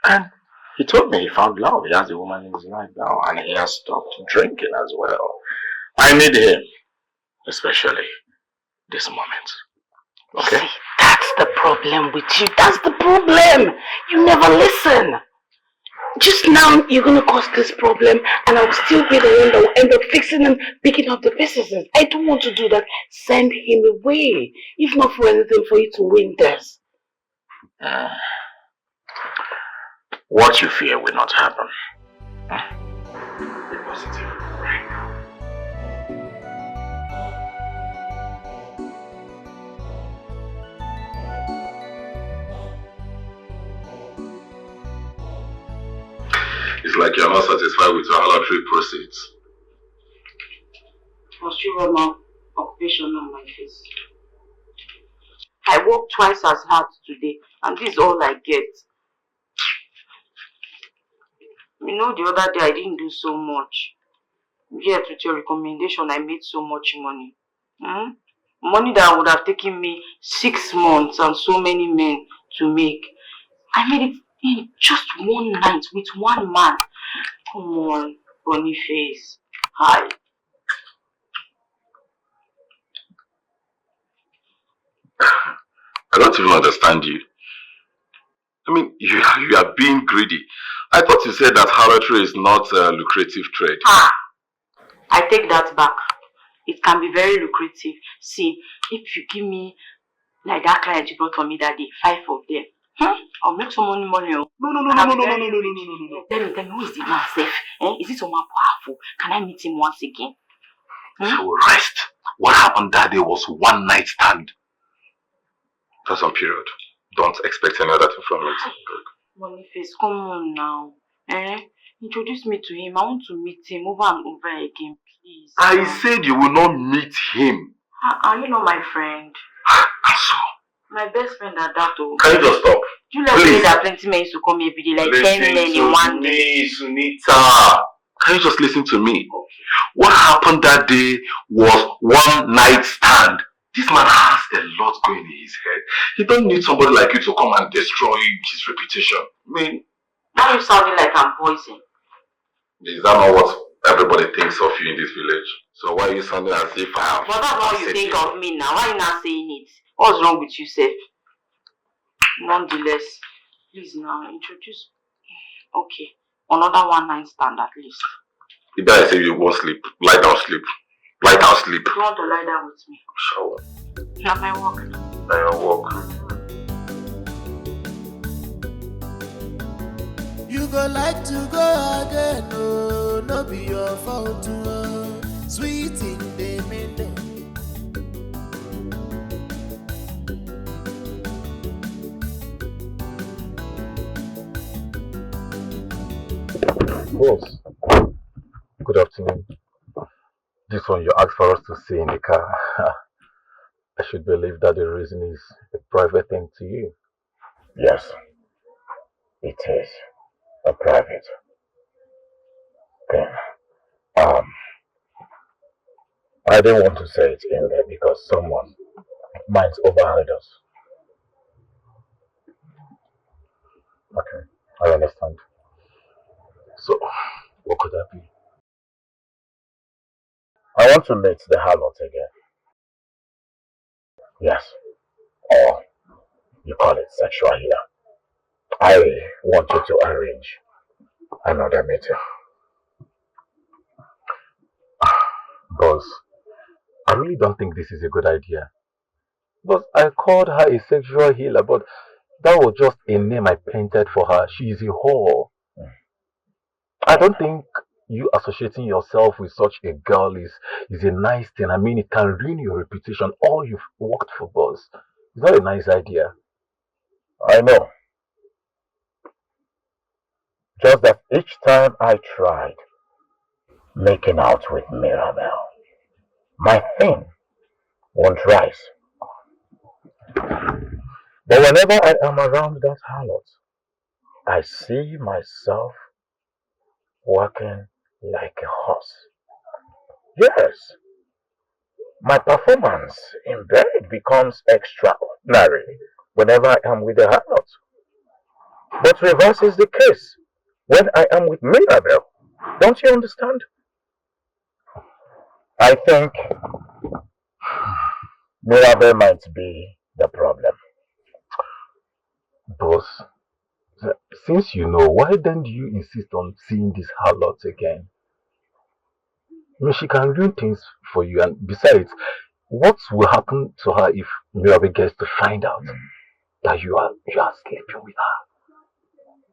And he told me he found love. He has a woman in his life now, and he has stopped drinking as well. I need him, especially this moment. Okay? See, that's the problem with you. That's the problem. You never listen. Just now, you're going to cause this problem, and I'll still be the one that will end up fixing and picking up the pieces. I don't want to do that. Send him away. If not for anything, for you to win this. What you fear will not happen. Be positive right now. It's like you're not satisfied with your HARLOT proceeds. Must you rub my occupation on my face? I worked twice as hard today, and this is all I get. You know, the other day I didn't do so much. Yet with your recommendation, I made so much money. Money that would have taken me 6 months and so many men to make. I made it in just one night with one man. Come on, Boniface. Hi. I don't even understand you. I mean, you are being greedy. I thought you said that harlotry is not a lucrative trade. I take that back. It can be very lucrative. See, if you give me, like that client you brought for me that day, 5 of them, I'll make some money. No. Tell me, who is the man safe? Is it someone powerful? Can I meet him once again? So rest. What happened that day was one night stand. That's on period. Don't expect any other thing from it. Boniface, come on now. Introduce me to him. I want to meet him over and over again, please. I said you will not meet him. Are you not my friend? My best friend at that. Can you just stop? You let me that plenty men used to come every day, like 10 men in one day. Sunita. Can you just listen to me? Okay. What happened that day was one night stand. This man has a lot going in his head. He don't need somebody like you to come and destroy his reputation. I mean, now you sounding like I'm poison. Is that not what everybody thinks of you in this village? So why are you sounding as if I have... But that's how you think of me now. Why are you not saying it? What's wrong with you, Seth? Nonetheless, please now introduce... Okay, another one night stand at least. If I say you won't sleep, lie down, sleep. Lie down, sleep. You want to lie down with me? Shower. Not my work. Not your work. You go like to go again, oh, no be your fault, oh, sweet in the middle. Boss, good afternoon. This one you asked for us to see in the car. I should believe that the reason is a private thing to you. Yes, it is a private thing. I didn't want to say it in there because someone might overheard us. Okay, I understand. So, what could that be? I want to meet the HARLOT again. Yes, or you call it sexual here. I want you to arrange another meeting. Boss, I really don't think this is a good idea. But I called her a sexual healer, but that was just a name I painted for her. She is a whore. I don't think you associating yourself with such a girl is a nice thing. I mean, it can ruin your reputation. All you've worked for, boss. It's not a nice idea. I know. Just that each time I tried making out with Mirabelle, my thing won't rise. But whenever I am around that harlot, I see myself working like a horse. Yes, my performance in bed becomes extraordinary whenever I am with a harlot. But reverse is the case when I am with Mirabelle. Don't you understand? I think Mirabelle might be the problem. Boss, since you know, why then do you insist on seeing this harlot again? I mean, she can ruin things for you, and besides, what will happen to her if Mirabelle gets to find out that you are sleeping with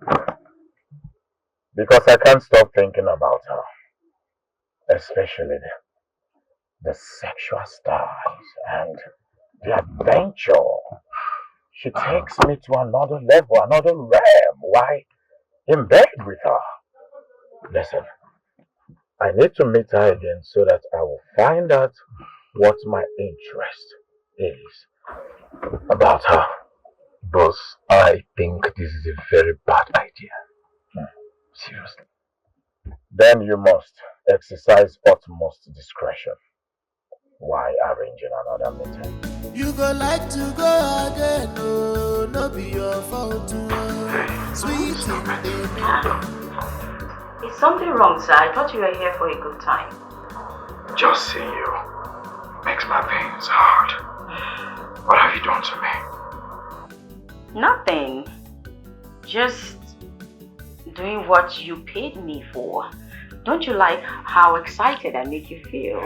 her? Because I can't stop thinking about her, especially the sexual styles and the adventure. She takes me to another level, another realm. Why in bed with her? Listen, I need to meet her again so that I will find out what my interest is about her. Boss, I think this is a very bad idea. Seriously. Then you must exercise utmost discretion while arranging another meeting. You go like to go again, oh, no be your fault, oh. Sweet in the middle. Is something wrong, sir? I thought you were here for a good time. Just seeing you makes my veins hard. What have you done to me? Nothing. Just doing what you paid me for. Don't you like how excited I make you feel?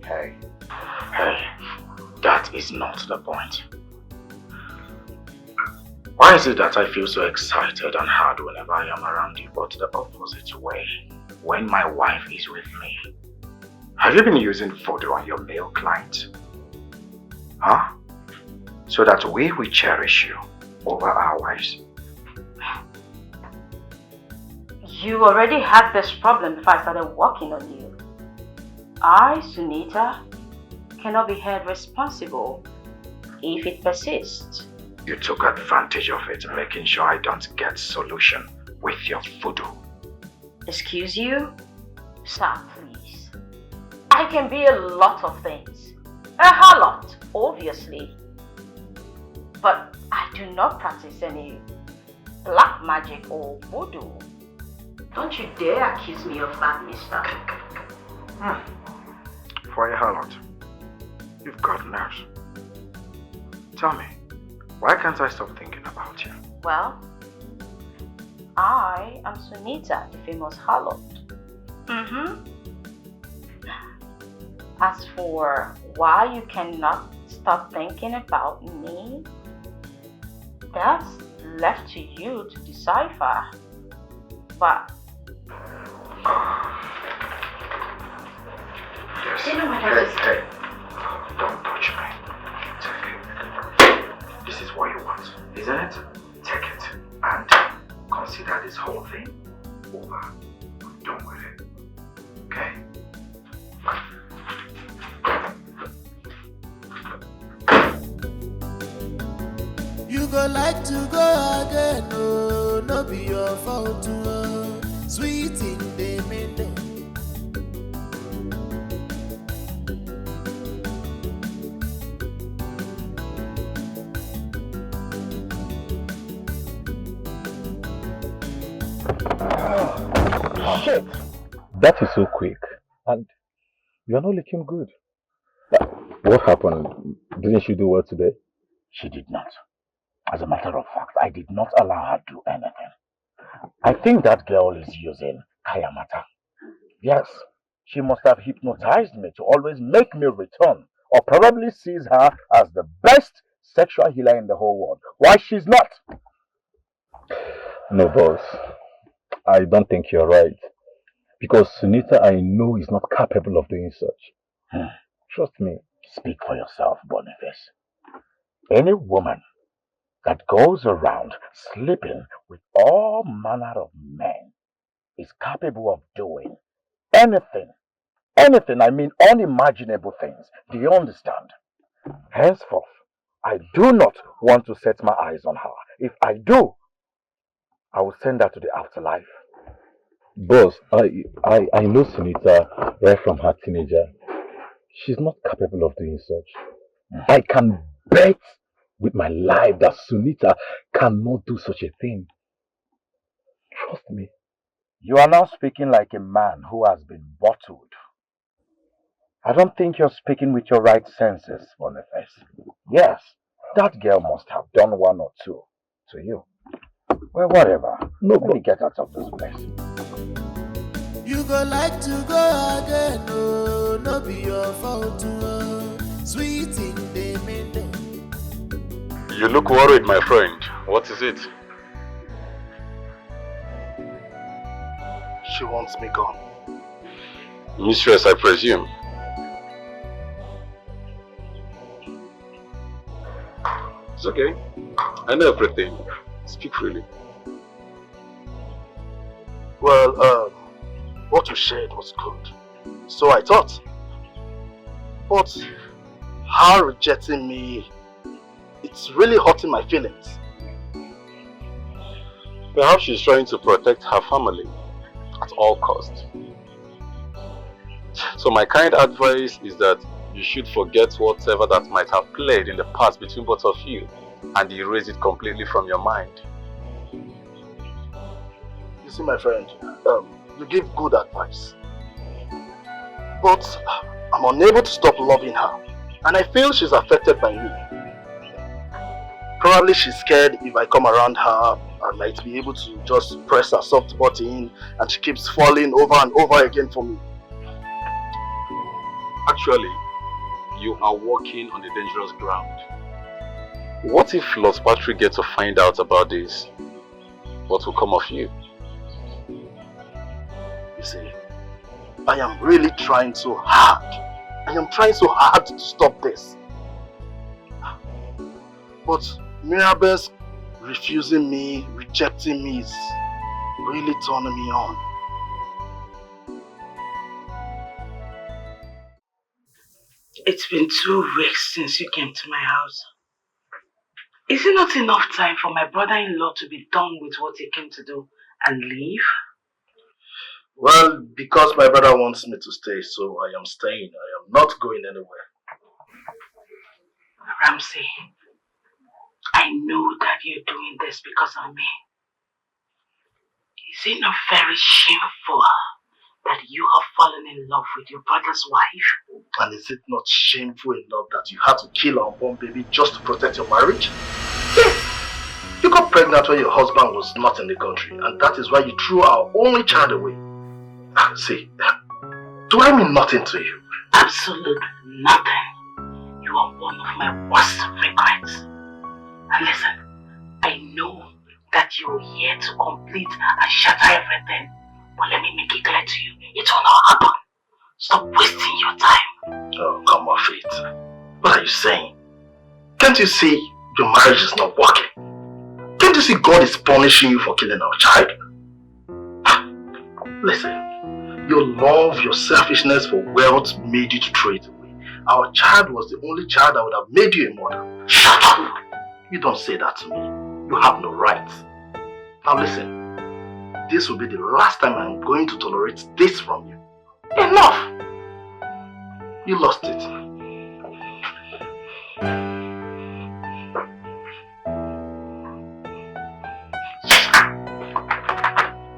Hey, that is not the point. Why is it that I feel so excited and hard whenever I am around you, but the opposite way when my wife is with me? Have you been using photo on your male client? Huh? So that we will cherish you over our wives? You already had this problem before I started working on you. I, Sunita, cannot be held responsible if it persists. You took advantage of it, making sure I don't get solution with your voodoo. Excuse you? Sir, please. I can be a lot of things. A harlot, obviously. But I do not practice any black magic or voodoo. Don't you dare accuse me of that, mister. For a harlot, you've got nerves. Tell me, why can't I stop thinking about you? Well, I am Sunita, the famous harlot. As for why you cannot stop thinking about me, that's left to you to decipher. But yes. You know what I just... Hey, don't touch me. Take it. This is what you want, isn't it? Take it and consider this whole thing over. I'm done with it. Okay? You go like to go again, oh, no be your fault, oh. Sweet in the middle. Shit! That is so quick, and you're not looking good. What happened? Didn't she do well today? She did not. As a matter of fact, I did not allow her to do anything. I think that girl is using Kayamata. Yes, she must have hypnotized me to always make me return or probably sees her as the best sexual healer in the whole world. Why she's not? No, boss. I don't think you're right. Because Sunita, I know, is not capable of doing such. Trust me. Speak for yourself, Boniface. Any woman that goes around sleeping with all manner of men is capable of doing anything. Anything, I mean unimaginable things. Do you understand? Henceforth, I do not want to set my eyes on her. If I do, I will send her to the afterlife. Boss, I know Sunita right from her teenager. She's not capable of doing such. I can bet with my life that Sunita cannot do such a thing. Trust me. You are now speaking like a man who has been bottled. I don't think you're speaking with your right senses, Boniface. Yes, that girl must have done one or two to you. Well, whatever. Let me get out of this place. You go like to go again, oh, no be your fault, oh. Sweet in the middle. You look worried, my friend. What is it? She wants me gone. Mistress, I presume. It's okay. I know everything. Speak freely. Well, what you shared was good. So I thought. But her rejecting me, it's really hurting my feelings. Perhaps she's trying to protect her family at all costs. So my kind advice is that you should forget whatever that might have played in the past between both of you and erase it completely from your mind. You see, my friend, you give good advice. But I'm unable to stop loving her, and I feel she's affected by me. Probably she's scared if I come around her, I might be able to just press her soft button and she keeps falling over and over again for me. Actually, you are walking on a dangerous ground. What if Lord Patrick gets to find out about this? What will come of you? You see, I am really trying so hard. I am trying so hard to stop this. But Mirabel's refusing me, rejecting me is really turning me on. It's been 2 weeks since you came to my house. Is it not enough time for my brother-in-law to be done with what he came to do and leave? Well, because my brother wants me to stay, so I am staying. I am not going anywhere. Ramsey, I know that you're doing this because of me. Is it not very shameful that you have fallen in love with your brother's wife? And is it not shameful enough that you had to kill our unborn baby just to protect your marriage? Yes! You got pregnant when your husband was not in the country, and that is why you threw our only child away. See, do I mean nothing to you? Absolute nothing. You are one of my worst regrets. And listen, I know that you're here to complete and shatter everything. But let me make it clear to you, it will not happen. Stop wasting your time. Oh, come off it. What are you saying? Can't you see your marriage is not working? Can't you see God is punishing you for killing our child? Listen, your love, your selfishness for wealth made you to throw it away. Our child was the only child that would have made you a mother. Shut up! You don't say that to me. You have no right. Now listen. This will be the last time I'm going to tolerate this from you. Enough! You lost it.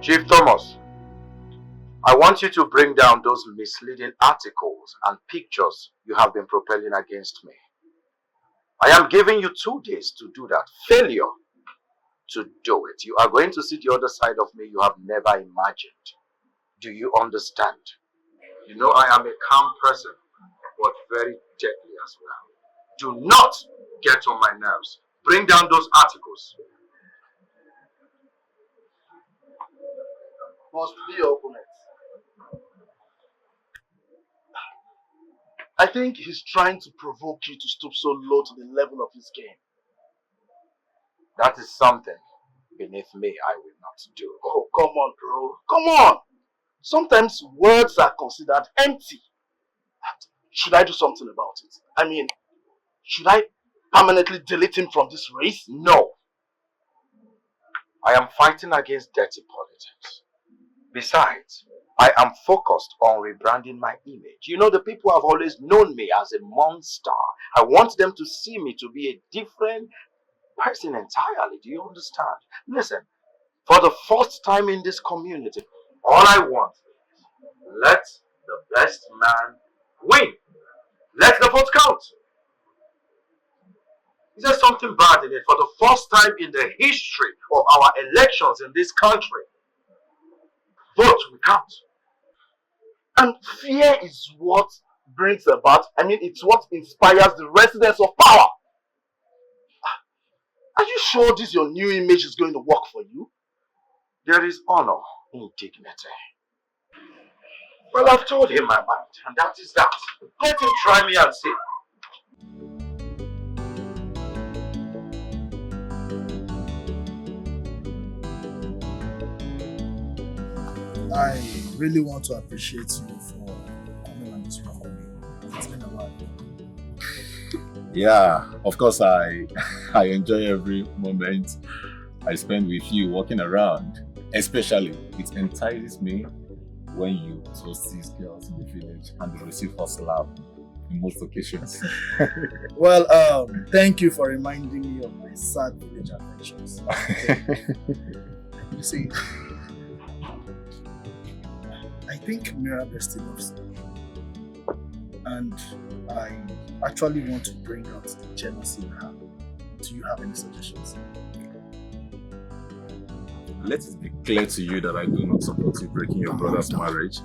Chief Thomas, I want you to bring down those misleading articles and pictures you have been propelling against me. I am giving you 2 days to do that. Failure to do it, you are going to see the other side of me you have never imagined. Do you understand? You know I am a calm person, but very deadly as well. Do not get on my nerves. Bring down those articles. Must be your opponent. I think he's trying to provoke you to stoop so low to the level of his game. That is something beneath me I will not do. Oh, come on, bro. Come on. Sometimes words are considered empty. Should I do something about it? I mean, should I permanently delete him from this race? No. I am fighting against dirty politics. Besides, I am focused on rebranding my image. You know, the people have always known me as a monster. I want them to see me to be a different person entirely. Do you understand? Listen, for the first time in this community, all I want is let the best man win. Let the vote count. Is there something bad in it? For the first time in the history of our elections in this country, vote will count. And fear is what brings about, it's what inspires the residents of power. Are you sure this your new image is going to work for you? There is honor in dignity. Well, I've told him my mind, and that is that. Let him try me and see. I really want to appreciate you for coming on this walk with me. It's been a while. Yeah, of course I enjoy every moment I spend with you walking around. Especially, it entices me when you toast these girls in the village and they receive first love in most occasions. Well, thank you for reminding me of my sad village adventures. You see, I think Mirabel still loves me. And I actually want to bring out the jealousy in her. Do you have any suggestions? Let it be clear to you that I do not support you breaking your brother's marriage.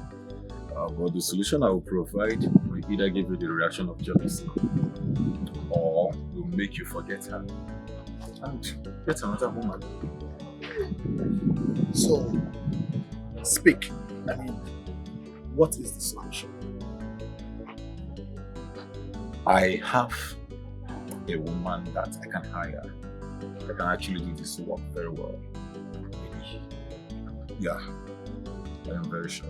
But the solution I will provide will either give you the reaction of jealousy or will make you forget her and get another woman. So, speak. What is the solution? I have a woman that I can hire that can actually do this work very well. Yeah, I am very sure.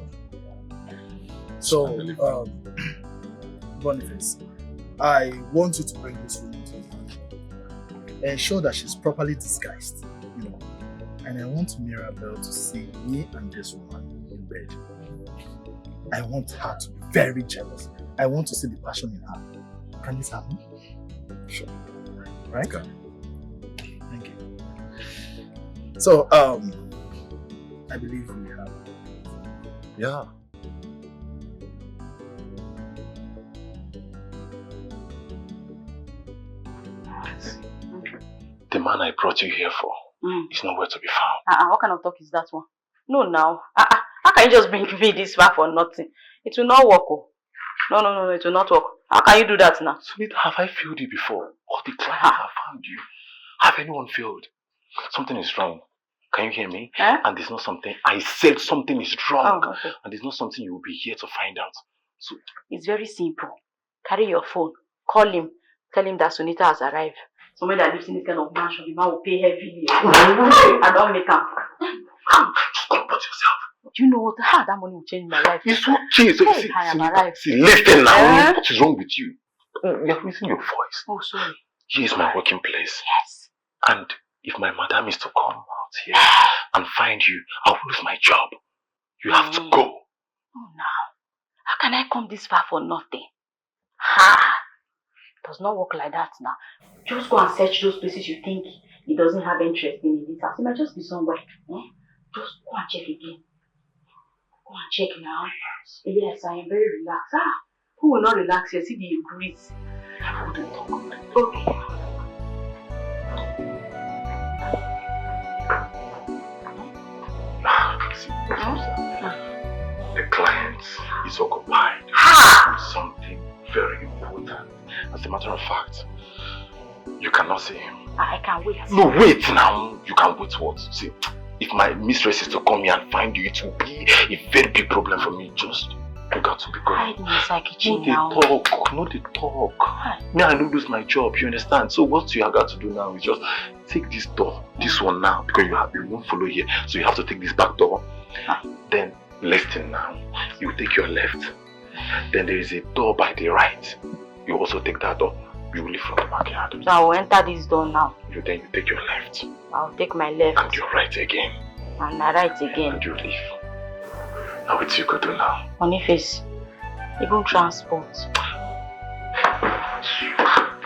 So, Boniface, I want you to bring this woman to me. Ensure that she's properly disguised, and I want Mirabel to see me and this woman in bed. I want her to be very jealous. I want to see the passion in her. Can this happen? Sure. Right? Okay. Thank you. So, I believe we have. Yeah. The man I brought you here for is nowhere to be found. What kind of talk is that one? No, now. How can you just bring me this far for nothing? It will not work. Oh. No, it will not work. How can you do that now? Sunita, have I failed you before? All the clients have found you. Have anyone failed? Something is wrong. Can you hear me? And there's not something. I said something is wrong. Oh, okay. And there's not something you will be here to find out. So it's very simple. Carry your phone. Call him. Tell him that Sunita has arrived. Somebody that lives in this kind of mansion, the man will pay heavily. I don't make him. Just comport yourself. Do you know what? How that money will change my life? It's okay. So hey, I am arrived. See, listen now. What is wrong with you? You're raising your voice. Oh, sorry. Here is my working place. Yes. And if my madam is to come out here and find you, I will lose my job. You have to go. Oh, now. How can I come this far for nothing? Ha! It does not work like that now. Just go and search those places you think he doesn't have interest in this house. It might just be somewhere. Just go and check again. Go and check now. Yes, I am very relaxed. Who will not relax here? See the breeze. Okay. The client is occupied with something very matter of fact, you cannot see him. I can wait. No, wait now. You can wait what? See, if my mistress is to come here and find you, it will be a very big problem for me. Just, you got to be going. Hide me inside kitchen now. No, they talk. Me, I don't lose my job, you understand? So what you have got to do now is just take this door, this one now, because you won't follow here. So you have to take this back door. Then, listen now. You take your left. Then there is a door by the right. You also take that door. You will leave from the backyard. So I will enter this door now. Then you take your left. I'll take my left. And your right again. And my right again. And you leave. Now what you could do now? Boniface, even transport.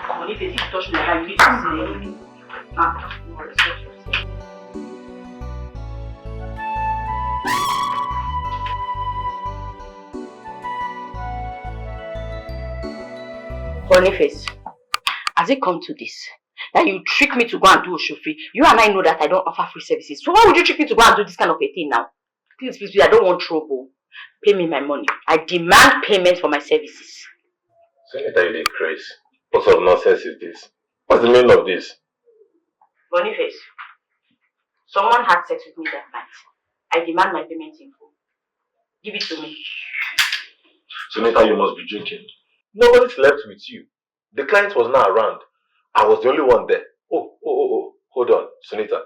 Boniface, if you touch me like that, you need to say more respect yourself. Boniface, has it come to this? That you trick me to go and do a chauffeur? You and I know that I don't offer free services. So why would you trick me to go and do this kind of a thing now? Please, please, please, I don't want trouble. Pay me my money. I demand payment for my services. Senator, you did crazy. What sort of nonsense is this? What's the meaning of this? Boniface, someone had sex with me that night. I demand my payment in full. Give it to me. Senator, you must be joking. Nobody slept with you. The client was not around. I was the only one there. Oh. Hold on, Sunita.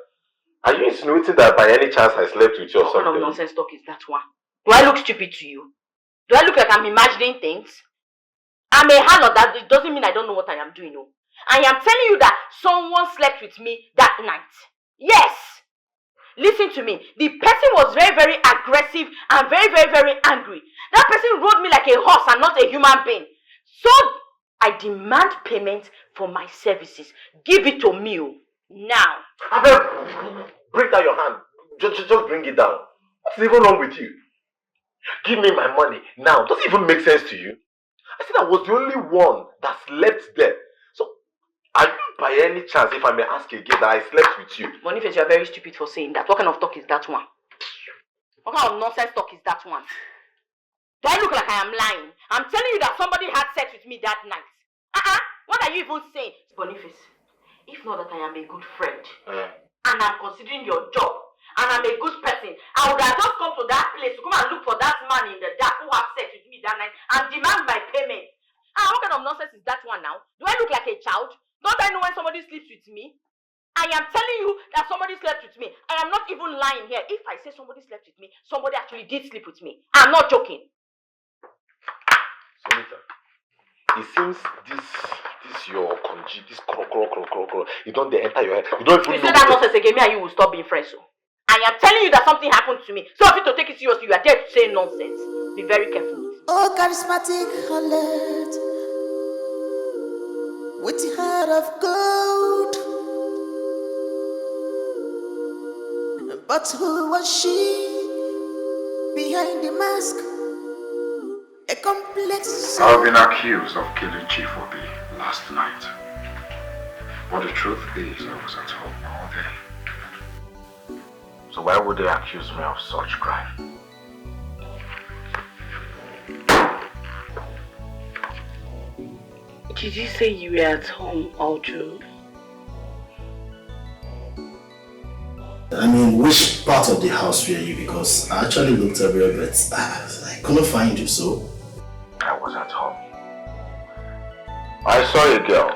Are you insinuating that by any chance I slept with you or something? What kind of nonsense talk is that one? Do I look stupid to you? Do I look like I'm imagining things? I'm a harlot. That it doesn't mean I don't know what I am doing. No. I am telling you that someone slept with me that night. Yes! Listen to me. The person was very, very aggressive and very, very, very angry. That person rode me like a horse and not a human being. So, I demand payment for my services. Give it to me now. Bring down your hand. Just bring it down. What's even wrong with you? Give me my money now. Does it even make sense to you? I said I was the only one that slept there. So, are you by any chance, if I may ask again, that I slept with you? Boniface, you are very stupid for saying that. What kind of talk is that one? What kind of nonsense talk is that one? Do I look like I am lying? I'm telling you that somebody had sex with me that night. What are you even saying? Boniface, if not that I am a good friend, and I'm considering your job, and I'm a good person, I would have just come to that place to come and look for that man in the dark who had sex with me that night and demand my payment. What kind of nonsense is that one now? Do I look like a child? Don't I know when somebody sleeps with me? I am telling you that somebody slept with me. I am not even lying here. If I say somebody slept with me, somebody actually did sleep with me. I'm not joking. Sonita, it seems this your conji, this cro, you don't enter your head. You don't even know. You say that nonsense again, me and you will stop being friends. So I am telling you that something happened to me. So if you to take it seriously, you are there to say nonsense. Be very careful. Oh, charismatic harlot, with the heart of gold. But who was she behind the mask? A complex. I've been accused of killing Chief Obi last night. But the truth is, I was at home all day. So why would they accuse me of such crime? Did you say you were at home all through? I mean, which part of the house were you? Because I actually looked everywhere, but I couldn't find you, so... I was at home. I saw a girl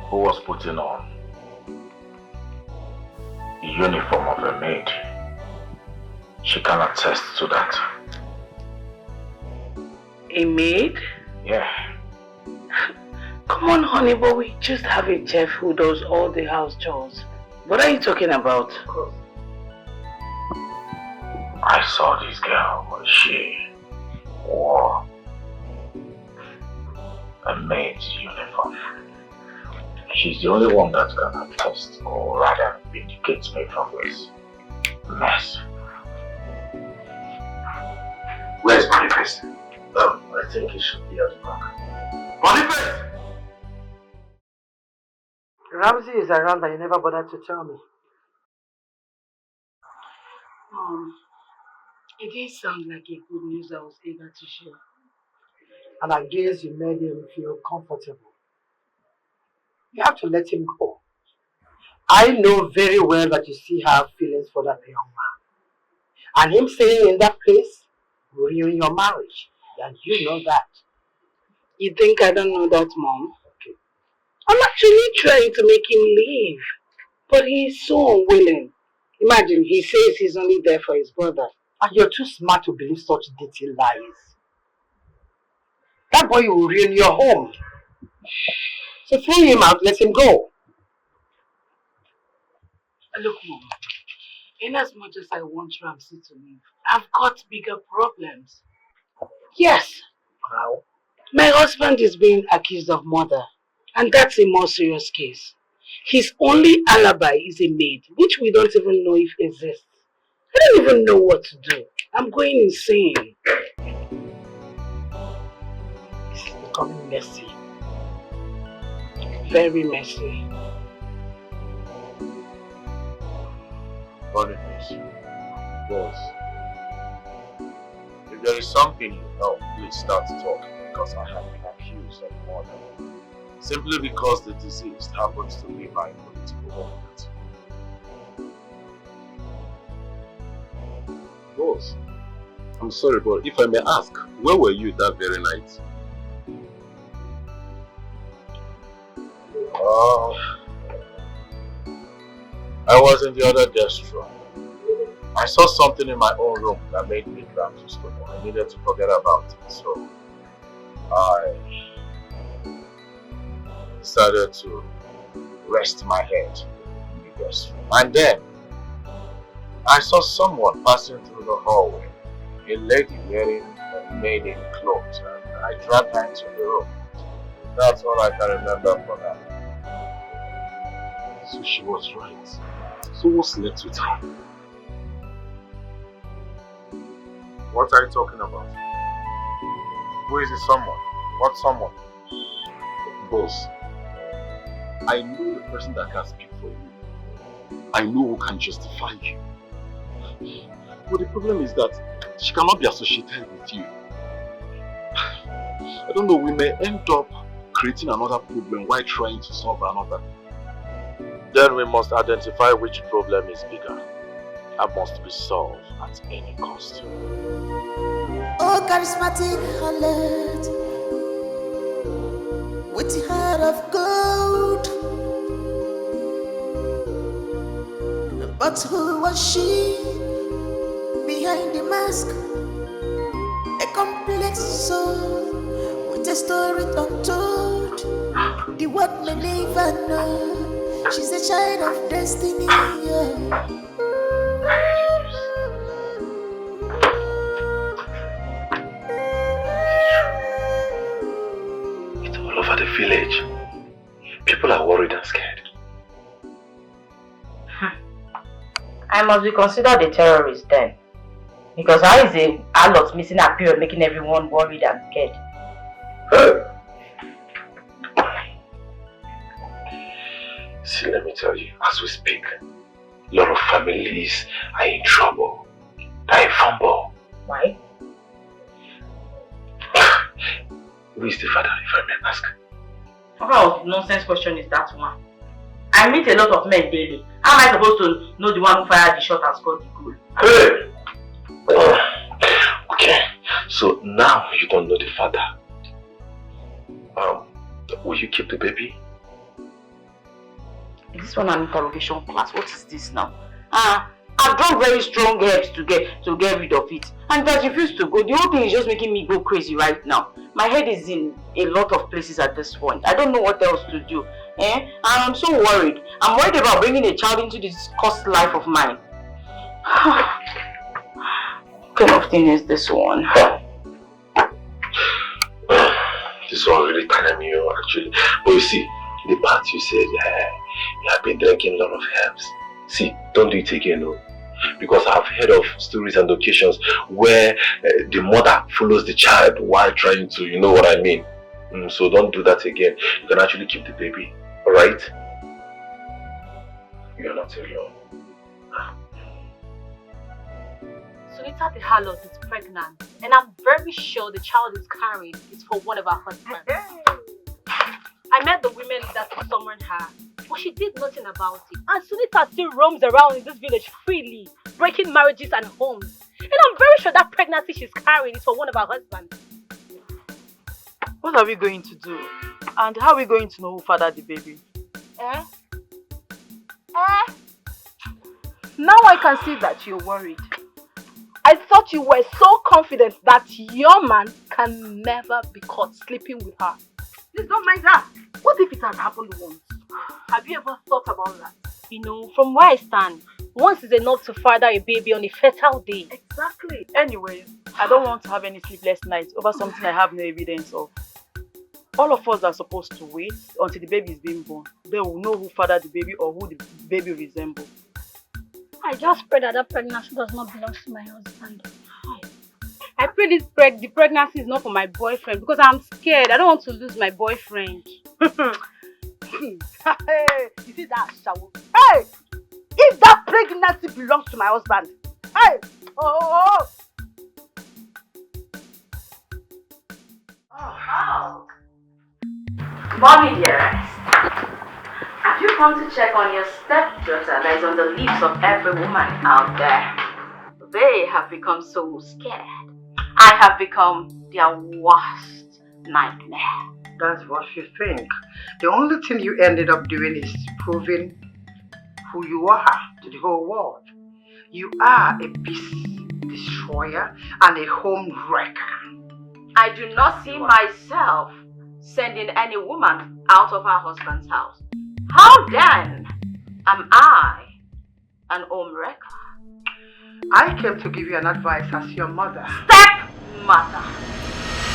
who was putting on the uniform of a maid. She can attest to that. A maid? Yeah. Come on, honey, but we just have a chef who does all the house chores. What are you talking about? I saw this girl. She wore a maid's uniform. She's the only one that can attest, or rather vindicate me from this mess. Where's Boniface? I think he should be at the back. Boniface! Ramsey is around and you never bothered to tell me. It didn't sound like a good news I was eager to share. And I guess you made him feel comfortable. You have to let him go. I know very well that you still have feelings for that young man. And him staying in that place will ruin your marriage. And you know that. You think I don't know that, Mom? Okay. I'm actually trying to make him leave. But he's so unwilling. Imagine, he says he's only there for his brother. And you're too smart to believe such dirty lies. That boy will ruin your home. So throw him out, let him go. Look, Mom, in as much as I want Ramsey to leave, I've got bigger problems. Yes. How? My husband is being accused of murder, and that's a more serious case. His only alibi is a maid, which we don't even know if exists. I don't even know what to do. I'm going insane. This is becoming messy. Very messy. Boniface, boss, if there is something you know, please start talking, because I have been accused of murder simply because the deceased happens to be my political opponent. Boss, I'm sorry, but if I may ask, where were you that very night? I was in the other guest room. I saw something in my own room that made me drag to stone. I needed to forget about it, so I decided to rest my head in the guest room. And then I saw someone passing through the hallway, a lady wearing a maiden clothes, and I dragged her into the room. That's all I can remember for now. So she was right. So who slept with her? What are you talking about? Who is the someone? What someone? Boss, I know the person that can speak for you. I know who can justify you. But the problem is that she cannot be associated with you. I don't know, we may end up creating another problem while trying to solve another. Then we must identify which problem is bigger and must be solved at any cost. Oh, charismatic harlot, with the heart of gold. But who was she behind the mask? A complex soul with a story untold. The world may never know. She's a child of destiny. Yeah. It's all over the village. People are worried and scared. I must be considered a terrorist then. Because how is a harlot missing a period making everyone worried and scared? See, let me tell you, as we speak, a lot of families are in trouble. They're in fumble. Why? Who is the father, if I may ask? What kind of nonsense question is that one? I meet a lot of men daily. How am I supposed to know the one who fired the shot and scored the goal? Hey! Okay, so now you don't know the father. Will you keep the baby? Is this one an interrogation class? What is this now? I've drawn very strong herbs to get rid of it. And it has refused to go. The whole thing is just making me go crazy right now. My head is in a lot of places at this point. I don't know what else to do. And I'm so worried. I'm worried about bringing a child into this cursed life of mine. What kind of thing is this one? This one really telling me, actually. But you see, the part you said, you have been drinking a lot of herbs. See, don't do it again, no. Because I've heard of stories and occasions where the mother follows the child while trying to, you know what I mean. So don't do that again. You can actually keep the baby, alright? You are not alone. Sunita the harlot is pregnant, and I'm very sure the child is carried is for one of our husbands. I met the women that summoned her, but she did nothing about it. And Sunita still roams around in this village freely, breaking marriages and homes. And I'm very sure that pregnancy she's carrying is for one of her husbands. What are we going to do? And how are we going to know who fathered the baby? Now I can see that you're worried. I thought you were so confident that your man can never be caught sleeping with her. Please don't mind that. What if it has happened once? Have you ever thought about that? You know, from where I stand, once is enough to father a baby on a fertile day. Exactly. Anyways, I don't want to have any sleepless nights over something I have no evidence of. All of us are supposed to wait until the baby is being born. They will know who fathered the baby or who the baby resembles. I just pray that that pregnancy does not belong to my husband. I pray the pregnancy is not for my boyfriend because I'm scared. I don't want to lose my boyfriend. Hey, you see that shower? Hey! If that pregnancy belongs to my husband, hey! Oh! Mommy dearest, have you come to check on your stepdaughter that is on the lips of every woman out there? They have become so scared. I have become their worst nightmare. That's what you think. The only thing you ended up doing is proving who you are to the whole world. You are a peace destroyer and a home wrecker. I do not see myself sending any woman out of her husband's house. How then am I an home wrecker? I came to give you an advice as your mother. Stepmother!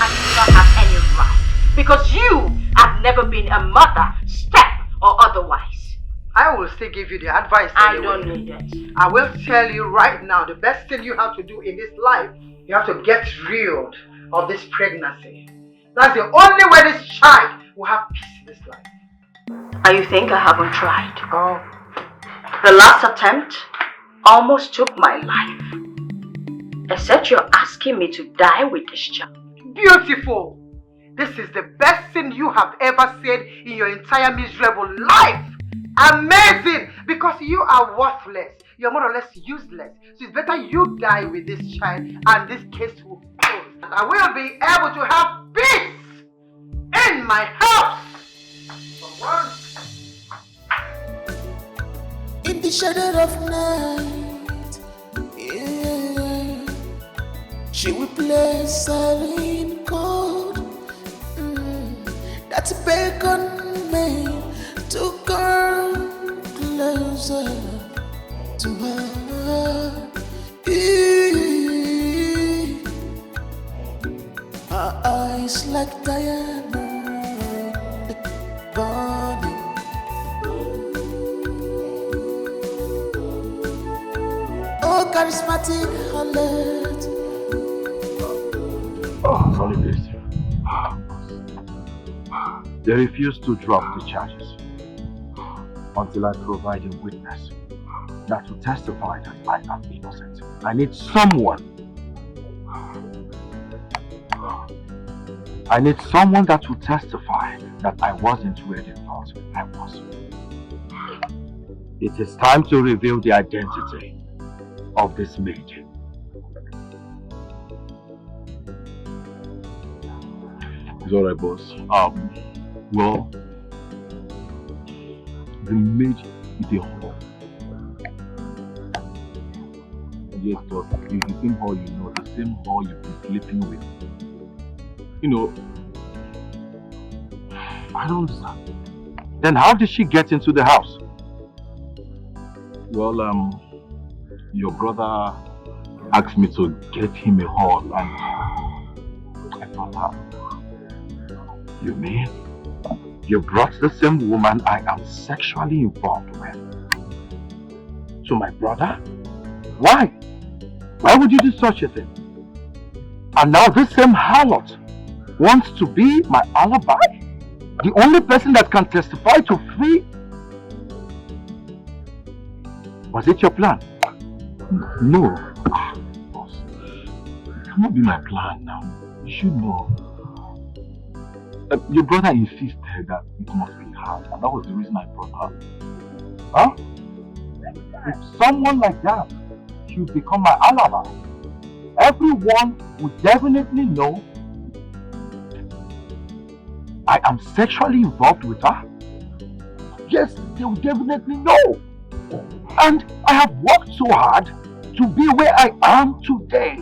I do not have any right because you have never been a mother, step or otherwise. I will still give you the advice I anyway. don't need it. I will tell you right now, the best thing you have to do in this life, you have to get rid of this pregnancy. That's the only way this child will have peace in this life. And you think I haven't tried? Oh. The last attempt almost took my life. Except you're asking me to die with this child. Beautiful! This is the best thing you have ever said in your entire miserable life. Amazing! Because you are worthless. You're more or less useless. So it's better you die with this child and this case will close. And I will be able to have peace in my house. In the shadow of night, yeah, she will play silent chord. That's beckon me to come closer to her. Her eyes like diamond burning. Oh, charismatic HARLOT. Oh, Holy Ghost. They refuse to drop the charges until I provide a witness that will testify that I am innocent. I need someone. I need someone that will testify that I wasn't where they thought I was. It is time to reveal the identity of this maid. It's alright, boss. Well, the maid is a whore. Yes, boss. It's the same whore you know, the same whore you've been sleeping with. You know, I don't understand. Then how did she get into the house? Well, your brother asked me to get him a hall and I thought that. You mean you brought the same woman I am sexually involved with to my brother? Why? Why would you do such a thing? And now this same harlot wants to be my alibi? The only person that can testify to free? Was it your plan? No. Boss, it cannot be my plan now. You should know. Your brother insisted her that it must be her, and that was the reason I brought her. Huh? If someone like that should become my alibi, everyone would definitely know I am sexually involved with her. Yes, they will definitely know. And I have worked so hard to be where I am today.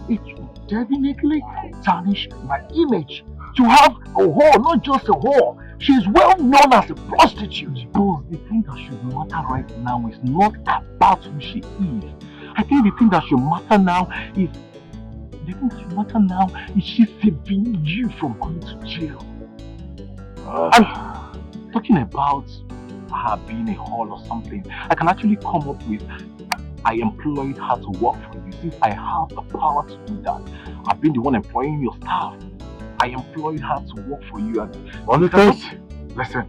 It will definitely tarnish my image to have a whore, not just a whore. She is well known as a prostitute. Boss, the thing that should matter right now is not about who she is. I think the thing that should matter now is she saving you from going to jail. And talking about her being a whore or something, I can actually come up with, I employed her to work for you since I have the power to do that. I've been the one employing your staff. I employed her to work for you. And Boniface, listen,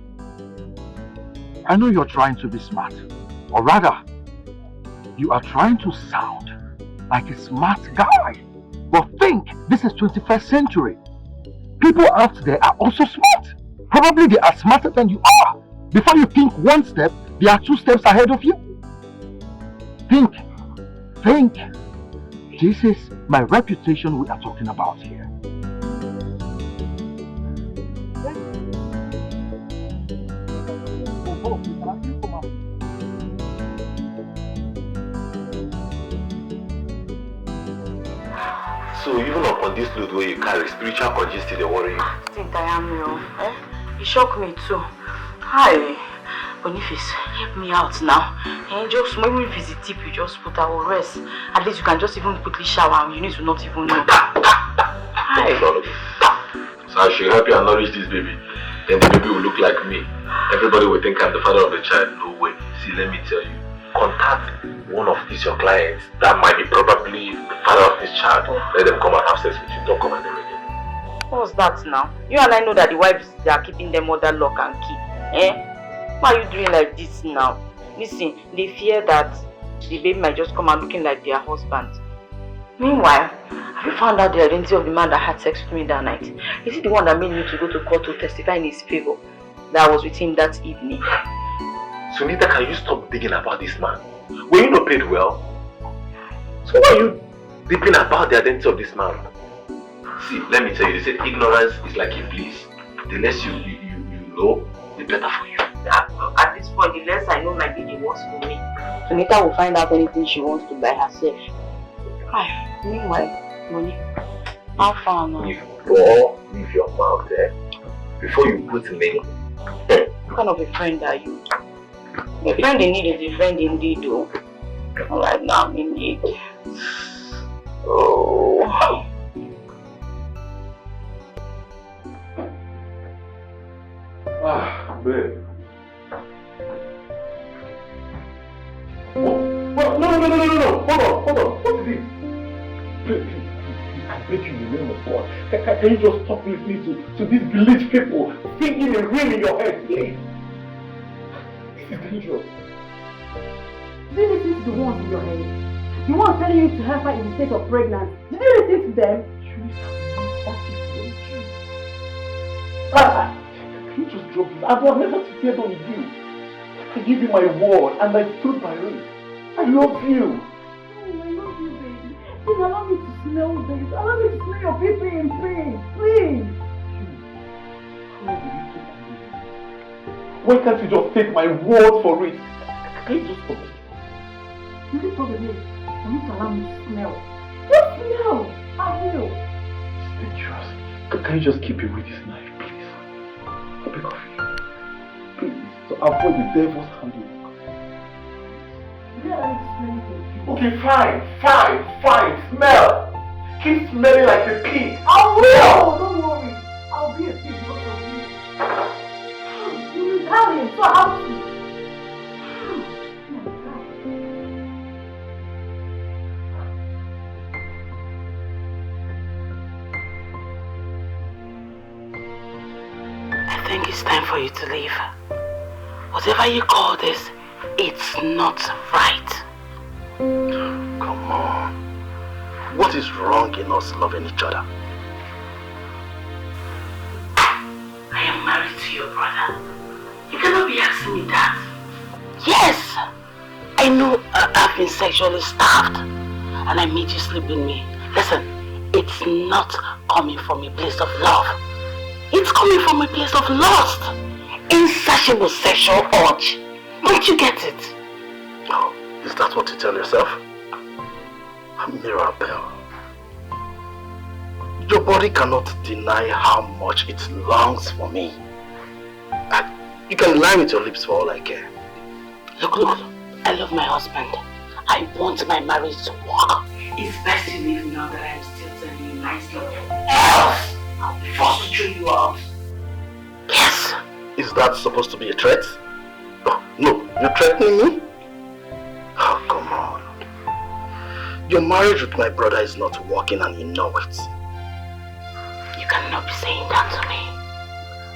I know you're trying to be smart, or rather, you are trying to sound like a smart guy. But think, this is 21st century. People out there are also smart. Probably they are smarter than you are. Before you think one step, they are 2 steps ahead of you. Think. This is my reputation we are talking about here. So even upon this load where you carry, spiritual congestion they worry you? I think I am, you. You shock me too. Hi, Boniface, help me out now. And just maybe if it's a tip, you just put our rest. At least you can just even quickly shower and you need to not even know. Hi. So I should help you and nourish this baby. Then the baby will look like me. Everybody will think I'm the father of the child. No way. See, let me tell you. Contact one of these your clients that might be probably the father of this child. Let them come and have sex with you. Don't come and never again. What's that now? You and I know that the wives, they are keeping them under lock and key. Why are you doing like this now? Listen, they fear that the baby might just come out looking like their husband. Meanwhile, have you found out the identity of the man that had sex with me that night? Is it the one that made me to go to court to testify in his favor that I was with him that evening? Sunita, can you stop digging about this man? Were you not paid well? So why are you digging about the identity of this man? See, let me tell you, they said ignorance is like a bliss. The less you know, the better for you. At this point, the less I know my baby wants for me, Sunita will find out anything she wants to by herself. Meanwhile, money. How far now? Leave your mouth there. Before you put me. What kind of a friend are you? A friend in need is a friend indeed, though. Alright, now I'm in need. Oh. Babe. What? No. Hold on. What is it? Please, I beg you in the name of God. Can you just stop listening to these village people singing and ringing in your head, please? This is dangerous. Did you listen to the ones in your head? The ones telling you to help her in the state of pregnancy. Did you listen to them? Can you just drop this? I will never depend on you. I give you my word and I stood by it. I love you. I love you, baby. Please allow me to smell this. Allow me to smell your baby in pain. Please. Why can't you just take my word for it? Can you just stop it? You need to stop it. You need to allow me to smell. Just smell. I will. It's dangerous. Can you just keep away this knife, please? I beg of you. Please. To avoid the devil's handle. Okay, fine. Smell. Keep smelling like a pig. I will. Don't worry. I'll be a pig because of you. You Italian, so how to? I think it's time for you to leave. Whatever you call this, it's not right. Come on. What is wrong in us loving each other? I am married to your Sweetheart, yes, I know I've been sexually starved and I made you sleep with me. Listen, it's not coming from a place of love. It's coming from a place of lust. Insatiable sexual urge. Don't you get it? Oh, is that what you tell yourself? Mirabelle, your body cannot deny how much it longs for me. You can lie with your lips for all I care. Look, I love my husband. I want my marriage to work. It's best you leave now that I'm still telling you nicely. Else, I'll be forced to throw you out. Yes. Is that supposed to be a threat? Oh, no, you're threatening me? Oh, come on. Your marriage with my brother is not working and you know it. You cannot be saying that to me.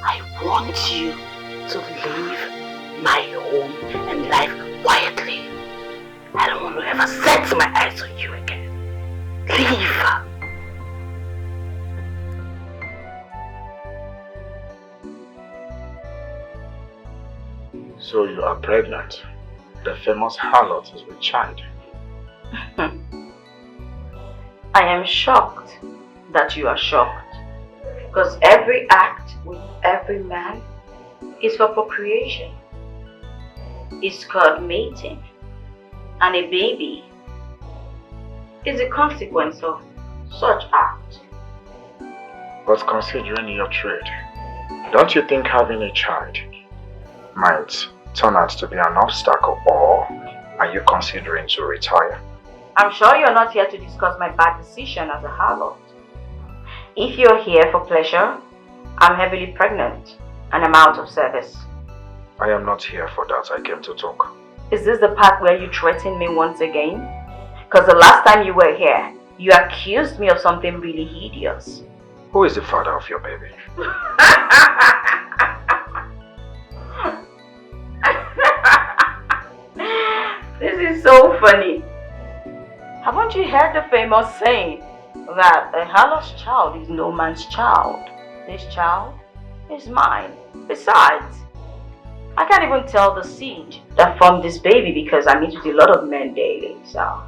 I want you to leave my home and life quietly. I don't want to ever set my eyes on you again. Leave. So you are pregnant. The famous harlot is with child. I am shocked that you are shocked. Because every act with every man is for procreation. It's called mating. And a baby is a consequence of such act. But considering your trade, don't you think having a child might turn out to be an obstacle, or are you considering to retire? I'm sure you're not here to discuss my bad decision as a harlot. If you're here for pleasure, I'm heavily pregnant and I'm out of service. I am not here for that. I came to talk. Is this the part where you threaten me once again? Because the last time you were here, you accused me of something really hideous. Who is the father of your baby? This is so funny. Haven't you heard the famous saying that a harlot's child is no man's child? This child is mine. Besides, I can't even tell the seed that formed this baby because I meet with a lot of men daily, so...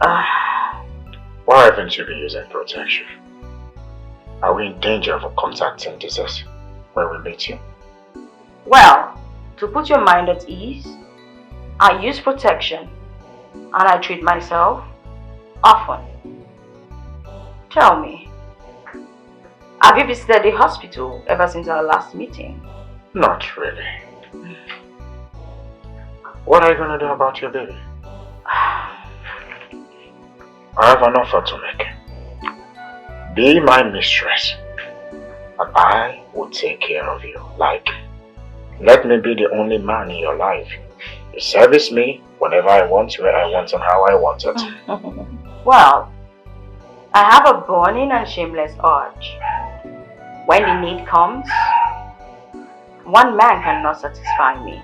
Why haven't you been using protection? Are we in danger of contacting disease when we meet you? Well, to put your mind at ease, I use protection and I treat myself often. Tell me, have you visited the hospital ever since our last meeting? Not really. What are you going to do about your baby? I have an offer to make. Be my mistress and I will take care of you. Like, let me be the only man in your life. You service me whenever I want, where I want and how I want it. Well, I have a burning and shameless urge. When the need comes, one man cannot satisfy me.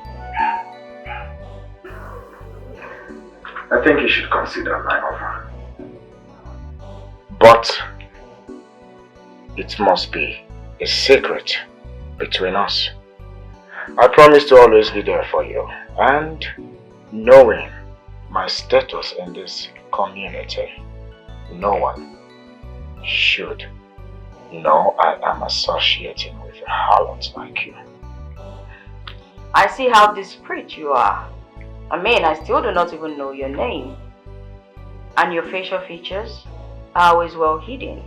I think you should consider my offer. But it must be a secret between us. I promise to always be there for you. And knowing my status in this community, no one should know I am associating with a harlot like you. I see how discreet you are. I mean, I still do not even know your name. And your facial features are always well hidden.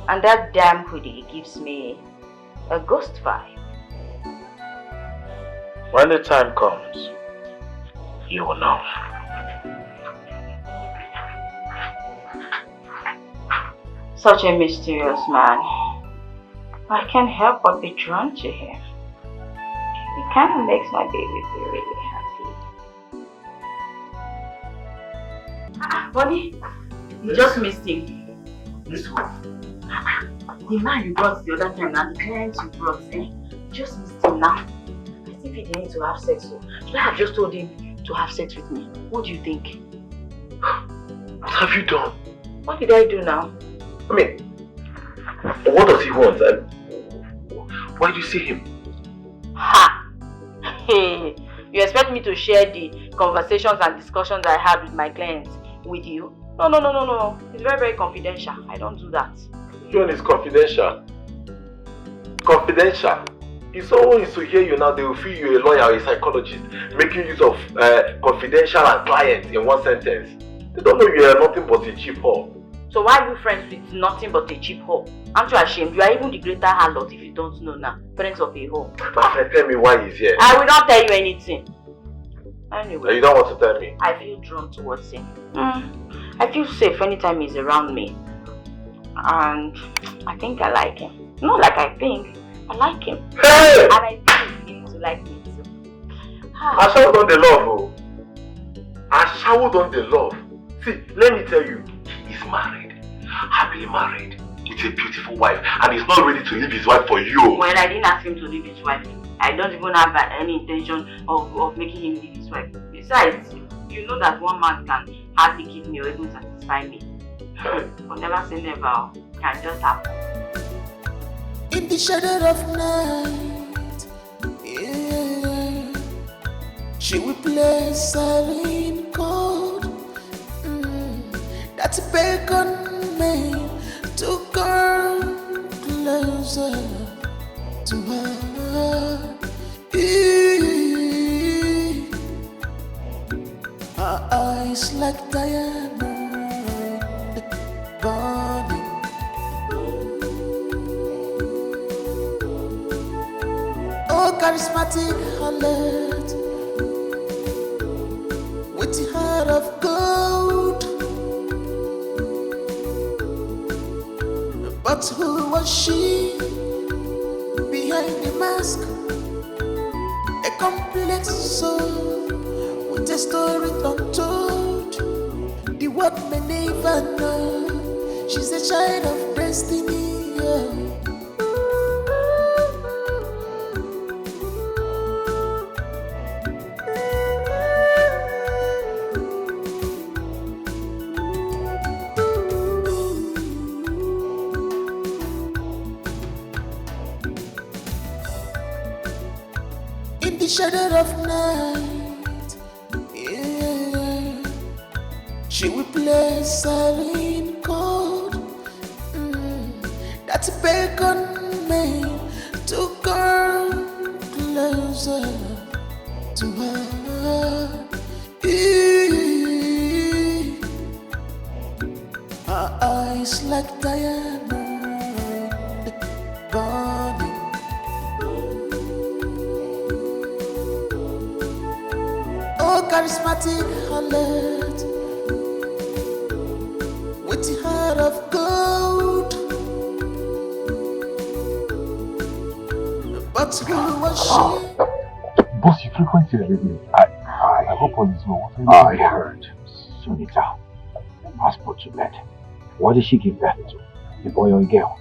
And that damn hoodie gives me a ghost vibe. When the time comes, you will know. Such a mysterious man. I can't help but be drawn to him. It kind of makes my baby feel really happy. Bonnie, you just missed him. This one? The man you brought the other time, and the client you brought, just missed him now. I think he didn't need to have sex, so should I have just told him to have sex with me? What do you think? What have you done? What did I do now? I mean, what does he want? Why do you see him? Ha! Hey, you expect me to share the conversations and discussions I had with my clients with you? No. It's very, very confidential. I don't do that. John, is confidential. Confidential. If someone is to hear you now, they will feel you're a lawyer or a psychologist, making use of confidential and client in one sentence. They don't know you are nothing but a cheap whore. So why are you friends with nothing but a cheap whore? Aren't you ashamed? You are even the greater harlot if you don't know now. Friends of a whore. My friend, tell me why he's here. I will not tell you anything. Anyway. You don't want to tell me? I feel drawn towards him. I feel safe anytime he's around me. And I think I like him. Not like I think. I like him. Hey! And I think he needs to like me too. I showered on the love, oh. I showered on the love. See, let me tell you, he is married. Happily married. With a beautiful wife. And he's not ready to leave his wife for you. Well, I didn't ask him to leave his wife. I don't even have any intention of making him leave his wife. Besides, you know that one man can hardly give me or even satisfy me. But never say never. Can just happen. In the shadow of night, yeah, she will play silent chord. That's beckon me to come closer to her. Her eyes like diamond burning. Oh, charismatic harlot with the heart of gold. But who was she behind the mask? A complex soul with a story untold. The world may never know. She's a child of destiny. Yeah. In the shadow of night, yeah, she will play silent chord. That's beckon me to come closer to her. Her eyes like diamond burning. Oh, charismatic harlot with the heart of gold. But who was she? Boss, you frequently everything. I hope all is well. I heard Sunita has put to bed. What did she give birth to? A boy or a girl?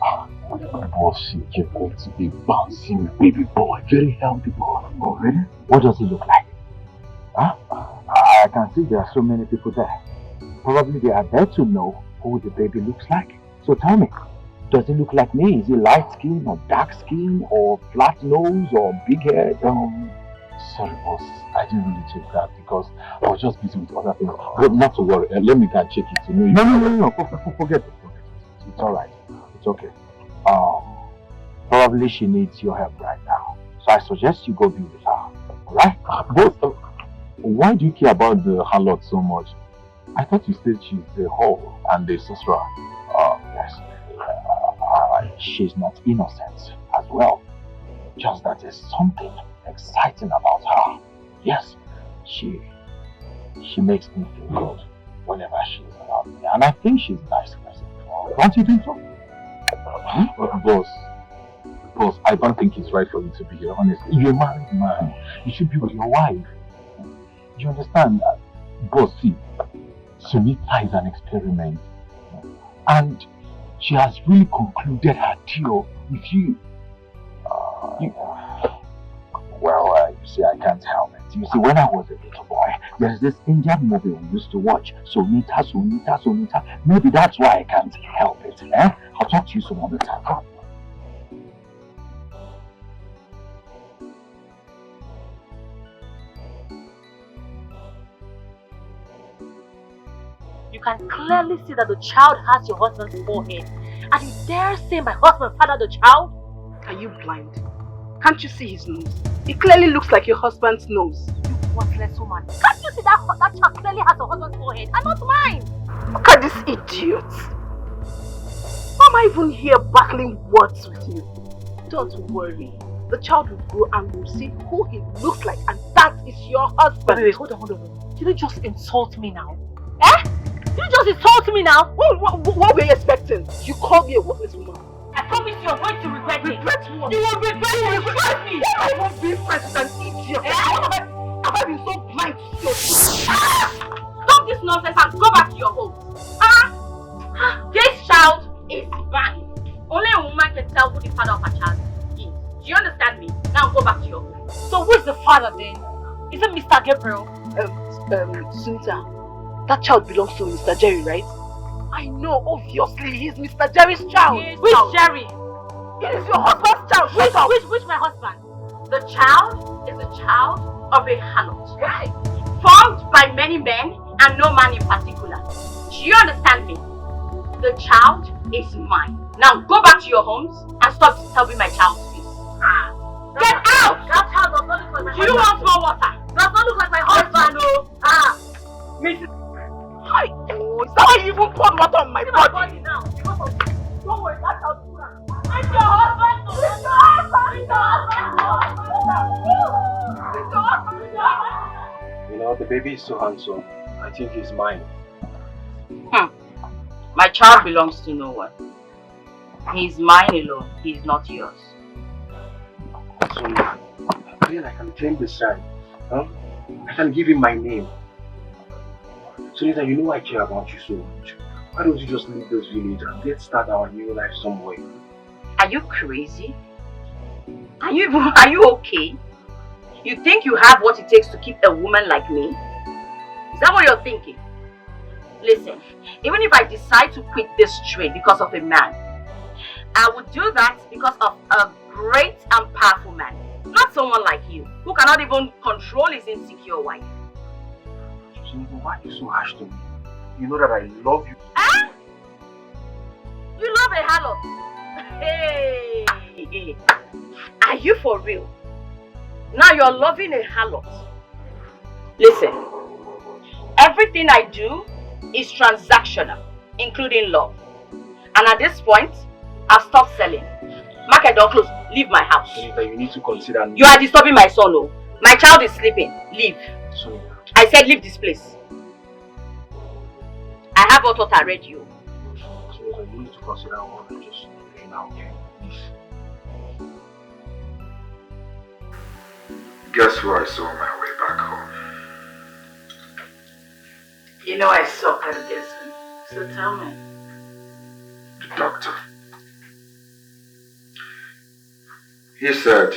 Boss, she gave birth to a bouncing baby boy. Very healthy boy. Oh, really? What does he look like? Huh? I can see there are so many people there. Probably they are there to know who the baby looks like. So tell me, does he look like me? Is he light skin or dark skin or flat nose or big head? Sorry boss, I didn't really check that because I was just busy with other things. But not to worry, let me go and check it to know. No, forget it. It's alright. It's okay. Probably she needs your help right now. So I suggest you go be with her. Alright? Boss, why do you care about the harlot so much? I thought you said she's the whore and the sorcerer. Yes. She's not innocent as well. Just that there's something exciting about her. Yes, she makes me feel good whenever she's around me. And I think she's a nice person. Don't you think so? Boss, I don't think it's right for you to be here, honestly. You're a married man. You should be with your wife. You understand? Boss, see, Sunita is an experiment. And she has really concluded her deal with you. Well, you see, I can't help it. You see, when I was a little boy, there's this Indian movie we used to watch. Sunita. Maybe that's why I can't help it. I'll talk to you some other time. you can clearly see that the child has your husband's forehead. And you dare say my husband fathered the child? Are you blind? Can't you see his nose? It clearly looks like your husband's nose. You worthless woman. Can't you see that child clearly has your husband's forehead and not mine? Look at this idiot. Why am I even here battling words with you? Don't worry. The child will grow and will see who he looks like, and that is your husband. Wait, hold on. Did you just insult me now? Eh? Did you just insult me now? What were you expecting? You called me a worthless woman. I promise you are going to regret me. Regret what? You will regret me. I won't be friends with an idiot. Have I been so blind to see your Stop this nonsense and go back to your home. This child is mine. Only a woman can tell who the father of her child is. Do you understand me? Now go back to your home. So who is the father then? Is it Mr. Gabriel? Sunita, that child belongs to Mr. Jerry, right? I know, obviously, he's Mr. Jerry's child. Which Jerry? It is your husband's child. Which my husband? The child is the child of a harlot. Right. Formed by many men and no man in particular. Do you understand me? The child is mine. Now go back to your homes and stop disturbing my child's face. Get out! That child does not look like my husband. Do you want more water? Does not look like my husband, no. Mrs. Hi. Oh, is that why you even poured water on my body? Now. Don't worry, that child is mine. It's your husband! It's your husband! It's your husband! It's your husband! You know, the baby is so handsome. I think he's mine. My child belongs to no one. He's mine alone. He's not yours. So, I feel I can claim this child. Huh? I can give him my name. Sunita, you know I care about you so much. Why don't you just leave this village and let's start our new life somewhere? Are you crazy? Are you okay? You think you have what it takes to keep a woman like me? Is that what you're thinking? Listen, even if I decide to quit this trade because of a man, I would do that because of a great and powerful man. Not someone like you, who cannot even control his insecure wife. Sunita, why are you so harsh to me? You know that I love you. Eh? You love a harlot? Hey! Are you for real? Now you're loving a harlot. Listen, everything I do is transactional, including love. And at this point, I've stopped selling. Market door closed. Leave my house. Sunita, you need to consider me. You are disturbing my son. Oh. My child is sleeping. Leave. Sunita. I said leave this place. I have what I read you. Sunita, you need to consider what I just told you now, okay? Please. Guess who I saw on my way back home? You know I suck at guessing, so tell me. The doctor. He said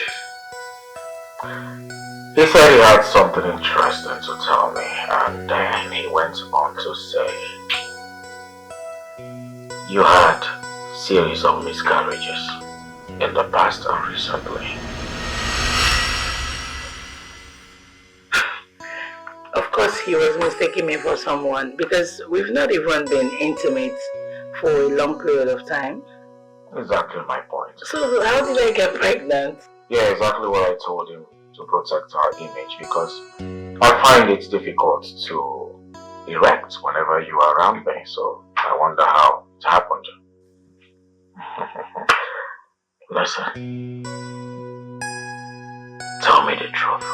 he had something interesting to tell me, and then he went on to say you had a series of miscarriages in the past and recently. Of course he was mistaking me for someone because we've not even been intimate for a long period of time. Exactly my point. So how did I get pregnant? Yeah, exactly what I told him, to protect our image, because I find it difficult to erect whenever you are around me, so I wonder how it happened. Listen, tell me the truth.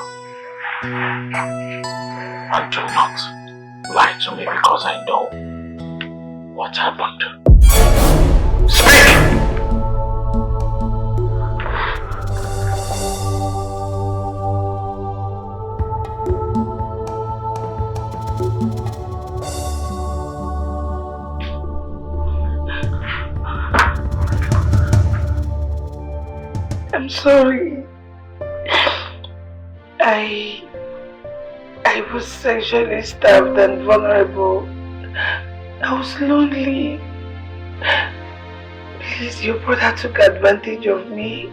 And do not lie to me because I know what happened. Speak! I'm sorry. I was sexually starved and vulnerable. I was lonely. Please, your brother took advantage of me.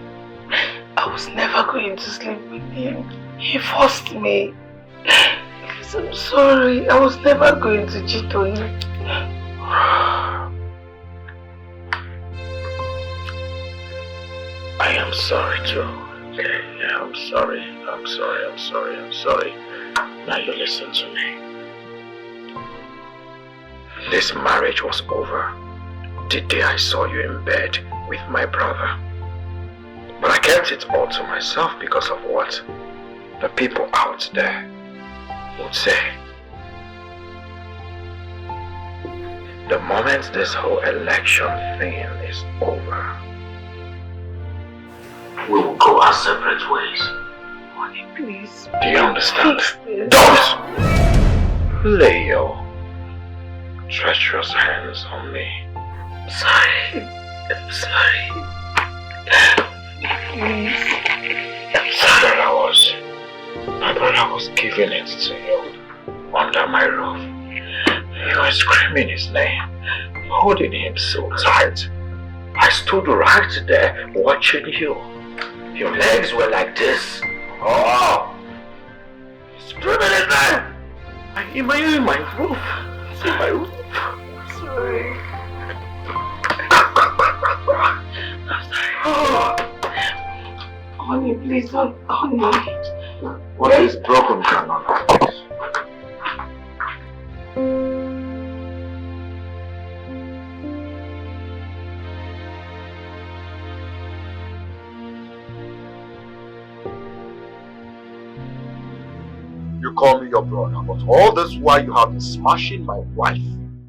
I was never going to sleep with him. He forced me. Please, I'm sorry. I was never going to cheat on you. I am sorry too. Okay, yeah, I'm sorry. I'm sorry. Now you listen to me. This marriage was over the day I saw you in bed with my brother. But I kept it all to myself because of what the people out there would say. The moment this whole election thing is over, we will go our separate ways. Honey, please. Do you understand? Don't lay your treacherous hands on me. I'm sorry. Please. I'm sorry. My brother was giving it to you under my roof. You were screaming his name, holding him so tight. I stood right there watching you. Your legs were like this. Oh! Screaming his name! In my roof. It's in my roof. Sorry. I'm sorry. Oh. Honey, please don't. Honey. What is broken cannot fix. You call me your brother, but all this while you have been smashing my wife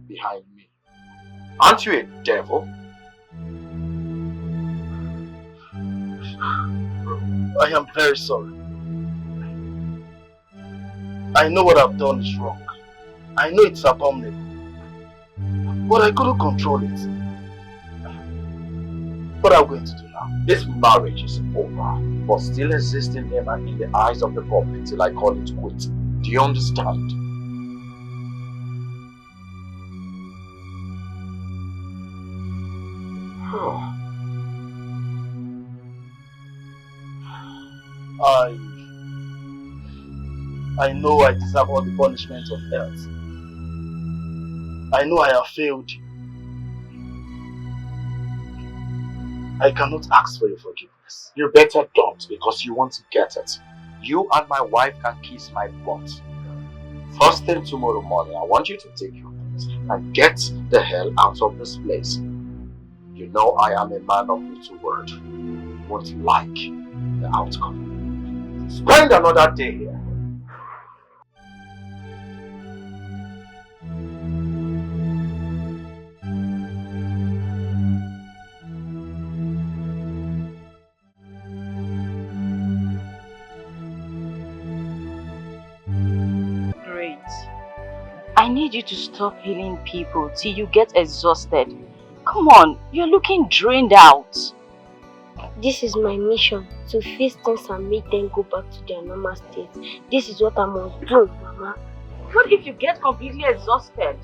behind me. Aren't you a devil? I am very sorry. I know what I've done is wrong. I know it's abominable. But I couldn't control it. What are we going to do now? This marriage is over, but still exists in him and in the eyes of the public till I call it quits. Do you understand? I know I deserve all the punishment of earth. I know I have failed you. I cannot ask for your forgiveness. You better don't, because you want to get it. You and my wife can kiss my butt. First thing tomorrow morning, I want you to take your things and get the hell out of this place. You know I am a man of little word. You won't like the outcome. Spend another day here. I need you to stop healing people till you get exhausted. Come on, you're looking drained out. This is my mission, to fix things and make them go back to their normal state. This is what I must do, Mama. What if you get completely exhausted?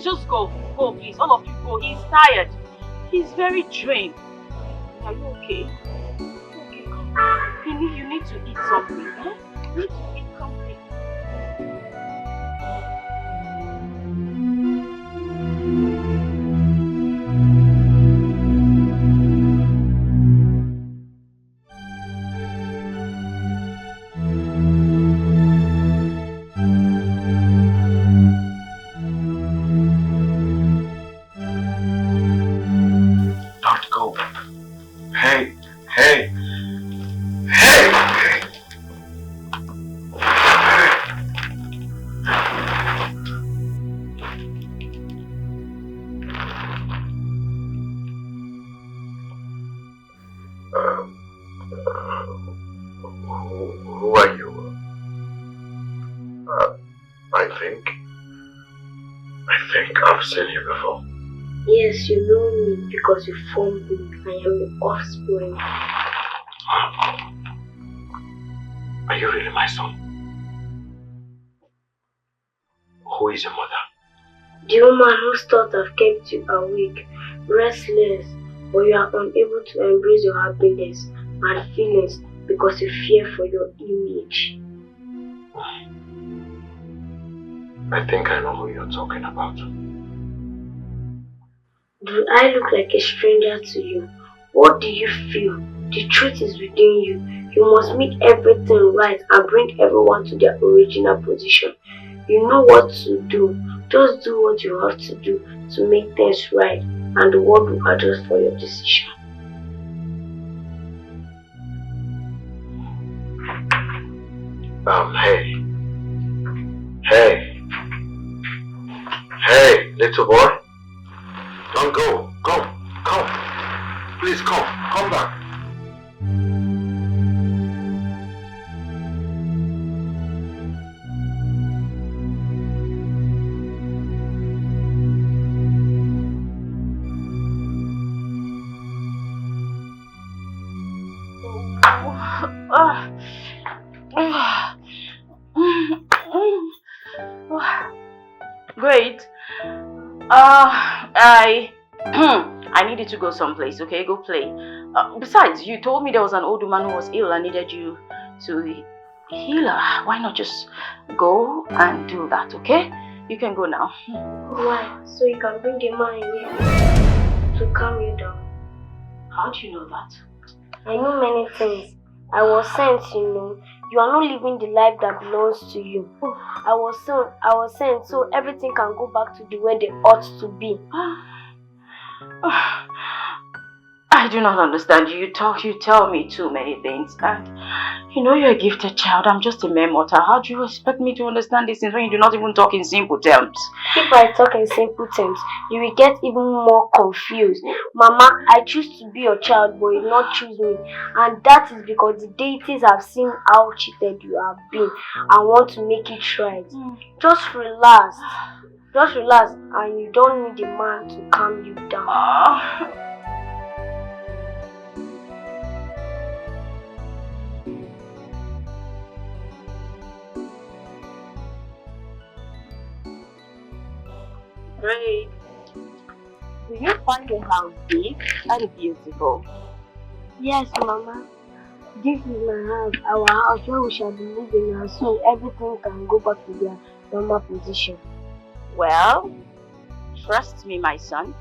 Just go, please. All of you go. He's tired. He's very drained. Are you okay? Okay, come. You need to eat something, eh? You need to eat something. Who are you? I think I've seen you before. Yes, you know me because you formed me. I am the offspring. Are you really my son? Who is your mother? The woman whose thoughts have kept you awake, restless, but you are unable to embrace your happiness and feelings because you fear for your image. I think I know who you're talking about. Do I look like a stranger to you? What do you feel? The truth is within you. You must make everything right and bring everyone to their original position. You know what to do. Just do what you have to do to make things right, and the world will adjust for your decision. Hey, little boy. Don't go. Come. Please come back. Great. I needed to go someplace, okay? Go play. Besides, you told me there was an old woman who was ill and needed you to heal her. Why not just go and do that, okay? You can go now. Why? So you can bring the man in here to calm you down. How do you know that? I know many things. I was sent, You are not living the life that belongs to you. I was sent so everything can go back to the way they ought to be. I do not understand you. You tell me too many things. And you're a gifted child. I'm just a mere mortal. How do you expect me to understand these things when you do not even talk in simple terms? If I talk in simple terms, you will get even more confused. Mama, I choose to be your child, but you did not choose me. And that is because the deities have seen how cheated you have been and want to make it right. Just relax. And you don't need a man to calm you down. Great. Do you find the house big and beautiful? Yes, Mama. This is my house, our house where we shall be living, and soon everything can go back to their normal position. Well, trust me, my son.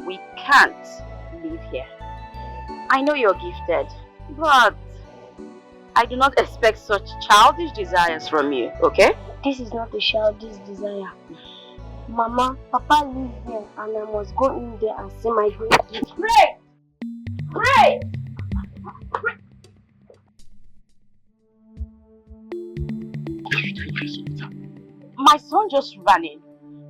We can't live here. I know you're gifted, but I do not expect such childish desires from you, okay? This is not a childish desire. Mama, Papa lives there and I must go in there and see my great gift. Great! My son just ran in.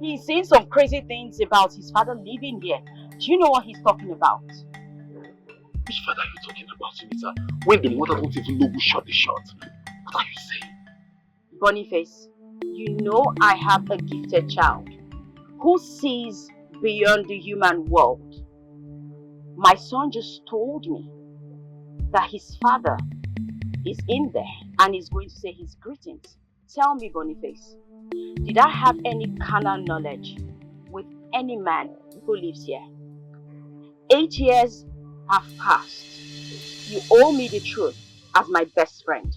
He's saying some crazy things about his father living here. Do you know what he's talking about? Which father are you talking about, Sunita? When the mother don't even know who shot the shot. What are you saying? Boniface, you know I have a gifted child who sees beyond the human world. My son just told me that his father is in there and is going to say his greetings. Tell me, Boniface, did I have any carnal knowledge with any man who lives here? 8 years have passed. You owe me the truth as my best friend.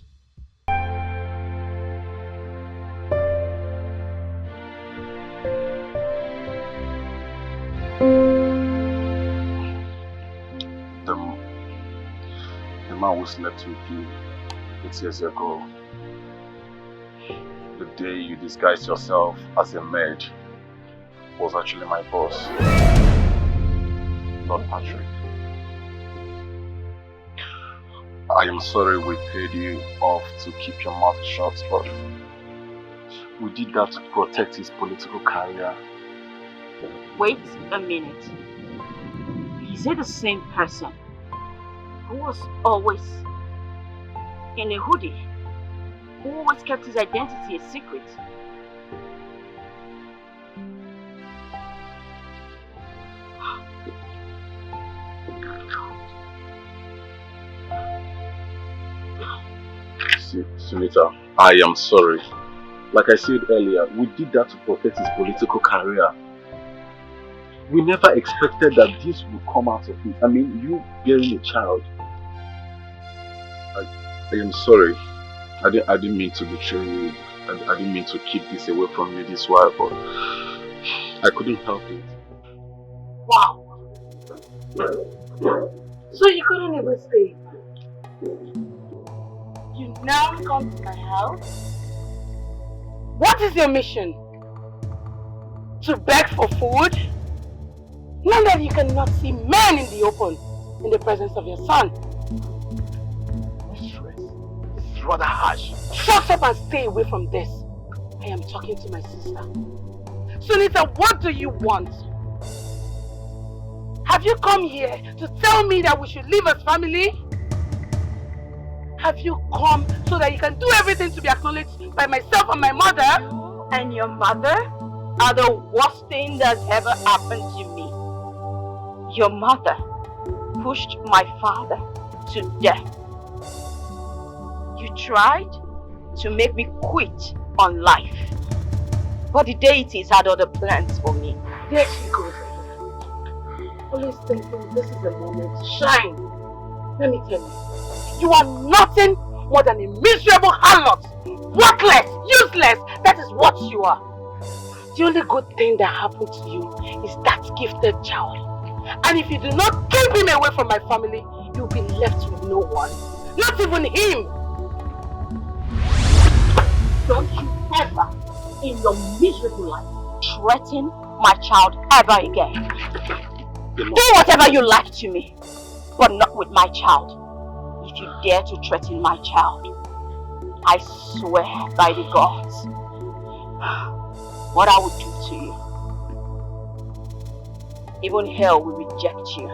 The man who slept with you 8 years ago, the day you disguised yourself as a maid, was actually my boss, Lord Patrick. I am sorry we paid you off to keep your mouth shut, but we did that to protect his political career. Wait a minute. Is it the same person who was always in a hoodie, who always kept his identity a secret. Sunita, I am sorry. Like I said earlier, we did that to protect his political career. We never expected that this would come out of it. I mean, you bearing a child. I am sorry. I didn't mean to betray you. I didn't mean to keep this away from you this while, but I couldn't help it. Wow. So you couldn't even stay? You now come to my house? What is your mission? To beg for food? Now that you cannot see men in the open in the presence of your son. Mistress, this is rather harsh. Shut up and stay away from this. I am talking to my sister. Sunita, what do you want? Have you come here to tell me that we should leave as family? Have you come so that you can do everything to be acknowledged by myself and my mother? And your mother are the worst thing that's ever happened to me. Your mother pushed my father to death. You tried to make me quit on life. But the deities had other plans for me. There she goes. Always thinking this is the moment to shine. Let me tell you, you are nothing more than a miserable harlot. Worthless, useless, that is what you are. The only good thing that happened to you is that gifted child. And if you do not keep him away from my family, you'll be left with no one. Not even him. Don't you ever in your miserable life threaten my child ever again. Do whatever you like to me, but not with my child. If you dare to threaten my child, I swear by the gods, what I would do to you. Even hell will reject you.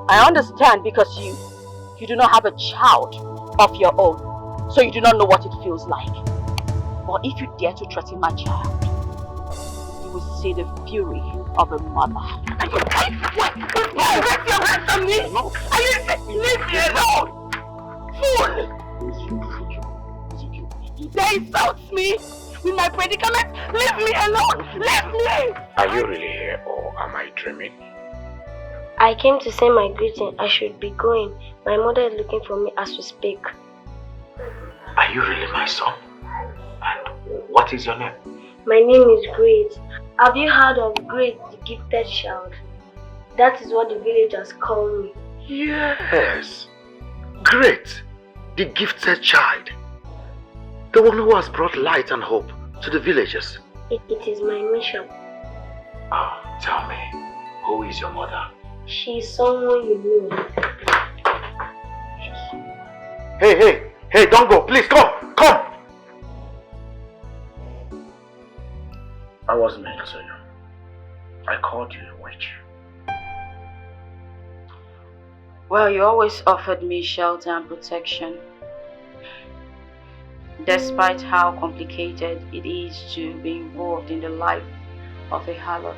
I understand because you do not have a child of your own, so you do not know what it feels like. But if you dare to threaten my child, you will see the fury of a mother. Are you raise your hands on me? No. Are you leave me alone? Fool! You dare insult me with my predicament? Leave me alone! Leave me! Are you really here or am I dreaming? I came to say my greeting. I should be going. My mother is looking for me as we speak. Are you really my son? And what is your name? My name is Great. Have you heard of Great, the gifted child? That is what the villagers call me. Yes. Great. The gifted child. The one who has brought light and hope to the villagers. It is my mission. Oh, tell me, who is your mother? She is someone you know. Hey, don't go. Please, come. I wasn't meant to you. I called you a witch. Well, you always offered me shelter and protection. Despite how complicated it is to be involved in the life of a harlot,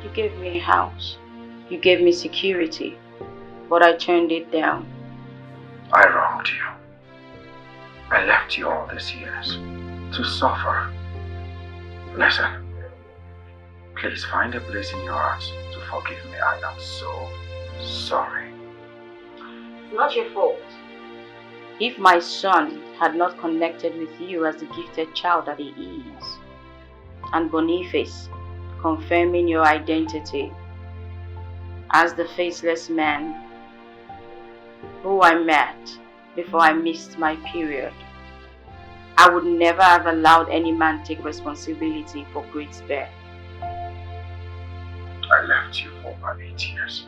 you gave me a house. You gave me security, but I turned it down. I wronged you. I left you all these years to suffer. Listen, please find a place in your heart to forgive me. I am so sorry. It's not your fault. If my son had not connected with you as the gifted child that he is, and Boniface confirming your identity as the faceless man who I met before I missed my period, I would never have allowed any man take responsibility for Great's birth. I left you for over 8 years.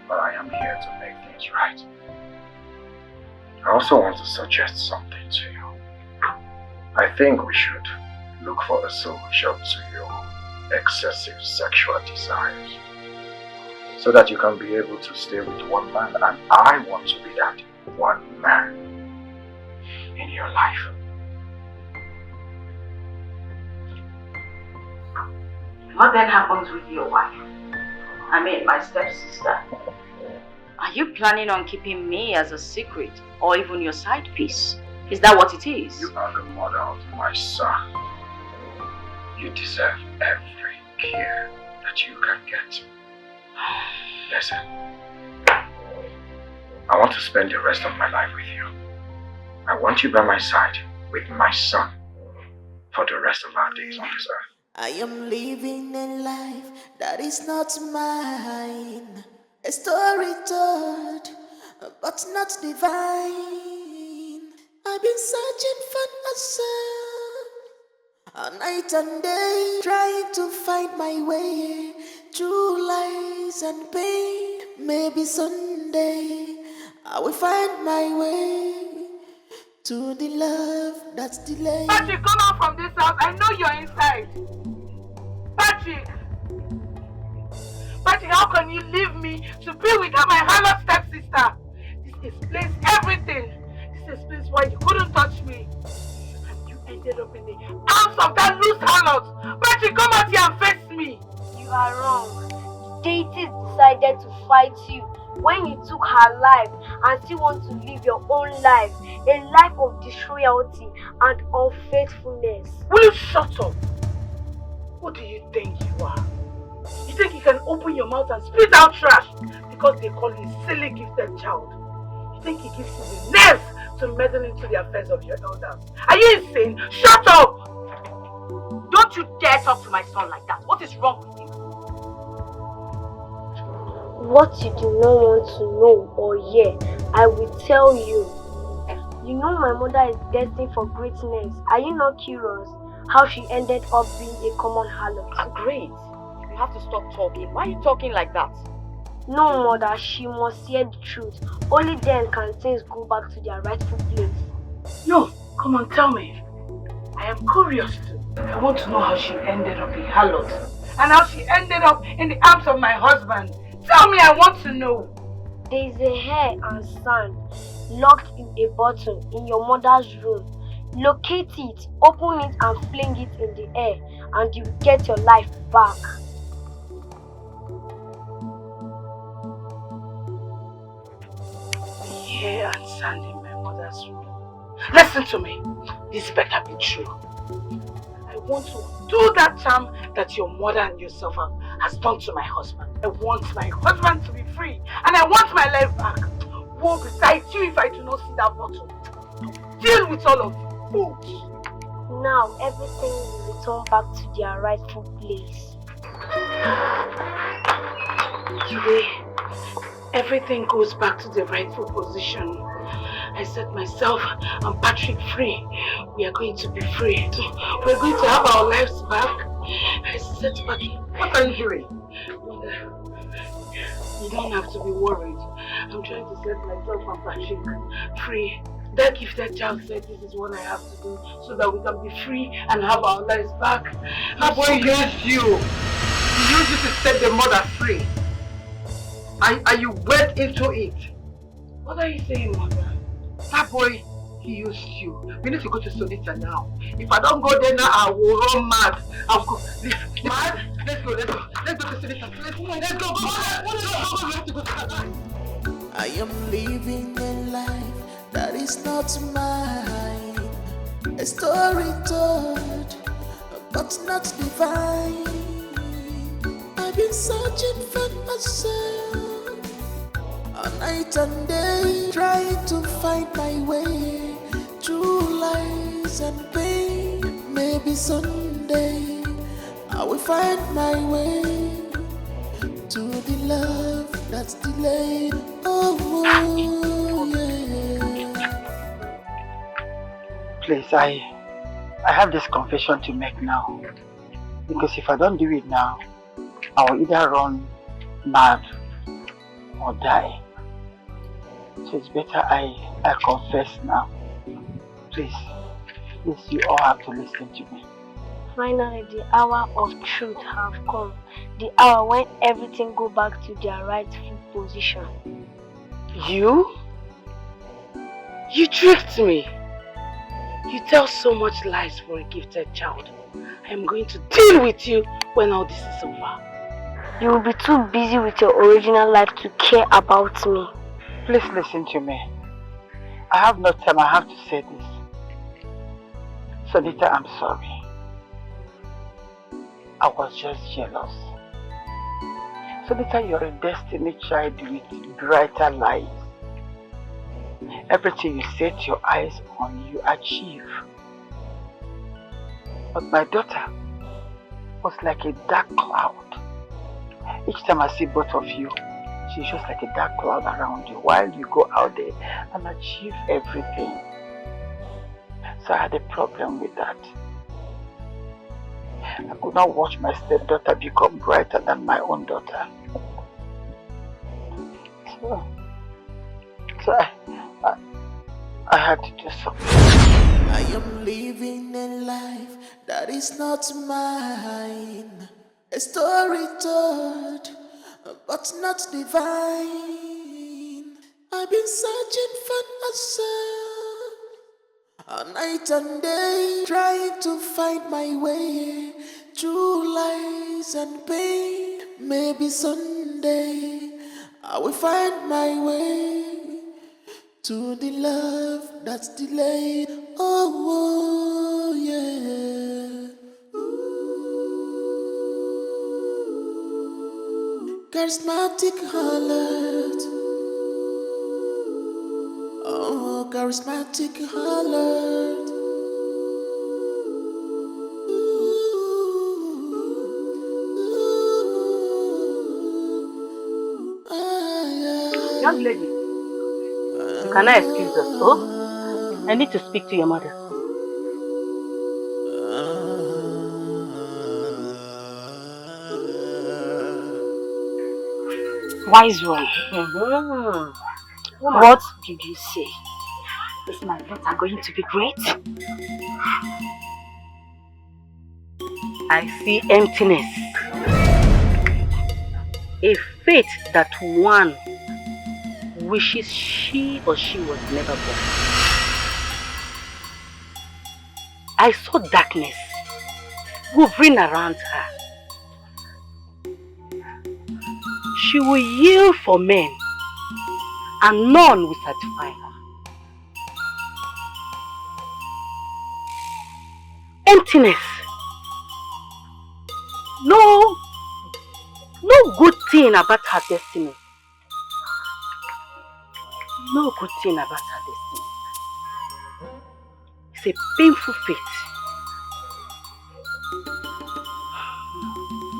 But I am here to make things right. I also want to suggest something to you. I think we should look for a solution to your excessive sexual desires. so that you can be able to stay with one man, and I want to be that one man in your life. What then happens with your wife? I mean, my stepsister. Are you planning on keeping me as a secret or even your side piece? Is that what it is? You are the mother of my son. You deserve every care that you can get. Listen, I want to spend the rest of my life with you. I want you by my side with my son for the rest of our days on this earth. I am living a life that is not mine. A story told, but not divine. I've been searching for a son, all night and day, trying to find my way through lies and pain. Maybe someday I will find my way to the love that's delayed. Patrick, come out from this house. I know you're inside. Patrick! Patrick, how can you leave me to be without my HARLOT stepsister? This explains everything. This explains why you couldn't touch me. And you ended up in the arms of that loose HARLOT. Patrick, come out here and face me. You are wrong. Deities decided to fight you when you took her life and still want to live your own life. A life of disloyalty and unfaithfulness. Will you shut up? What do you think you are? You think you can open your mouth and spit out trash because they call you a silly gifted child? You think it gives you the nerve to meddle into the affairs of your elders? Are you insane? Shut up! Don't you dare talk to my son like that. What is wrong with you? What you do not want to know or hear, I will tell you. You know my mother is destined for greatness. Are you not curious how she ended up being a common harlot? Great. You have to stop talking. Why are you talking like that? No, mother, she must hear the truth. Only then can things go back to their rightful place. No, come on, tell me. I am curious too. I want to know how she ended up in HARLOT and how she ended up in the arms of my husband. Tell me, I want to know. There is a hair and sand locked in a bottle in your mother's room. Locate it, open it and fling it in the air and you get your life back. Hair and sand in my mother's room. Listen to me. This better be true. I want to do that charm that your mother and yourself has done to my husband. I want my husband to be free and I want my life back. Woe besides you if I do not see that bottle. Deal with all of you fools. Now everything will return back to their rightful place. Today, everything goes back to the rightful position. I set myself and Patrick free. We are going to be free. We're going to have our lives back. I set Patrick. What are you doing? Mother, you don't have to be worried. I'm trying to set myself and Patrick free. That gifted child said this is what I have to do so that we can be free and have our lives back. That boy used you. He used you to set the mother free. And you went into it. What are you saying, mother? That boy, he used you. We need to go to Sonita now. If I don't go there now, I will run mad. I'll go. Mad? Let's go. Let's go to Sonita. Let's go. Go. We have to go to Sonita. I am living a life that is not mine. A story told, but not divine. I've been searching for myself all night and day, trying to find my way through lies and pain. Maybe someday I will find my way to the love that's delayed. Oh, yeah. Please, I have this confession to make now. Because if I don't do it now, I will either run mad or die. So it's better I confess now. Please, you all have to listen to me. Finally, the hour of truth have come. The hour when everything go back to their rightful position. You? You tricked me. You tell so much lies for a gifted child. I am going to deal with you when all this is over. You will be too busy with your original life to care about me. Please listen to me. I have no time, I have to say this. Sonita, I'm sorry. I was just jealous. Sonita, you're a destiny child with brighter lives. Everything you set your eyes on, you achieve. But my daughter was like a dark cloud. Each time I see both of you, she's just like a dark cloud around you while you go out there and achieve everything. So I had a problem with that. I could not watch my stepdaughter become brighter than my own daughter. So I had to do something. I am living a life that is not mine. A story told, but not divine. I've been searching for a soul, all night and day, trying to find my way through lies and pain. Maybe someday I will find my way to the love that's delayed. Oh, yeah. Charismatic HARLOT. Oh, charismatic HARLOT. Young lady, can I excuse us? Oh, I need to speak to your mother. Wise one. What did you say? Is my daughter going to be great? I see emptiness. A fate that one wishes she or she was never born. I saw darkness hovering around her. She will yield for men, and none will satisfy her. Emptiness. No good thing about her destiny. No good thing about her destiny. It's a painful fate.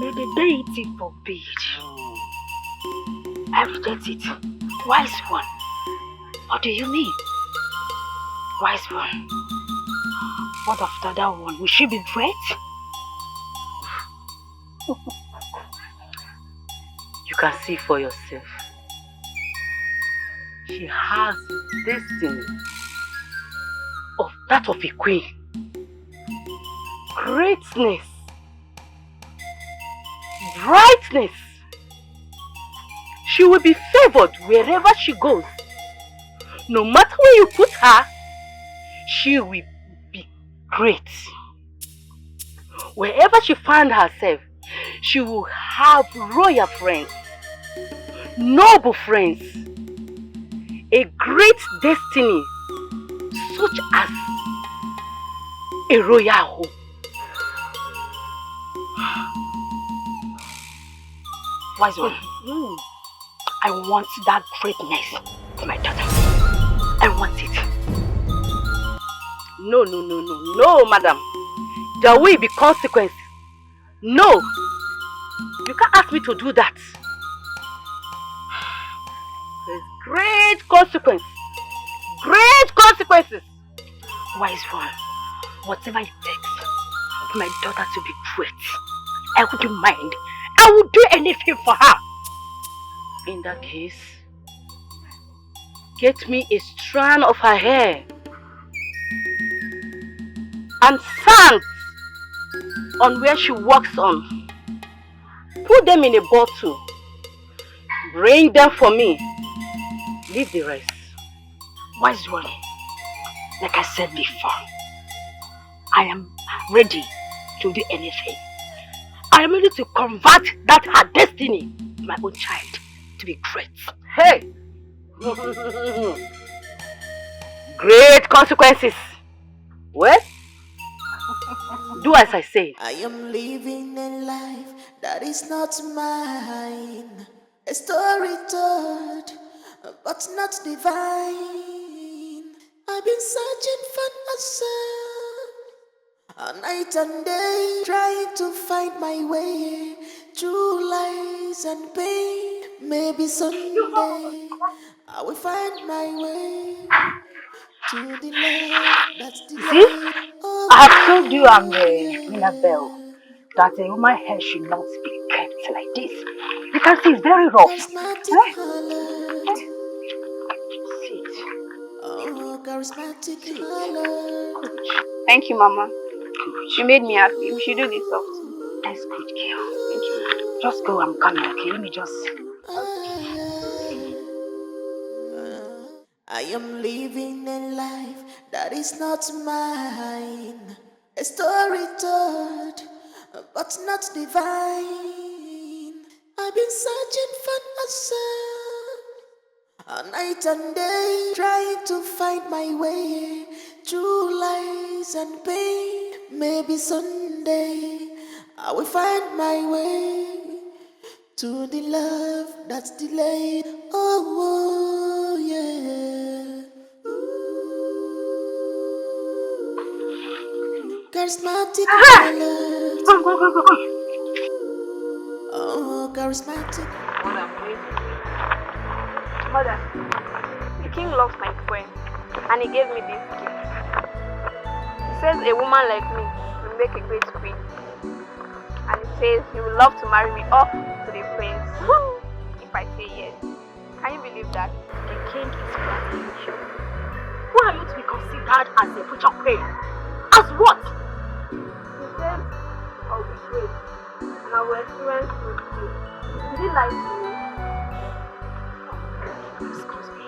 May the deity forbid. I reject it. Wise one. What do you mean? Wise one. What of the other one? Will she be great? You can see for yourself. She has destiny of that of a queen. Greatness. Brightness. She will be favored wherever she goes. No matter where you put her, she will be great. Wherever she finds herself, she will have royal friends, noble friends, a great destiny, such as a royal home. Wise one. I want that greatness for my daughter. I want it. No, madam. There will be consequences. No. You can't ask me to do that. There's great consequences. Great consequences. Wise one. Whatever it takes for my daughter to be great, I wouldn't mind. I would do anything for her. In that case, get me a strand of her hair and sand on where she works on. Put them in a bottle. Bring them for me. Leave the rest. Wise one, like I said before, I am ready to do anything. I am ready to convert that her destiny, my own child, to be great. Hey! Great consequences. Well, do as I say. I am living a life that is not mine. A story told, but not divine. I've been searching for myself, all night and day, trying to find my way through lies and pain. Maybe someday I will find my way to the love that's delayed. See, I have told you I'm the Annabelle, that a woman's hair should not be kept like this. You can see it's very rough. Charismatic HARLOT. Sit. Oh, charismatic HARLOT. Thank you, Mama. You made me happy. We should do this often. That's good, girl. Thank you. Just go, I'm coming, okay? Let me just... I am living a life that is not mine. A story told, but not divine. I've been searching for myself, all night and day, trying to find my way through lies and pain. Maybe someday I will find my way to the love that's delayed. Oh, yeah. Charismatic HARLOT. Go. Oh, charismatic. Mother, the king loves my poem, and he gave me this gift. He says a woman like me will make a great queen, and he says he would love to marry me off to the prince if I say yes. Can you believe that? The king is flattering you. Who are you to be considered as a future queen? As what? He says I'll be great, and I will experience with you. Did he lie to you? Excuse me.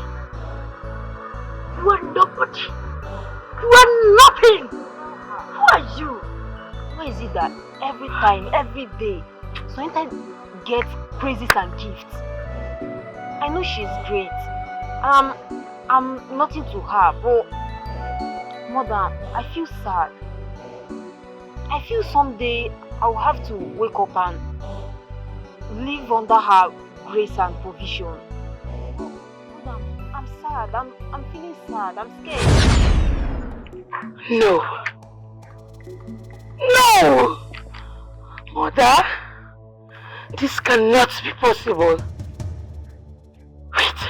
You are nobody. You are nothing. Who are you? Why is it that every time, every day, Sonita gets praises and gifts? I know she's great. I'm nothing to her, but Mother, I feel sad. I feel someday I will have to wake up and live under her grace and provision. Mother, I'm sad. I'm feeling sad. I'm scared. No. No! Mother, this cannot be possible. Wait,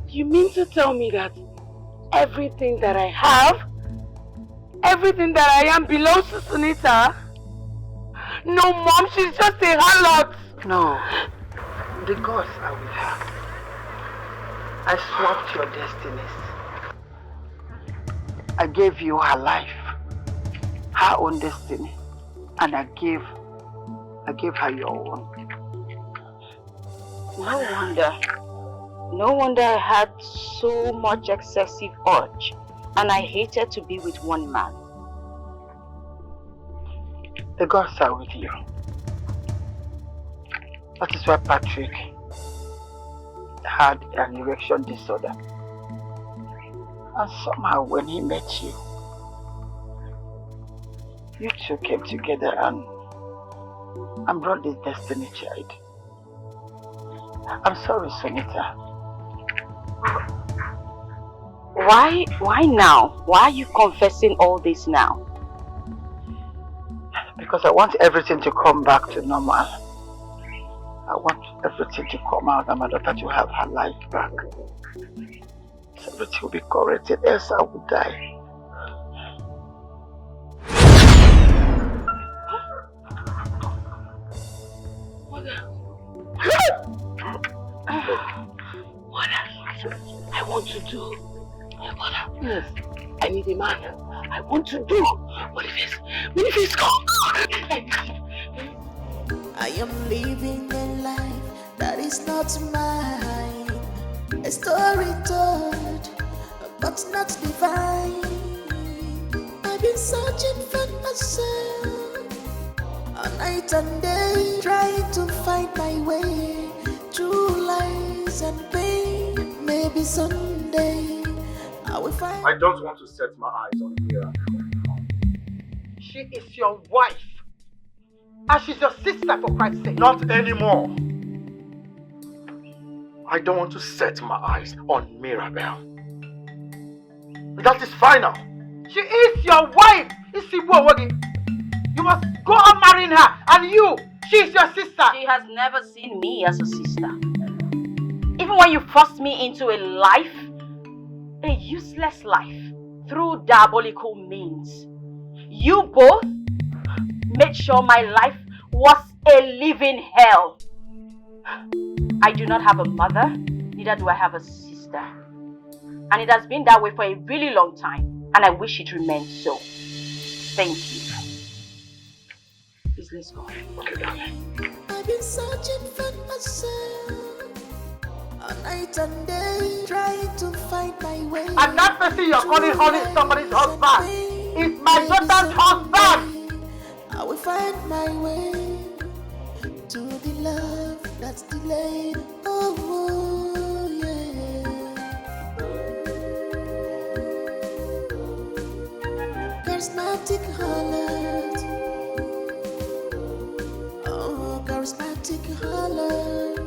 you mean to tell me that everything that I have, everything that I am belongs to Sunita? No, Mom, she's just a harlot. No, the gods are with her. I swapped your destinies. I gave you her life, her own destiny, and I gave her your own. No wonder I had so much excessive urge, and I hated to be with one man. The gods are with you. That is why Patrick had an erection disorder. And somehow when he met you, you two came together and brought this destiny child. I'm sorry, Sonita. Why now? Why are you confessing all this now? Because I want everything to come back to normal. I want everything to come out and my daughter to have her life back. So everything will be corrected, else I will die. What I want to do Yes, I need a man. I want to do. Boniface, come. I am living a life that is not mine. A story told, but not divine. I've been searching for myself all night and day, trying to find my way through lies and pain. Maybe someday I will find. I don't want to set my eyes on Mira. She is your wife. And she's your sister, for Christ's sake. Not anymore. I don't want to set my eyes on Mirabelle. That is final. She is your wife. You must go on marrying her. And you, she's your sister. She has never seen me as a sister. Even when you forced me into a life, a useless life, through diabolical means, you both made sure my life was a living hell. I do not have a mother, neither do I have a sister. And it has been that way for a really long time, and I wish it remained so. Thank you. Please, let's go. Okay, darling. I've been searching for myself all night and day, trying to find my way. And that person you're calling honey is somebody's husband. It's my daughter's husband. I will find my way to the love that's delayed. Oh, yeah. Charismatic HARLOT. Oh, charismatic HARLOT.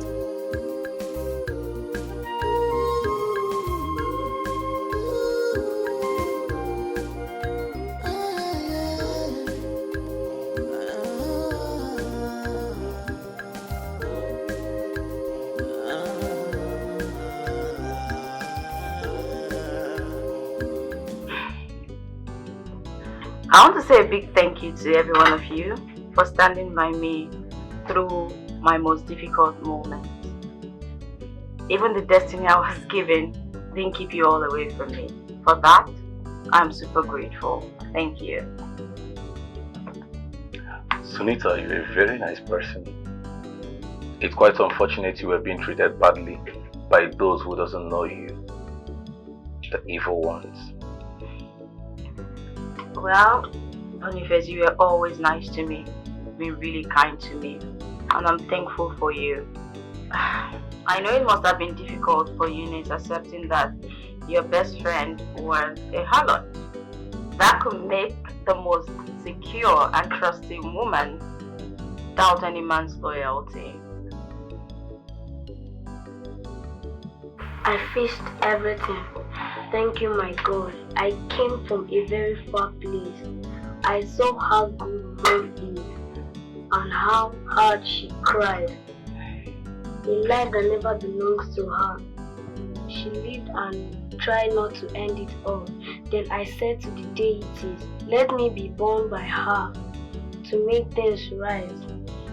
I want to say a big thank you to every one of you for standing by me through my most difficult moments. Even the destiny I was given didn't keep you all away from me. For that, I'm super grateful. Thank you. Sunita, you're a very nice person. It's quite unfortunate you were being treated badly by those who doesn't know you. The evil ones. Well, Boniface, you were always nice to me, been really kind to me, and I'm thankful for you. I know it must have been difficult for Eunice accepting that your best friend was a harlot. That could make the most secure and trusting woman doubt any man's loyalty. I faced everything. Thank you, my God. I came from a very far place. I saw how good love is and how hard she cried. A life that never belongs to her. She lived and tried not to end it all. Then I said to the deities, let me be born by her to make things right.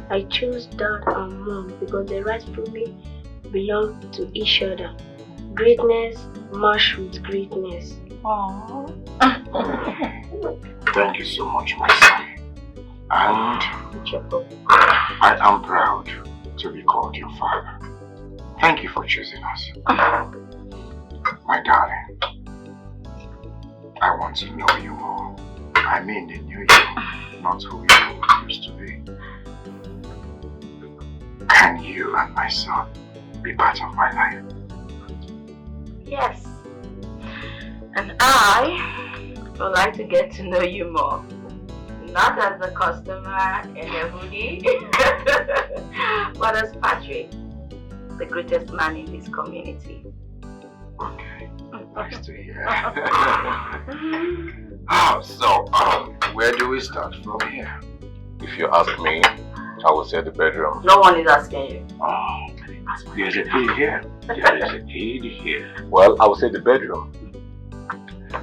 I chose dad and mom because they rightfully belong to each other. Greatness matched with greatness. Aww. Thank you so much, my son. And I am proud to be called your father. Thank you for choosing us. My darling, I want to know you more. I mean the new you, not who you used to be. Can you and my son be part of my life? Yes. And I would like to get to know you more. Not as a customer in a hoodie, but as Patrick, the greatest man in this community. Okay, nice to hear. Where do we start from here? If you ask me, I will say the bedroom. No one is asking you. Oh, there's a key here. There is a key here. Well, I will say the bedroom.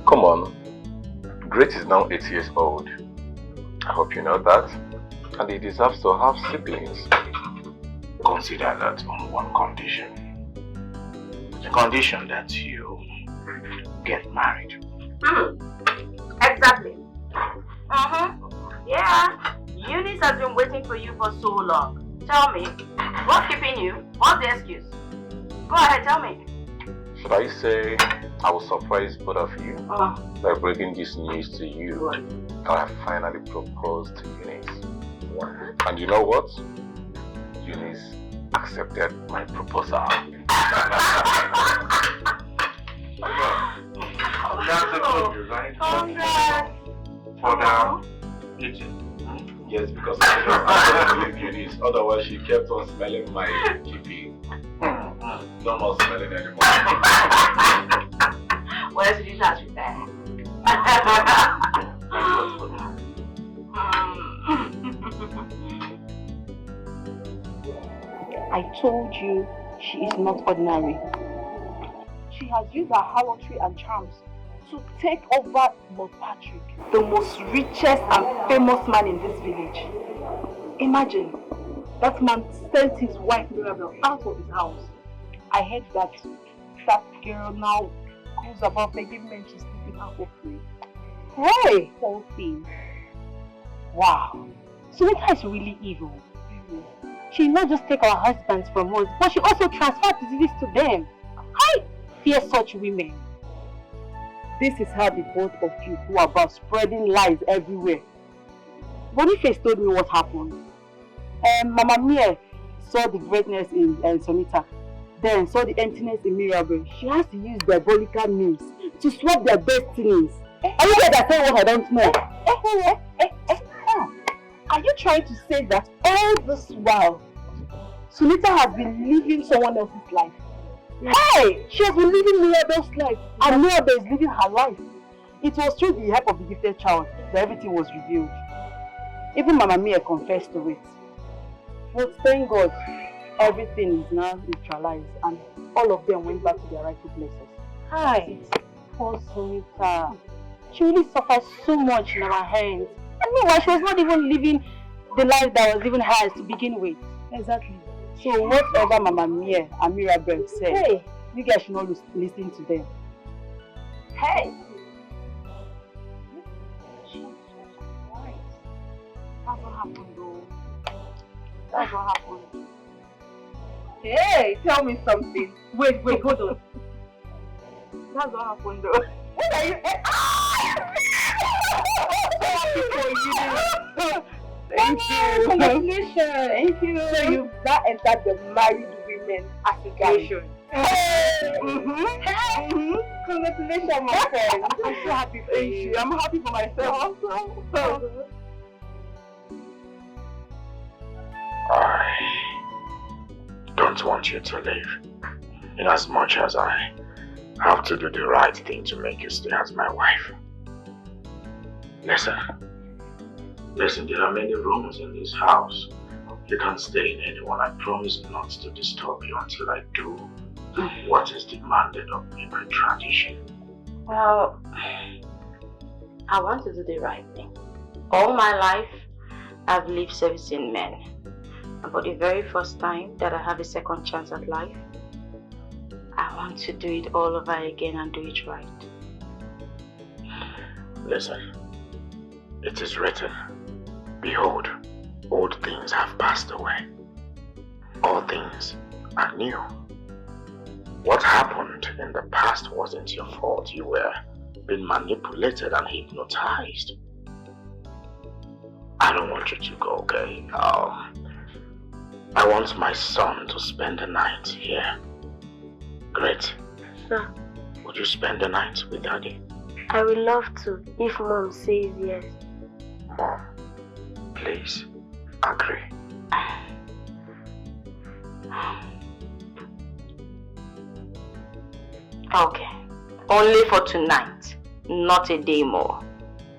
Come on. Great is now 8 years old. I hope you know that. And he deserves to have siblings. Consider that on one condition. The condition that you get married. Exactly. Yeah. Eunice has been waiting for you for so long. Tell me, what's keeping you? What's the excuse? Go ahead, tell me. Should I say I will surprise both of you by breaking this news to you that I finally proposed to Eunice? And you know what? Eunice accepted my proposal. That's a good news, right? Congrats. For now, yes, because I don't believe Eunice. Otherwise, she kept on smelling my GP. No more smelling anymore. Where's the details with that? I told you she is not ordinary. She has used her harlotry and charms to take over Lord Patrick, the most richest and famous man in this village. Imagine, that man sent his wife Mirabel out of his house. I heard that girl now goes about begging men to sleep with her for free. Hey! Whole thing. Wow. Sunita is really evil. She not just take our husbands from us, but she also transferred diseases to them. I fear such women. This is how the both of you go about spreading lies everywhere. Boniface told me what happened. Mama Mia saw the greatness in Sunita, then saw the emptiness in Mirabel. She has to use diabolical means to swap their destinies. Are you guys saying what I don't know? Are you trying to say that all this while, Sunita has been living someone else's life? Hey! She has been living Mirabel's life, and Mirabel is living her life. It was through the help of the gifted child that everything was revealed. Even Mama Mia confessed to it. But thank God, everything is now neutralized, and all of them went back to their rightful places. Hi! Poor Sunita. She really suffered so much in our hands. And meanwhile, she was not even living the life that was even hers to begin with. Exactly. So whatever Mama Mia and Mirabel said, hey, you guys should not listen to them. Hey! Jesus Christ. That's what happened though. That's what happened. Hey, tell me something. Wait, hold on. That's what happened though. What are you? Thank you. Congratulations. Thank you. So you've now entered the married women association. Hey. Congratulations, my friend. I'm so happy for you. I'm happy for myself also. I don't want you to leave. In as much as I have to do the right thing to make you stay as my wife. Listen, there are many rooms in this house. You can't stay in any one. I promise not to disturb you until I do what is demanded of me by tradition. Well, I want to do the right thing. All my life, I've lived servicing men. And for the very first time that I have a second chance at life, I want to do it all over again and do it right. Listen, it is written, behold, old things have passed away. All things are new. What happened in the past wasn't your fault. You were being manipulated and hypnotized. I don't want you to go, okay? I want my son to spend the night here. Great. Sir. Would you spend the night with Daddy? I would love to, if Mom says yes. Mom, please, agree. Okay. Only for tonight, not a day more.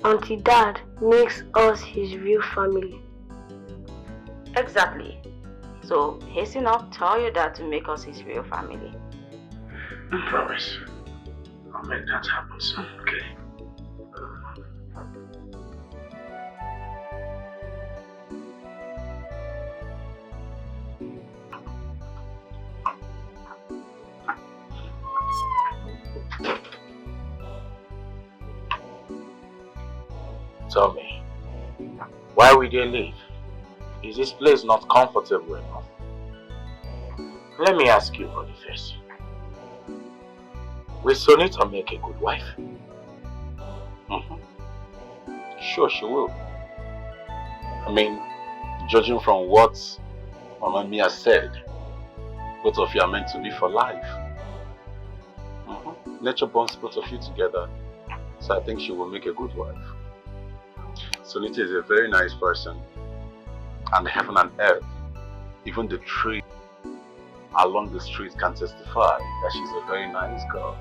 Until Dad makes us his real family. Exactly. So hasten up, tell your dad to make us his real family. I promise. I'll make that happen soon, okay? Tell me, why will they leave? Is this place not comfortable enough? Let me ask you, Boniface. Will Sonita make a good wife? Sure, she will. I mean, judging from what Mama Mia said, both of you are meant to be for life. Nature bonds both of you together, so I think she will make a good wife. Sonita is a very nice person, and heaven and earth, even the trees along the street can testify that she's a very nice girl.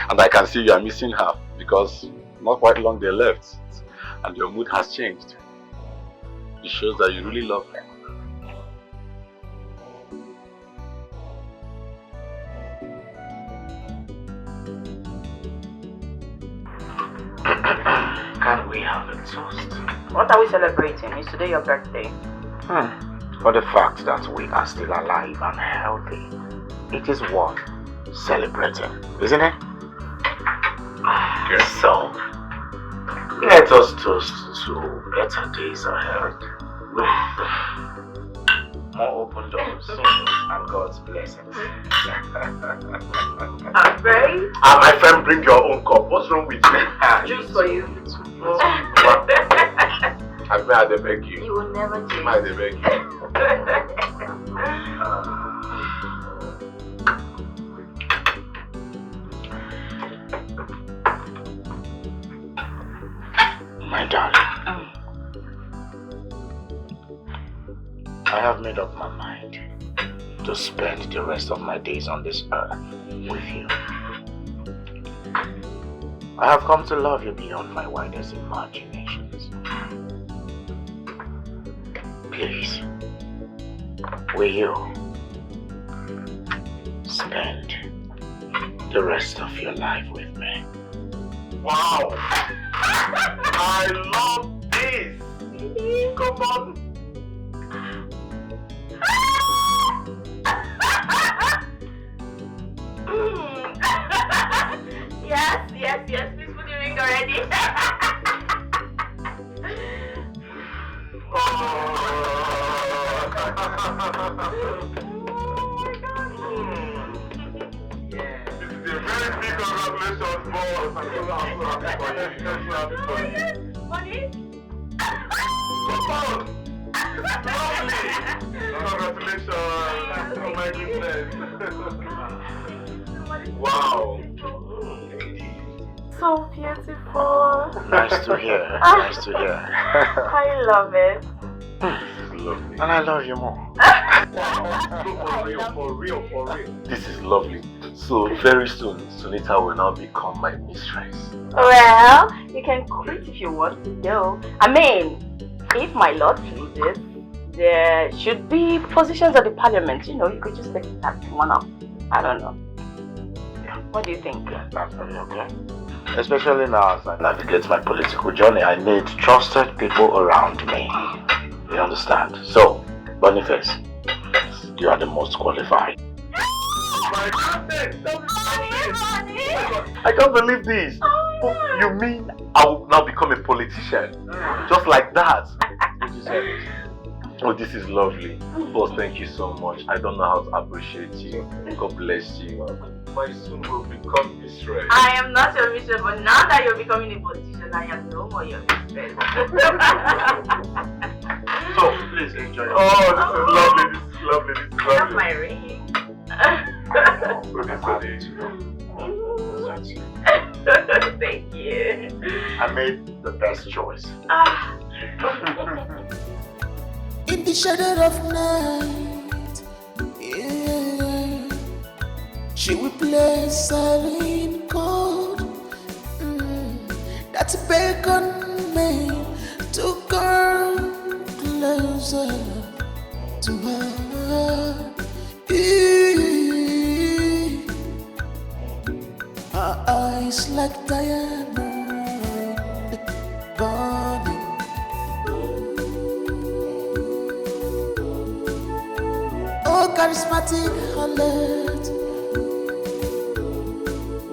And I can see you are missing her because not quite long they left and your mood has changed. It shows that you really love her. Can we have a toast? What are we celebrating? Is today your birthday? For the fact that we are still alive and healthy, it is worth celebrating, isn't it? Yes. So, let us toast to better days ahead with more open doors and God's blessings. Very. My friend, bring your own cup. What's wrong with you? Juice for you. I had to beg you. You will never change. I had to beg you. My darling, I have made up my mind to spend the rest of my days on this earth with you. I have come to love you beyond my wildest imaginations. Please, will you spend the rest of your life with me? Wow! I love this! Come on! Yes, please put the ring already. Congratulations, boss. I'm so happy for you. Money? Come on! Lovely! Congratulations! Oh my goodness! Wow! So beautiful. Nice to hear. Nice to hear. I love it. Lovely. And I love you more. For real. This is lovely. So very soon, Sonita will now become my mistress. Well, you can quit if you want to go. I mean, if my lord pleases, there should be positions at the parliament. You know, you could just take that one up. I don't know. What do you think? That's very okay. Especially now as I navigate my political journey, I need trusted people around me. You understand? So, Boniface, you are the most qualified. My goodness! I can't believe this. You mean I will now become a politician? Just like that? Oh, this is lovely. Boss, thank you so much. I don't know how to appreciate you. God bless you. My son will become mistress. I am not your mistress, but now that you're becoming a politician, I am no more your mistress. So, please enjoy. Oh, this is lovely. That's my ring. Thank you. I made the best choice. In the shadow of night, yeah, she will play silent chord. That's beckon me to come closer to her. Her eyes like diamond burning. Oh, charismatic harlot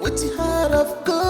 with the heart of gold.